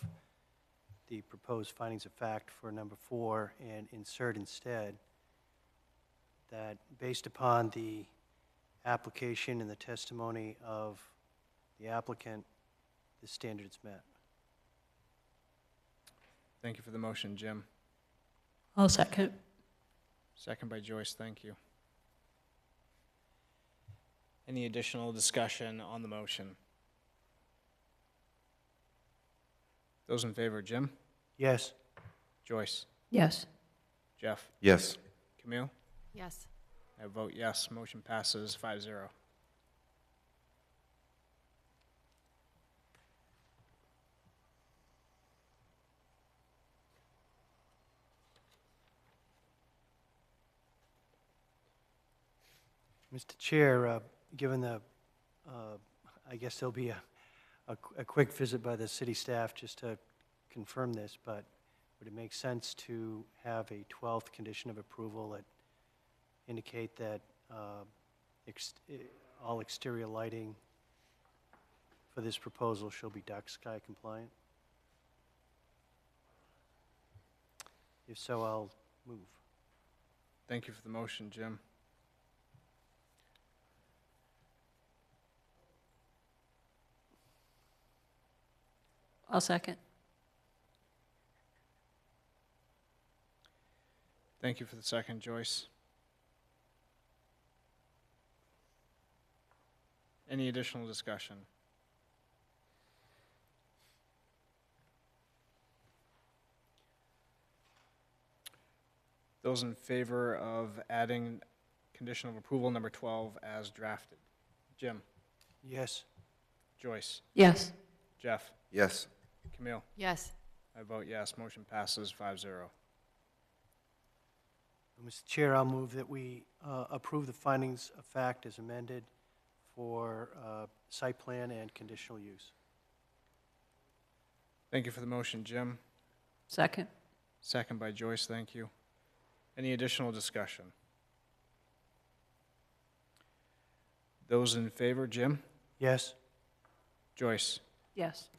the proposed findings of fact for number 4 and insert instead that based upon the application and the testimony of the applicant, the standards met. Thank you for the motion, Jim. I'll second. Second by Joyce, thank you. Any additional discussion on the motion? Those in favor, Jim? Yes. Joyce? Yes. Jeff? Yes. Camille? Yes. I vote yes. Motion passes 5-0. Mr. Chair, given the, I guess there'll be a quick visit by the city staff just to confirm this, but would it make sense to have a 12th condition of approval that indicate that all exterior lighting for this proposal shall be dark sky compliant? If so, I'll move. Thank you for the motion, Jim. I'll second. Thank you for the second, Joyce. Any additional discussion? Those in favor of adding condition of approval number 12 as drafted? Jim? Yes. Joyce? Yes. Jeff? Yes. Camille? Yes. I vote yes. Motion passes 5-0. Mr. Chair, I'll move that we approve the findings of fact as amended for site plan and conditional use. Thank you for the motion, Jim. Second. Second by Joyce, thank you. Any additional discussion? Those in favor, Jim? Yes. Joyce? Yes.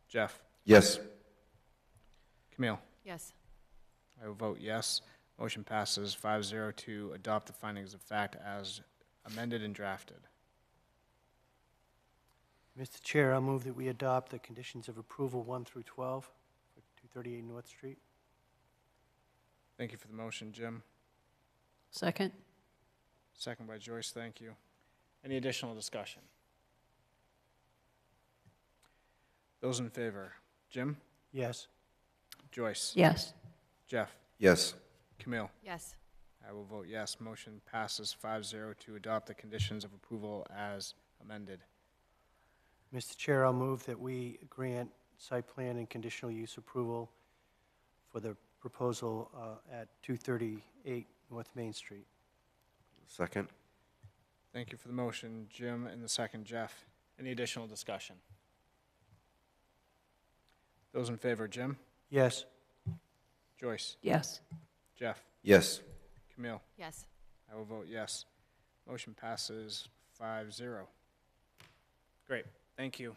Jeff? Yes. Camille? Yes. I will vote yes. Motion passes 5-0 to adopt the findings of fact as amended and drafted. Mr. Chair, I'll move that we adopt the conditions of approval 1 through 12 for 238 North Street. Thank you for the motion, Jim. Second. Second by Joyce, thank you. Any additional discussion? Those in favor, Jim? Yes. Joyce? Yes. Jeff? Yes. Camille? Yes. I will vote yes. Motion passes 5-0 to adopt the conditions of approval as amended. Mr. Chair, I'll move that we grant site plan and conditional use approval for the proposal at 238 North Main Street. Second. Thank you for the motion, Jim, and the second, Jeff. Any additional discussion? Those in favor, Jim? Yes. Joyce? Yes. Jeff? Yes. Camille? Yes. I will vote yes. Motion passes 5-0. Great, thank you.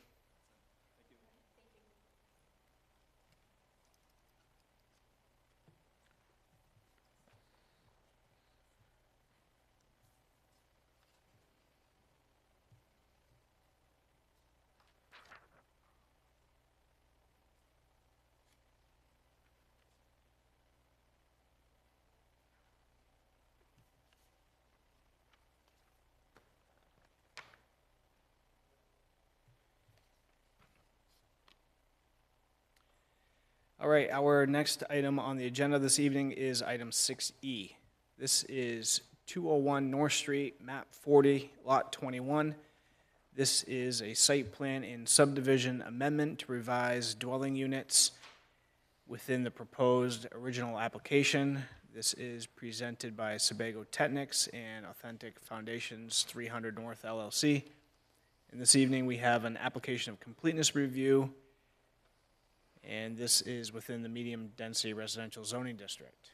All right, our next item on the agenda this evening is item 6E. This is 201 North Street, map 40, lot 21. This is a site plan and subdivision amendment to revise dwelling units within the proposed original application. This is presented by Sebago Technics and Authentic Foundations 300 North LLC. And this evening we have an application of completeness review, and this is within the medium-density residential zoning district.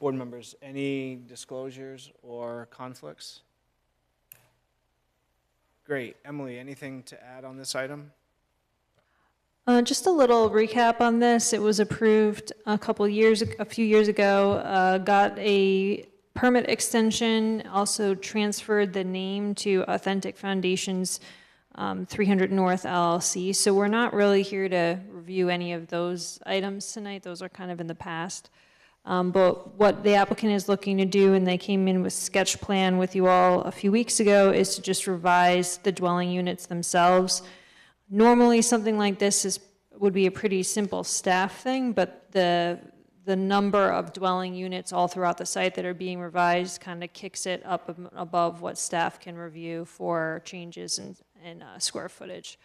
Board members, any disclosures or conflicts? Great. Emily, anything to add on this item? Just a little recap on this. It was approved a few years ago, got a permit extension, also transferred the name to Authentic Foundations 300 North LLC. So we're not really here to review any of those items tonight. Those are kind of in the past. But what the applicant is looking to do, and they came in with sketch plan with you all a few weeks ago, is to just revise the dwelling units themselves. Normally, something like this would be a pretty simple staff thing, but the number of dwelling units all throughout the site that are being revised kind of kicks it up above what staff can review for changes in square footage.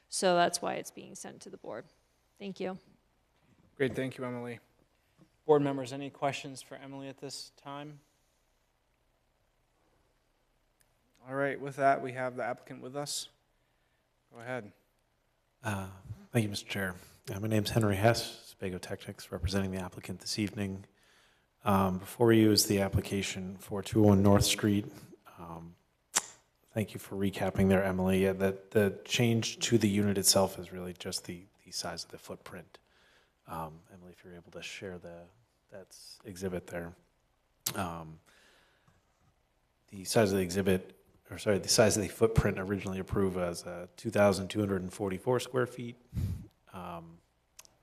So that's why it's being sent to the board. Thank you. Great, thank you, Emily. Board members, any questions for Emily at this time? All right, with that, we have the applicant with us. Go ahead. Thank you, Mr. Chair. My name's Henry Hess, Spago Technics, representing the applicant this evening. Before you is the application for 201 North Street. Thank you for recapping there, Emily. Yeah, the change to the unit itself is really just the size of the footprint. Emily, if you're able to share that's exhibit there. The size of the exhibit, or sorry, the size of the footprint originally approved as 2,244 square feet.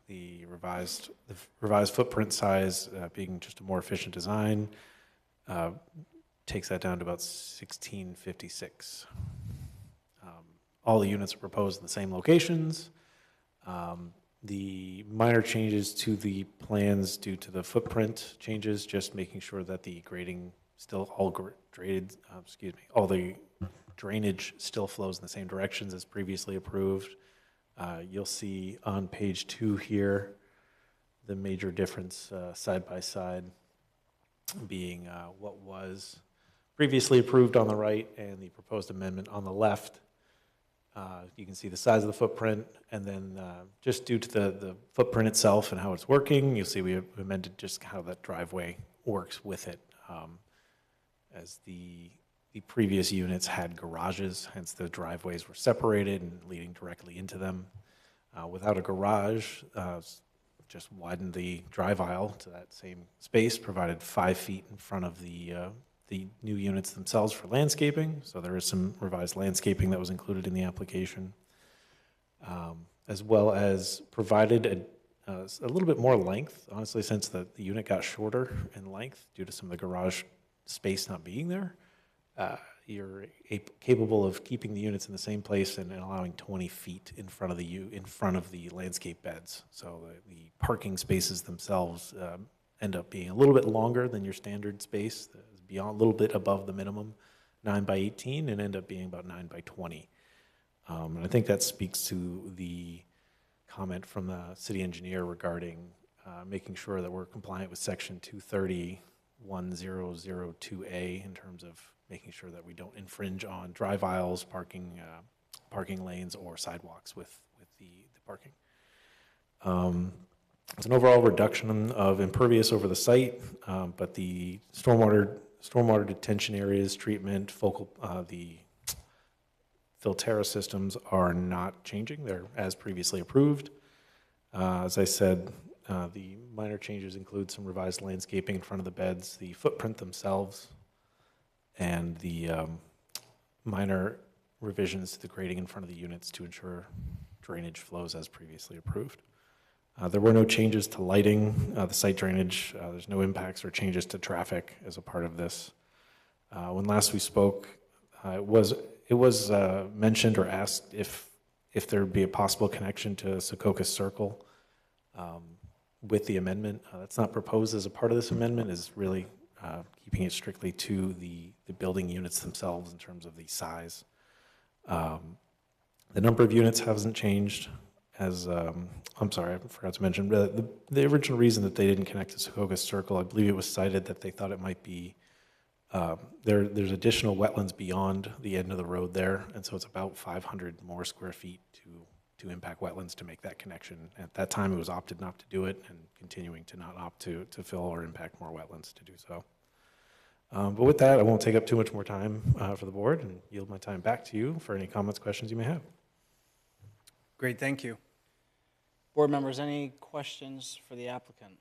The revised footprint size, being just a more efficient design, takes that down to about 1,656. All the units are proposed in the same locations. The minor changes to the plans due to the footprint changes, just making sure that the grading still all the drainage still flows in the same directions as previously approved. You'll see on page 2 here the major difference side by side being what was previously approved on the right and the proposed amendment on the left. You can see the size of the footprint, and then just due to the footprint itself and how it's working, you'll see we amended just how that driveway works with it. As the previous units had garages, hence the driveways were separated and leading directly into them. Without a garage, just widened the drive aisle to that same space, provided 5 feet in front of the new units themselves for landscaping. So there is some revised landscaping that was included in the application, as well as provided a little bit more length, honestly, since the unit got shorter in length due to some of the garage space not being there. You're capable of keeping the units in the same place and allowing 20 feet in front of the landscape beds. So the parking spaces themselves end up being a little bit longer than your standard space, beyond a little bit above the minimum 9 by 18, and end up being about 9 by 20. And I think that speaks to the comment from the city engineer regarding making sure that we're compliant with section 230-1002A in terms of making sure that we don't infringe on drive aisles, parking lanes, or sidewalks with the parking. It's an overall reduction of impervious over the site, but the stormwater detention areas, treatment, the Filterra systems are not changing. They're as previously approved. As I said, the minor changes include some revised landscaping in front of the beds, the footprint themselves, and the minor revisions to the grading in front of the units to ensure drainage flows as previously approved. There were no changes to lighting, the site drainage. There's no impacts or changes to traffic as a part of this. When last we spoke, it was mentioned or asked if there would be a possible connection to Secocas Circle. with the amendment. That's not proposed as a part of this amendment, is really keeping it strictly to the building units themselves in terms of the size. The number of units hasn't changed. As I'm sorry, I forgot to mention, the original reason that they didn't connect to Secaucus Circle, I believe it was cited that they thought it might be, there's additional wetlands beyond the end of the road there, and so it's about 500 more square feet to impact wetlands to make that connection. At that time, it was opted not to do it, and continuing to not opt to fill or impact more wetlands to do so. But with that, I won't take up too much more time for the board and yield my time back to you for any comments, questions you may have. Great, thank you. Board members, any questions for the applicant?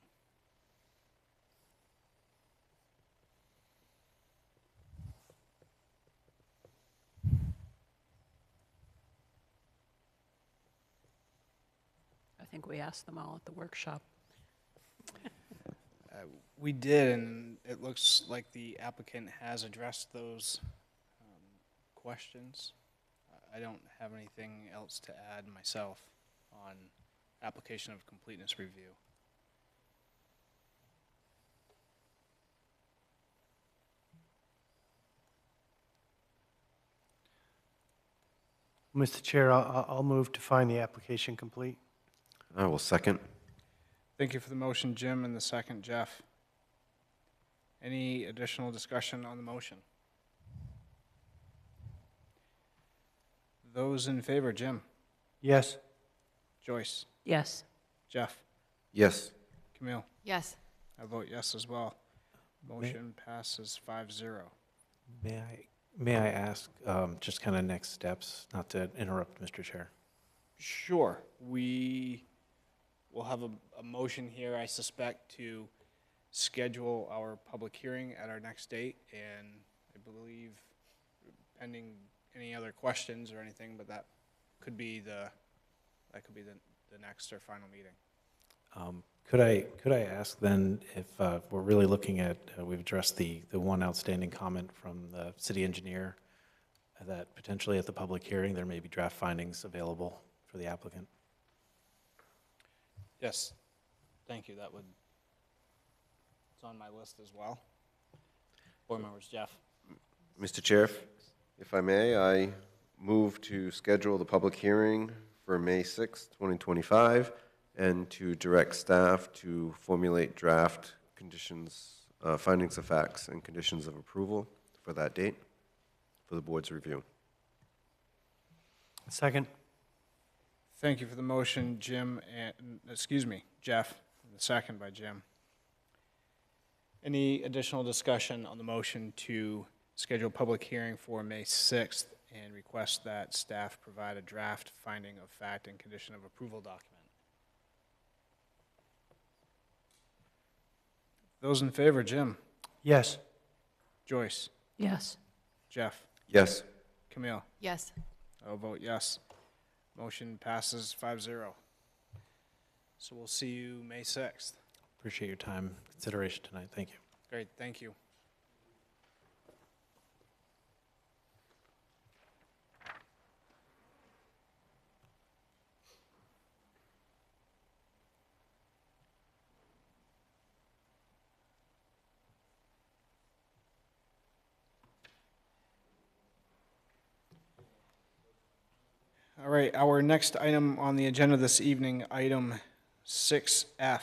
I think we asked them all at the workshop. We did, and it looks like the applicant has addressed those questions. I don't have anything else to add myself on application of completeness review. Mr. Chair, I'll move to find the application complete. I will second. Thank you for the motion, Jim, and the second, Jeff. Any additional discussion on the motion? Those in favor, Jim? Yes. Joyce? Yes. Jeff? Yes. Camille? Yes. I vote yes as well. Motion passes 5-0. May I ask just kind of next steps, not to interrupt, Mr. Chair? Sure. We will have a motion here, I suspect, to schedule our public hearing at our next date, and I believe pending any other questions or anything, but that could be the next or final meeting. Could I ask then if we're really looking at, we've addressed the one outstanding comment from the city engineer, that potentially at the public hearing there may be draft findings available for the applicant? Yes, thank you. That would, it's on my list as well. Board members, Jeff? Mr. Chair, if I may, I move to schedule the public hearing for May 6th, 2025, and to direct staff to formulate draft conditions, findings of facts and conditions of approval for that date for the board's review. Second. Thank you for the motion, Jim, and, excuse me, Jeff, and the second by Jim. Any additional discussion on the motion to schedule public hearing for May 6th and request that staff provide a draft finding of fact and condition of approval document? Those in favor, Jim? Yes. Joyce? Yes. Jeff? Yes. Camille? Yes. I'll vote yes. Motion passes 5-0. So we'll see you May 6th. Appreciate your time, consideration tonight. Thank you. Great, thank you. All right, our next item on the agenda this evening, item 6F.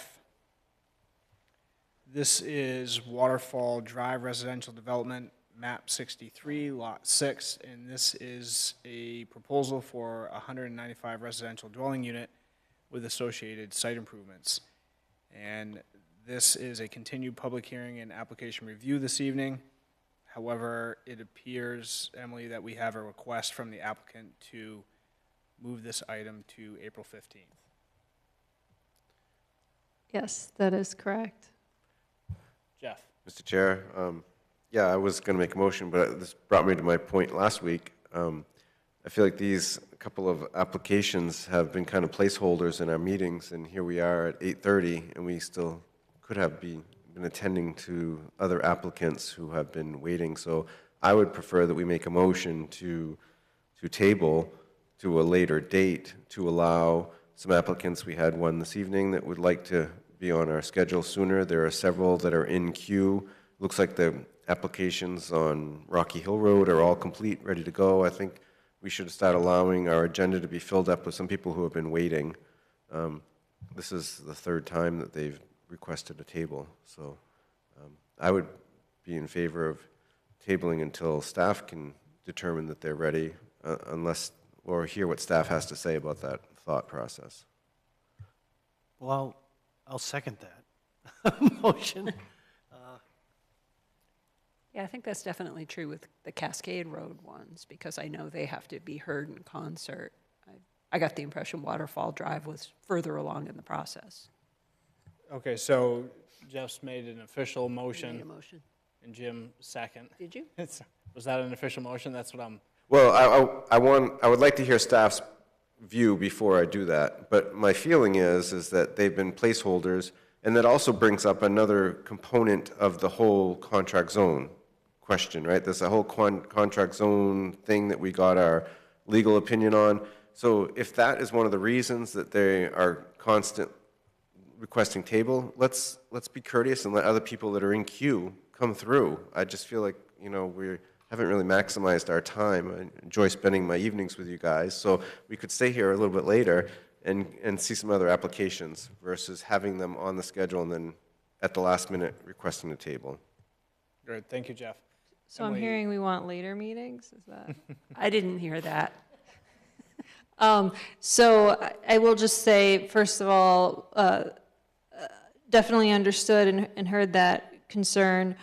This is Waterfall Drive Residential Development, map 63, lot 6, and this is a proposal for a 195 residential dwelling unit with associated site improvements. And this is a continued public hearing and application review this evening. However, it appears, Emily, that we have a request from the applicant to move this item to April 15th. Yes, that is correct. Jeff? Mr. Chair, yeah, I was going to make a motion, but this brought me to my point last week. I feel like these couple of applications have been kind of placeholders in our meetings, and here we are at 8:30, and we still could have been attending to other applicants who have been waiting. So I would prefer that we make a motion to table to a later date to allow some applicants. We had one this evening that would like to be on our schedule sooner. There are several that are in queue. Looks like the applications on Rocky Hill Road are all complete, ready to go. I think we should start allowing our agenda to be filled up with some people who have been waiting. This is the third time that they've requested a table, so I would be in favor of tabling until staff can determine that they're ready, unless, or hear what staff has to say about that thought process. Well, I'll second that motion. Yeah, I think that's definitely true with the Cascade Road ones, because I know they have to be heard in concert. I got the impression Waterfall Drive was further along in the process. Okay, so Jeff's made an official Made motion, a motion. and Jim second. Did you? Was that an official motion? That's what I'm... Well, I would like to hear staff's view before I do that, but my feeling is that they've been placeholders, and that also brings up another component of the whole contract zone question, right? There's a whole contract zone thing that we got our legal opinion on. So if that is one of the reasons that they are constant requesting table, let's be courteous and let other people that are in queue come through. I just feel like, you know, we haven't really maximized our time. I enjoy spending my evenings with you guys, so we could stay here a little bit later and see some other applications versus having them on the schedule and then at the last minute requesting the table. Great, thank you, Jeff. So I'm Emily- hearing we want later meetings, is that? I didn't hear that. So I will just say, first of all, definitely understood and heard that concern.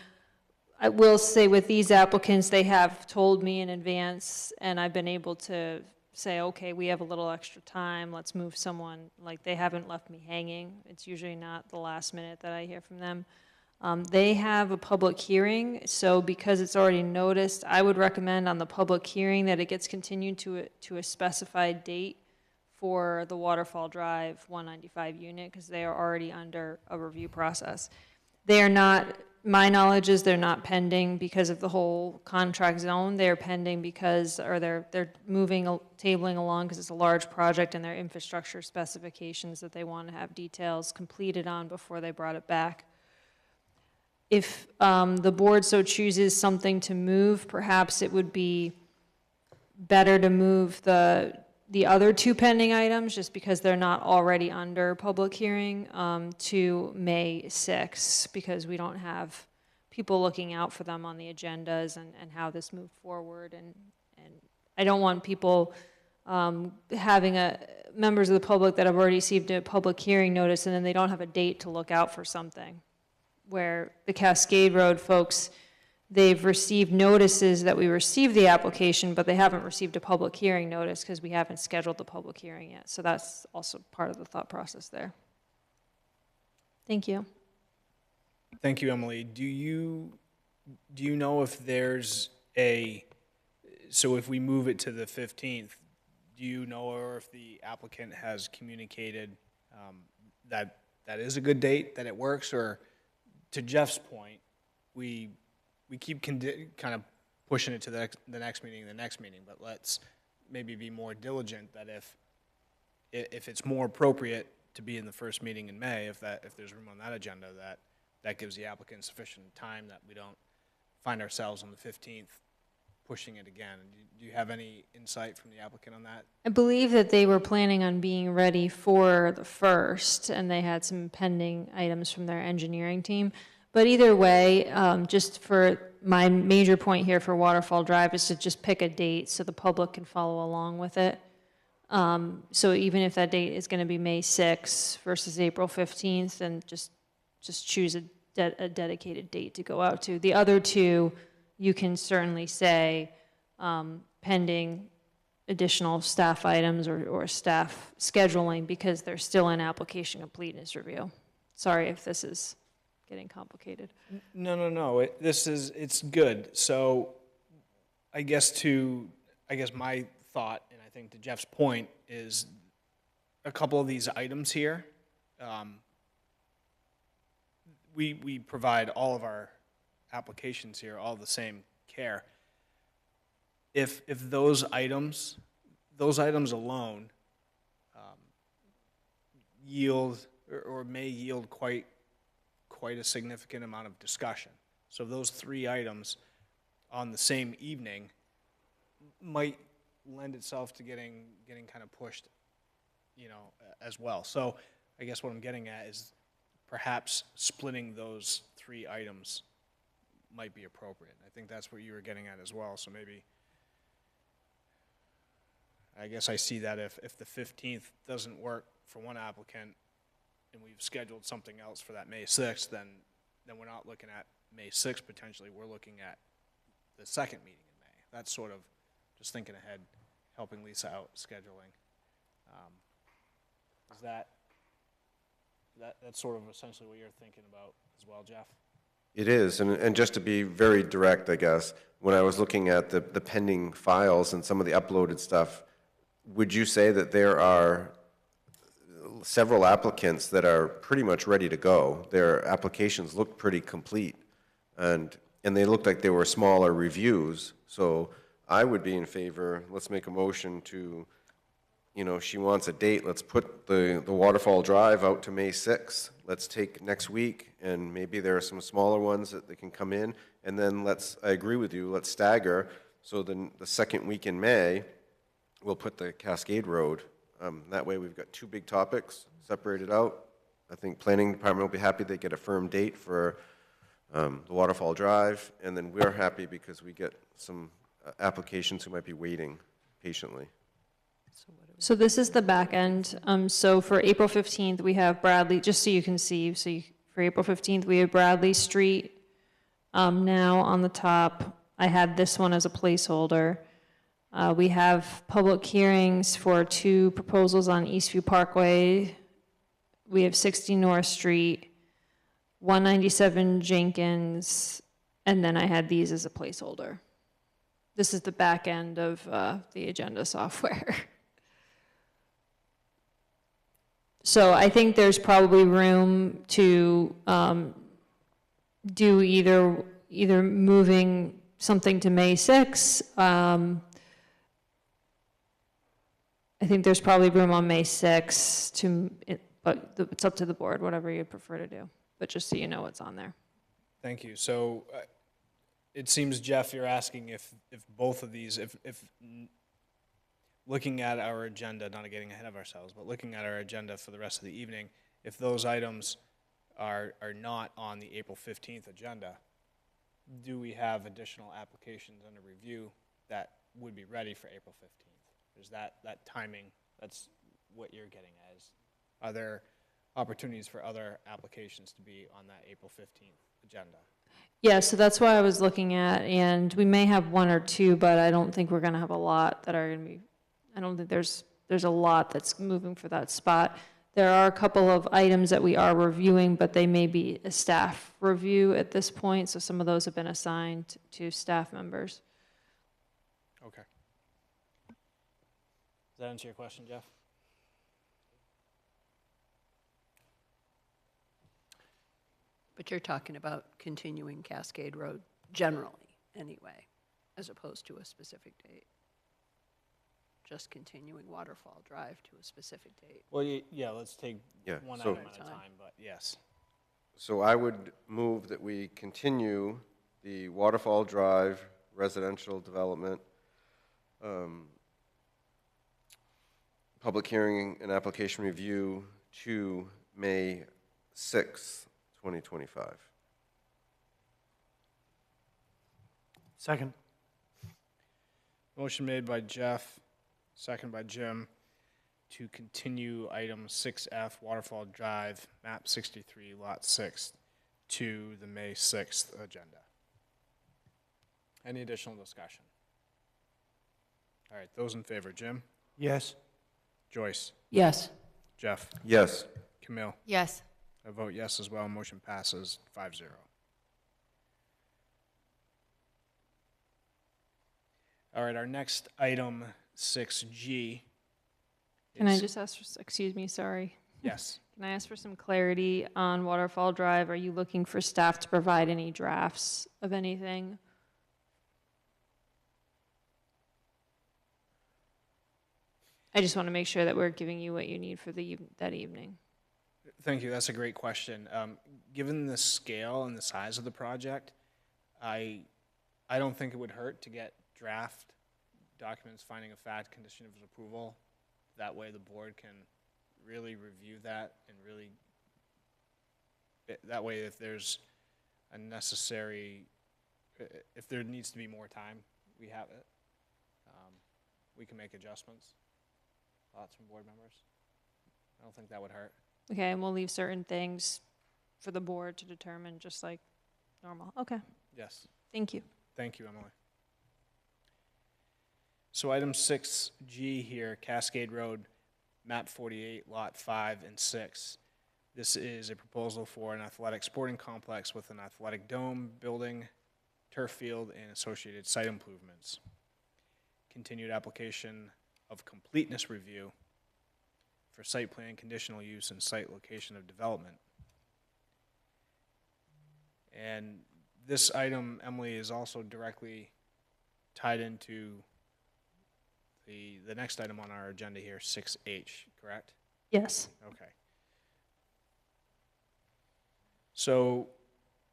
I will say with these applicants, they have told me in advance, and I've been able to say, okay, we have a little extra time, let's move someone. Like, they haven't left me hanging. It's usually not the last minute that I hear from them. They have a public hearing, so because it's already noticed, I would recommend on the public hearing that it gets continued to a specified date for the Waterfall Drive 195 unit, because they are already under a review process. They are not, my knowledge is they're not pending because of the whole contract zone. They're pending because, or they're moving, tabling along because it's a large project and their infrastructure specifications that they want to have details completed on before they brought it back. If the board so chooses something to move, perhaps it would be better to move the other two pending items, just because they're not already under public hearing, to May 6th, because we don't have people looking out for them on the agendas and how this moved forward. And I don't want people having members of the public that have already received a public hearing notice and then they don't have a date to look out for something. Where the Cascade Road folks, they've received notices that we received the application, but they haven't received a public hearing notice because we haven't scheduled the public hearing yet. So that's also part of the thought process there. Thank you. Thank you, Emily. Do you know if there's so if we move it to the 15th, do you know or if the applicant has communicated that is a good date, that it works, or to Jeff's point, we keep kind of pushing it to the next meeting, but let's maybe be more diligent that if it's more appropriate to be in the first meeting in May, if there's room on that agenda, that gives the applicant sufficient time that we don't find ourselves on the 15th pushing it again. Do you have any insight from the applicant on that? I believe that they were planning on being ready for the 1st, and they had some pending items from their engineering team. But either way, just for my major point here for Waterfall Drive is to just pick a date so the public can follow along with it. So even if that date is going to be May 6th versus April 15th, then just choose a dedicated date to go out to. The other two, you can certainly say pending additional staff items or staff scheduling, because they're still in application completeness review. Sorry if this is getting complicated. No. It's good. So I guess my thought, and I think to Jeff's point, is a couple of these items here. We provide all of our applications here all the same care. If those items alone yield or may yield quite a significant amount of discussion. So those three items on the same evening might lend itself to getting kind of pushed, as well. So I guess what I'm getting at is perhaps splitting those three items might be appropriate. I think that's what you were getting at as well, so maybe, I guess I see that if the 15th doesn't work for one applicant and we've scheduled something else for that May 6th, then we're not looking at May 6th potentially, we're looking at the second meeting in May. That's sort of just thinking ahead, helping Lisa out scheduling. Is that's sort of essentially what you're thinking about as well, Jeff? It is, and just to be very direct, I guess, when I was looking at the pending files and some of the uploaded stuff, would you say that there are several applicants that are pretty much ready to go? Their applications looked pretty complete, and they looked like they were smaller reviews, so I would be in favor, let's make a motion to, she wants a date, let's put the Waterfall Drive out to May 6th. Let's take next week, and maybe there are some smaller ones that they can come in, and then I agree with you, let's stagger, so then the second week in May, we'll put the Cascade Road. That way we've got two big topics separated out. I think Planning Department will be happy they get a firm date for the Waterfall Drive, and then we're happy because we get some applications who might be waiting patiently. So this is the back end. So for April 15th, we have Bradley, just so you can see, for April 15th, we have Bradley Street now on the top. I had this one as a placeholder. We have public hearings for 2 proposals on Eastview Parkway. We have 60 North Street, 197 Jenkins, and then I had these as a placeholder. This is the back end of the agenda software. So I think there's probably room to do either moving something to May 6th. I think there's probably room on May 6th but it's up to the board, whatever you prefer to do. But just so you know what's on there. Thank you. So it seems, Jeff, you're asking if both of these, if looking at our agenda, not getting ahead of ourselves, but looking at our agenda for the rest of the evening, if those items are not on the April 15th agenda, do we have additional applications under review that would be ready for April 15th? Is that timing, that's what you're getting at? Are there opportunities for other applications to be on that April 15th agenda? Yeah, so that's why I was looking at, and we may have 1 or 2, but I don't think we're going to have a lot that are going to be, I don't think there's a lot that's moving for that spot. There are a couple of items that we are reviewing, but they may be a staff review at this point, so some of those have been assigned to staff members. Okay. Does that answer your question, Jeff? But you're talking about continuing Cascade Road generally, anyway, as opposed to a specific date. Just continuing Waterfall Drive to a specific date. Well, yeah, let's take one so- item at a time, but yes. So I would move that we continue the Waterfall Drive residential development, public hearing and application review to May 6th, 2025. Second. Motion made by Jeff, second by Jim, to continue item 6F, Waterfall Drive, map 63, lot 6, to the May 6th agenda. Any additional discussion? All right, those in favor, Jim? Yes. Joyce? Yes. Jeff? Yes. Camille? Yes. I vote yes as well. Motion passes 5-0. All right, our next item, 6G. Can I is- just ask, excuse me, sorry. Yes. Can I ask for some clarity on Waterfall Drive? Are you looking for staff to provide any drafts of anything? I just want to make sure that we're giving you what you need for that evening. Thank you, that's a great question. Given the scale and the size of the project, I don't think it would hurt to get draft documents finding a fact condition of approval. That way the board can really review that and really, that way if there's a necessary, if there needs to be more time, we have it. We can make adjustments. Thoughts from board members? I don't think that would hurt. Okay, and we'll leave certain things for the board to determine, just like normal. Okay, Yes. thank you. Thank you, Emily. So item 6G here, Cascade Road, map 48, lot 5 and 6. This is a proposal for an athletic sporting complex with an athletic dome, building, turf field, and associated site improvements. Continued application of completeness review for site plan, conditional use, and site location of development. And this item, Emily, is also directly tied into the next item on our agenda here, 6H, correct? Yes. Okay. So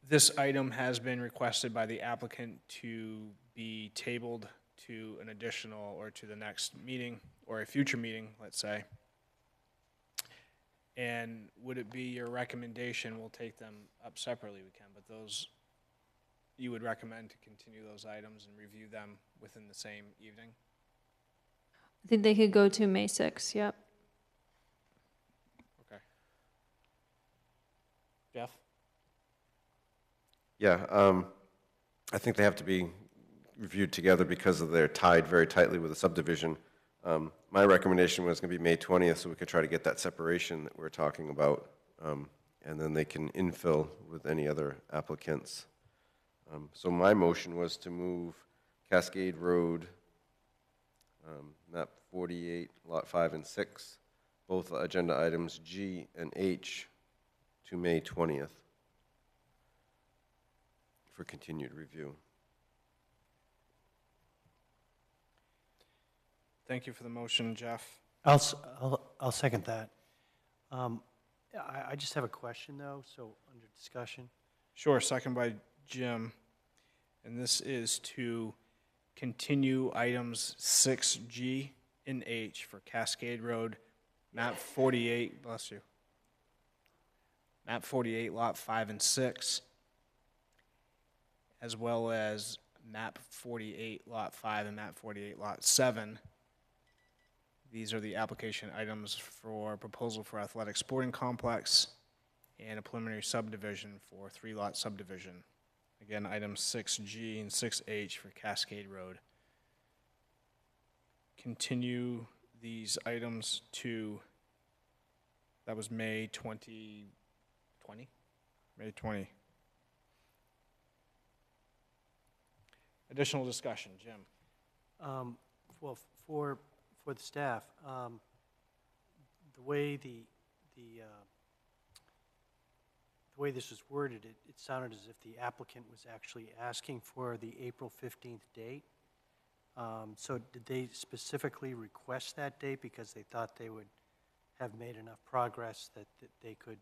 this item has been requested by the applicant to be tabled to an additional, or to the next meeting, or a future meeting, let's say. And would it be your recommendation, we'll take them up separately, we can, but those, you would recommend to continue those items and review them within the same evening? I think they could go to May 6th, yep. Okay. Jeff? Yeah, I think they have to be reviewed together because they're tied very tightly with the subdivision. My recommendation was going to be May 20th, so we could try to get that separation that we're talking about, and then they can infill with any other applicants. So my motion was to move Cascade Road, map 48, lot 5 and 6, both agenda items G and H, to May 20th for continued review. Thank you for the motion, Jeff. I'll second that. I just have a question, though, so under discussion. Sure, second by Jim. And this is to continue items 6G and H for Cascade Road, map 48, bless you. Map 48, lot 5 and 6, as well as map 48, lot 5 and map 48, lot 7. These are the application items for proposal for athletic sporting complex and a preliminary subdivision for 3-lot subdivision. Again, items 6G and 6H for Cascade Road. Continue these items to, that was May 2020? May 20. Additional discussion, Jim. Well, for the staff, the way the way this was worded, it sounded as if the applicant was actually asking for the April 15th date. So did they specifically request that date because they thought they would have made enough progress that they could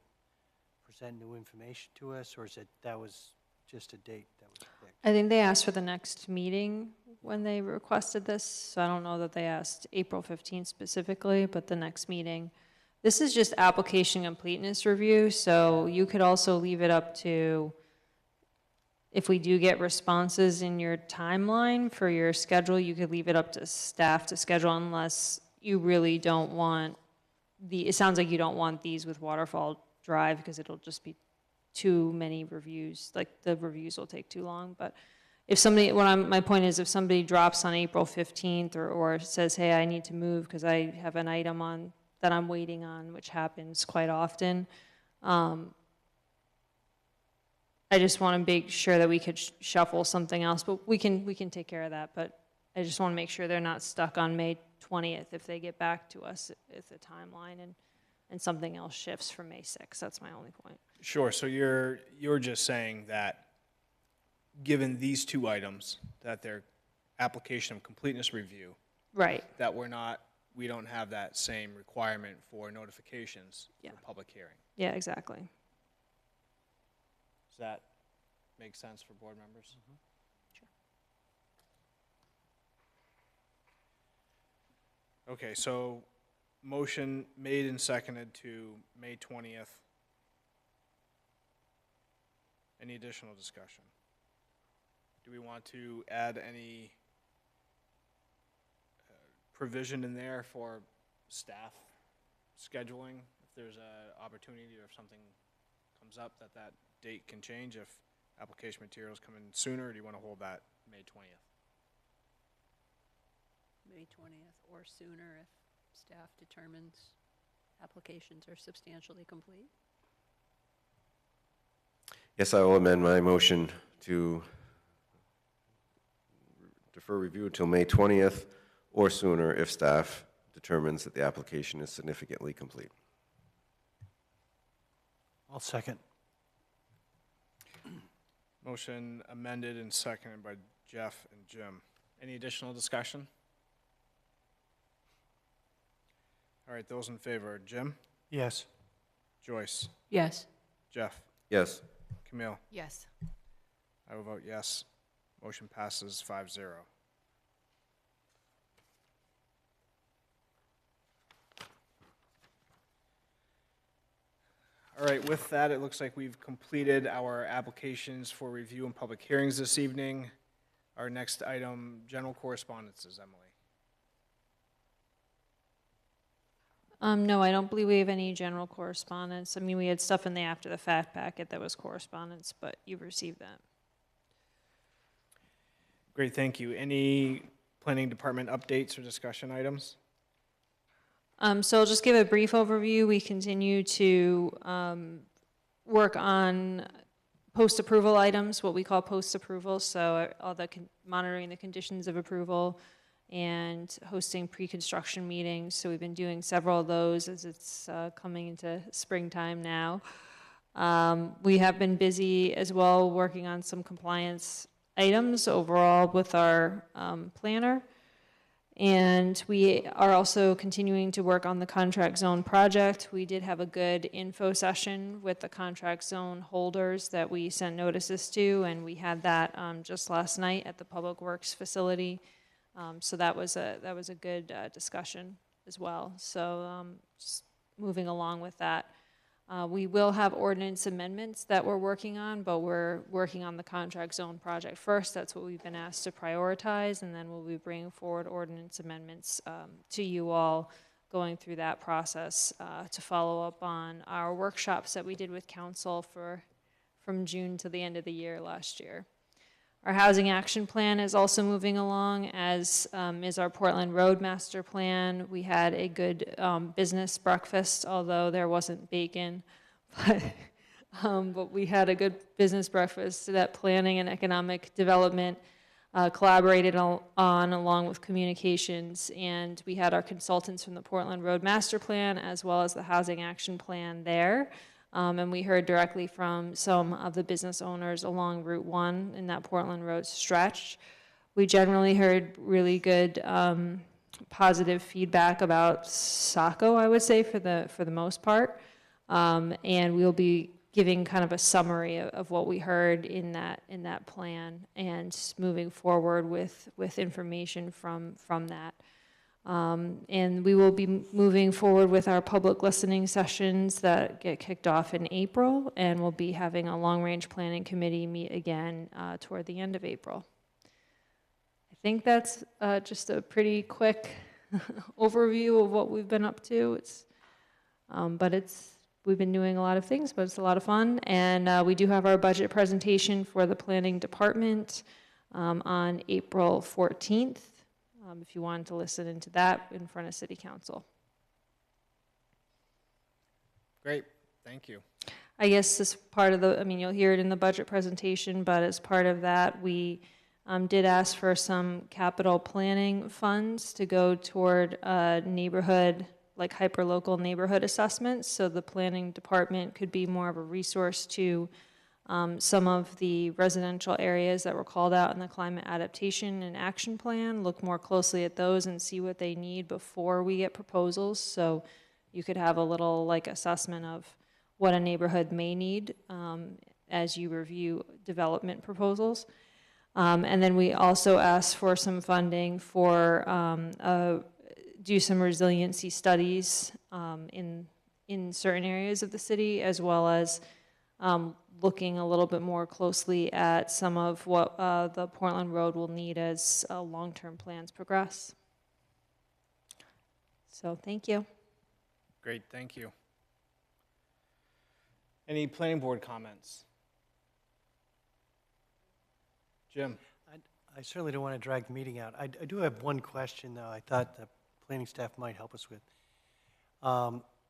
present new information to us, or is it that was just a date that was picked? I think they asked for the next meeting when they requested this, so I don't know that they asked April 15th specifically, but the next meeting. This is just application completeness review, so you could also leave it up to, if we do get responses in your timeline for your schedule, you could leave it up to staff to schedule unless you really don't want it sounds like you don't want these with Waterfall Drive because it'll just be too many reviews, like the reviews will take too long. But if somebody, my point is, if somebody drops on April 15th or says, hey, I need to move because I have an item on that I'm waiting on, which happens quite often, I just want to make sure that we could shuffle something else, but we can take care of that. But I just want to make sure they're not stuck on May 20th if they get back to us at the timeline and something else shifts from May 6th. That's my only point. Sure, so you're just saying that given these two items, that their application of completeness review, Right. that we're not we don't have that same requirement for notifications Yeah. for public hearing. Yeah, exactly. Does that make sense for board members? Okay, so motion made and seconded to May 20th. Any additional discussion? Do we want to add any provision in there for staff scheduling? If there's an opportunity or if something comes up that date can change, if application materials come in sooner, or do you want to hold that May 20th? May 20th or sooner if staff determines applications are substantially complete. Yes, I will amend my motion to defer review until May 20th or sooner if staff determines that the application is significantly complete. I'll second. Motion amended and seconded by Jeff and Jim. Any additional discussion? All right, those in favor, Jim, Yes. Joyce, Yes. Jeff, Yes. Camille. Yes. I will vote yes. Motion passes 5-0. All right, with that, it looks like we've completed our applications for review and public hearings this evening. Our next item, general correspondences, Emily. No, I don't believe we have any general correspondence. I mean, we had stuff in the after the fact packet that was correspondence, but you've received that. Great, thank you. Any planning department updates or discussion items? So I'll just give a brief overview. We continue to work on post-approval items, what we call post-approval. So all the monitoring the conditions of approval and hosting pre-construction meetings. So we've been doing several of those as it's coming into springtime now. We have been busy as well working on some compliance items overall with our planner. And we are also continuing to work on the contract zone project. We did have a good info session with the contract zone holders that we sent notices to, and we had that just last night at the Public Works facility. So that was a good discussion as well. So just moving along with that. We will have ordinance amendments that we're working on, but we're working on the contract zone project first. That's what we've been asked to prioritize, and then we'll be bringing forward ordinance amendments to you all, going through that process to follow up on our workshops that we did with council from June to the end of the year last year. Our housing action plan is also moving along, as is our Portland Road Master Plan. We had a good business breakfast, although there wasn't bacon. But we had a good business breakfast that planning and economic development collaborated on, along with communications. And we had our consultants from the Portland Road Master Plan as well as the housing action plan there. And we heard directly from some of the business owners along Route 1 in that Portland Road stretch. We generally heard really good positive feedback about Saco, I would say, for the most part. And we'll be giving kind of a summary of what we heard in that plan and moving forward with information from that. And we will be moving forward with our public listening sessions that get kicked off in April, and we'll be having a long-range planning committee meet again toward the end of April. I think that's just a pretty quick overview of what we've been up to. We've been doing a lot of things, but it's a lot of fun. And we do have our budget presentation for the planning department on April 14th. If you wanted to listen into that in front of City Council. Great, thank you. I guess as part of you'll hear it in the budget presentation, but as part of that, we did ask for some capital planning funds to go toward neighborhood, like hyperlocal neighborhood assessments, so the planning department could be more of a resource to Some of the residential areas that were called out in the climate adaptation and action plan, look more closely at those and see what they need before we get proposals. So you could have a little like assessment of what a neighborhood may need as you review development proposals. And then we also asked for some funding for do some resiliency studies in certain areas of the city, as well as looking a little bit more closely at some of what the Portland Road will need as long-term plans progress. So thank you. Great, thank you. Any planning board comments? Jim? I certainly don't want to drag the meeting out. I do have one question, though, I thought the planning staff might help us with.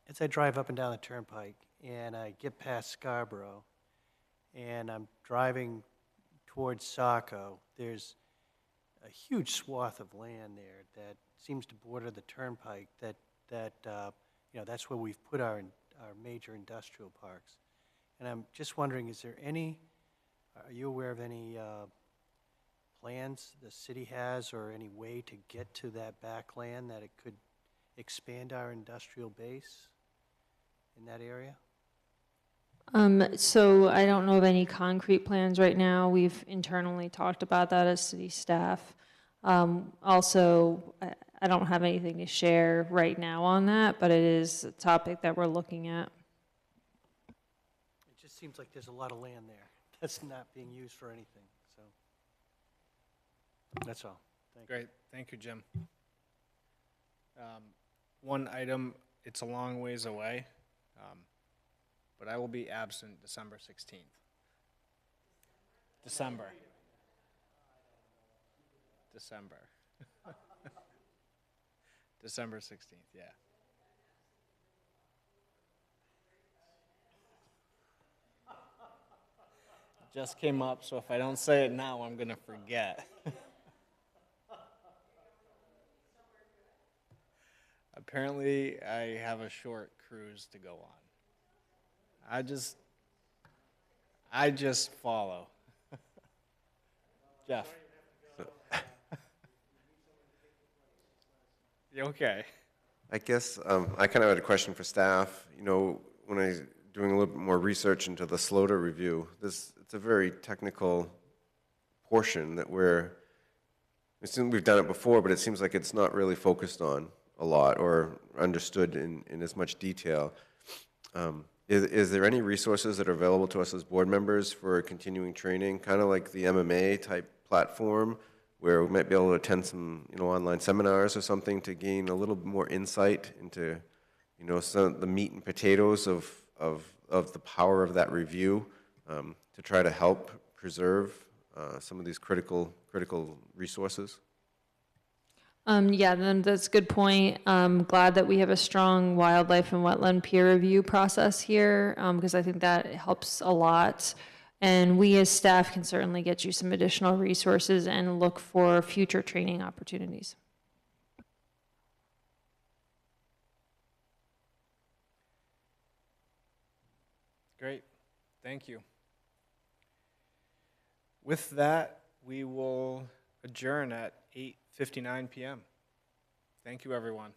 As I drive up and down the turnpike, and I get past Scarborough, and I'm driving towards Saco, there's a huge swath of land there that seems to border the turnpike that you know, that's where we've put our major industrial parks. And I'm just wondering, are you aware of any plans the city has, or any way to get to that back land that it could expand our industrial base in that area? So I don't know of any concrete plans right now. We've internally talked about that as city staff. Also, I don't have anything to share right now on that, but it is a topic that we're looking at. It just seems like there's a lot of land there that's not being used for anything, so that's all. Thank you. Great, thank you, Jim. One item, it's a long ways away, but I will be absent December 16th. December. December 16th, yeah. Just came up, so if I don't say it now, I'm gonna forget. Apparently, I have a short cruise to go on. I just follow. Jeff. You okay? I guess I kind of had a question for staff. You know, when I was doing a little bit more research into the SLOTA review, it's a very technical portion that we've done it before, but it seems like it's not really focused on a lot or understood in as much detail. Is there any resources that are available to us as board members for continuing training, kind of like the MMA type platform, where we might be able to attend some, you know, online seminars or something to gain a little more insight into, you know, some of the meat and potatoes of the power of that review, to try to help preserve some of these critical resources? Yeah, then that's a good point. I'm glad that we have a strong wildlife and wetland peer review process here, because I think that helps a lot. And we as staff can certainly get you some additional resources and look for future training opportunities. Great, thank you. With that, we will adjourn at 8:59 p.m. Thank you, everyone.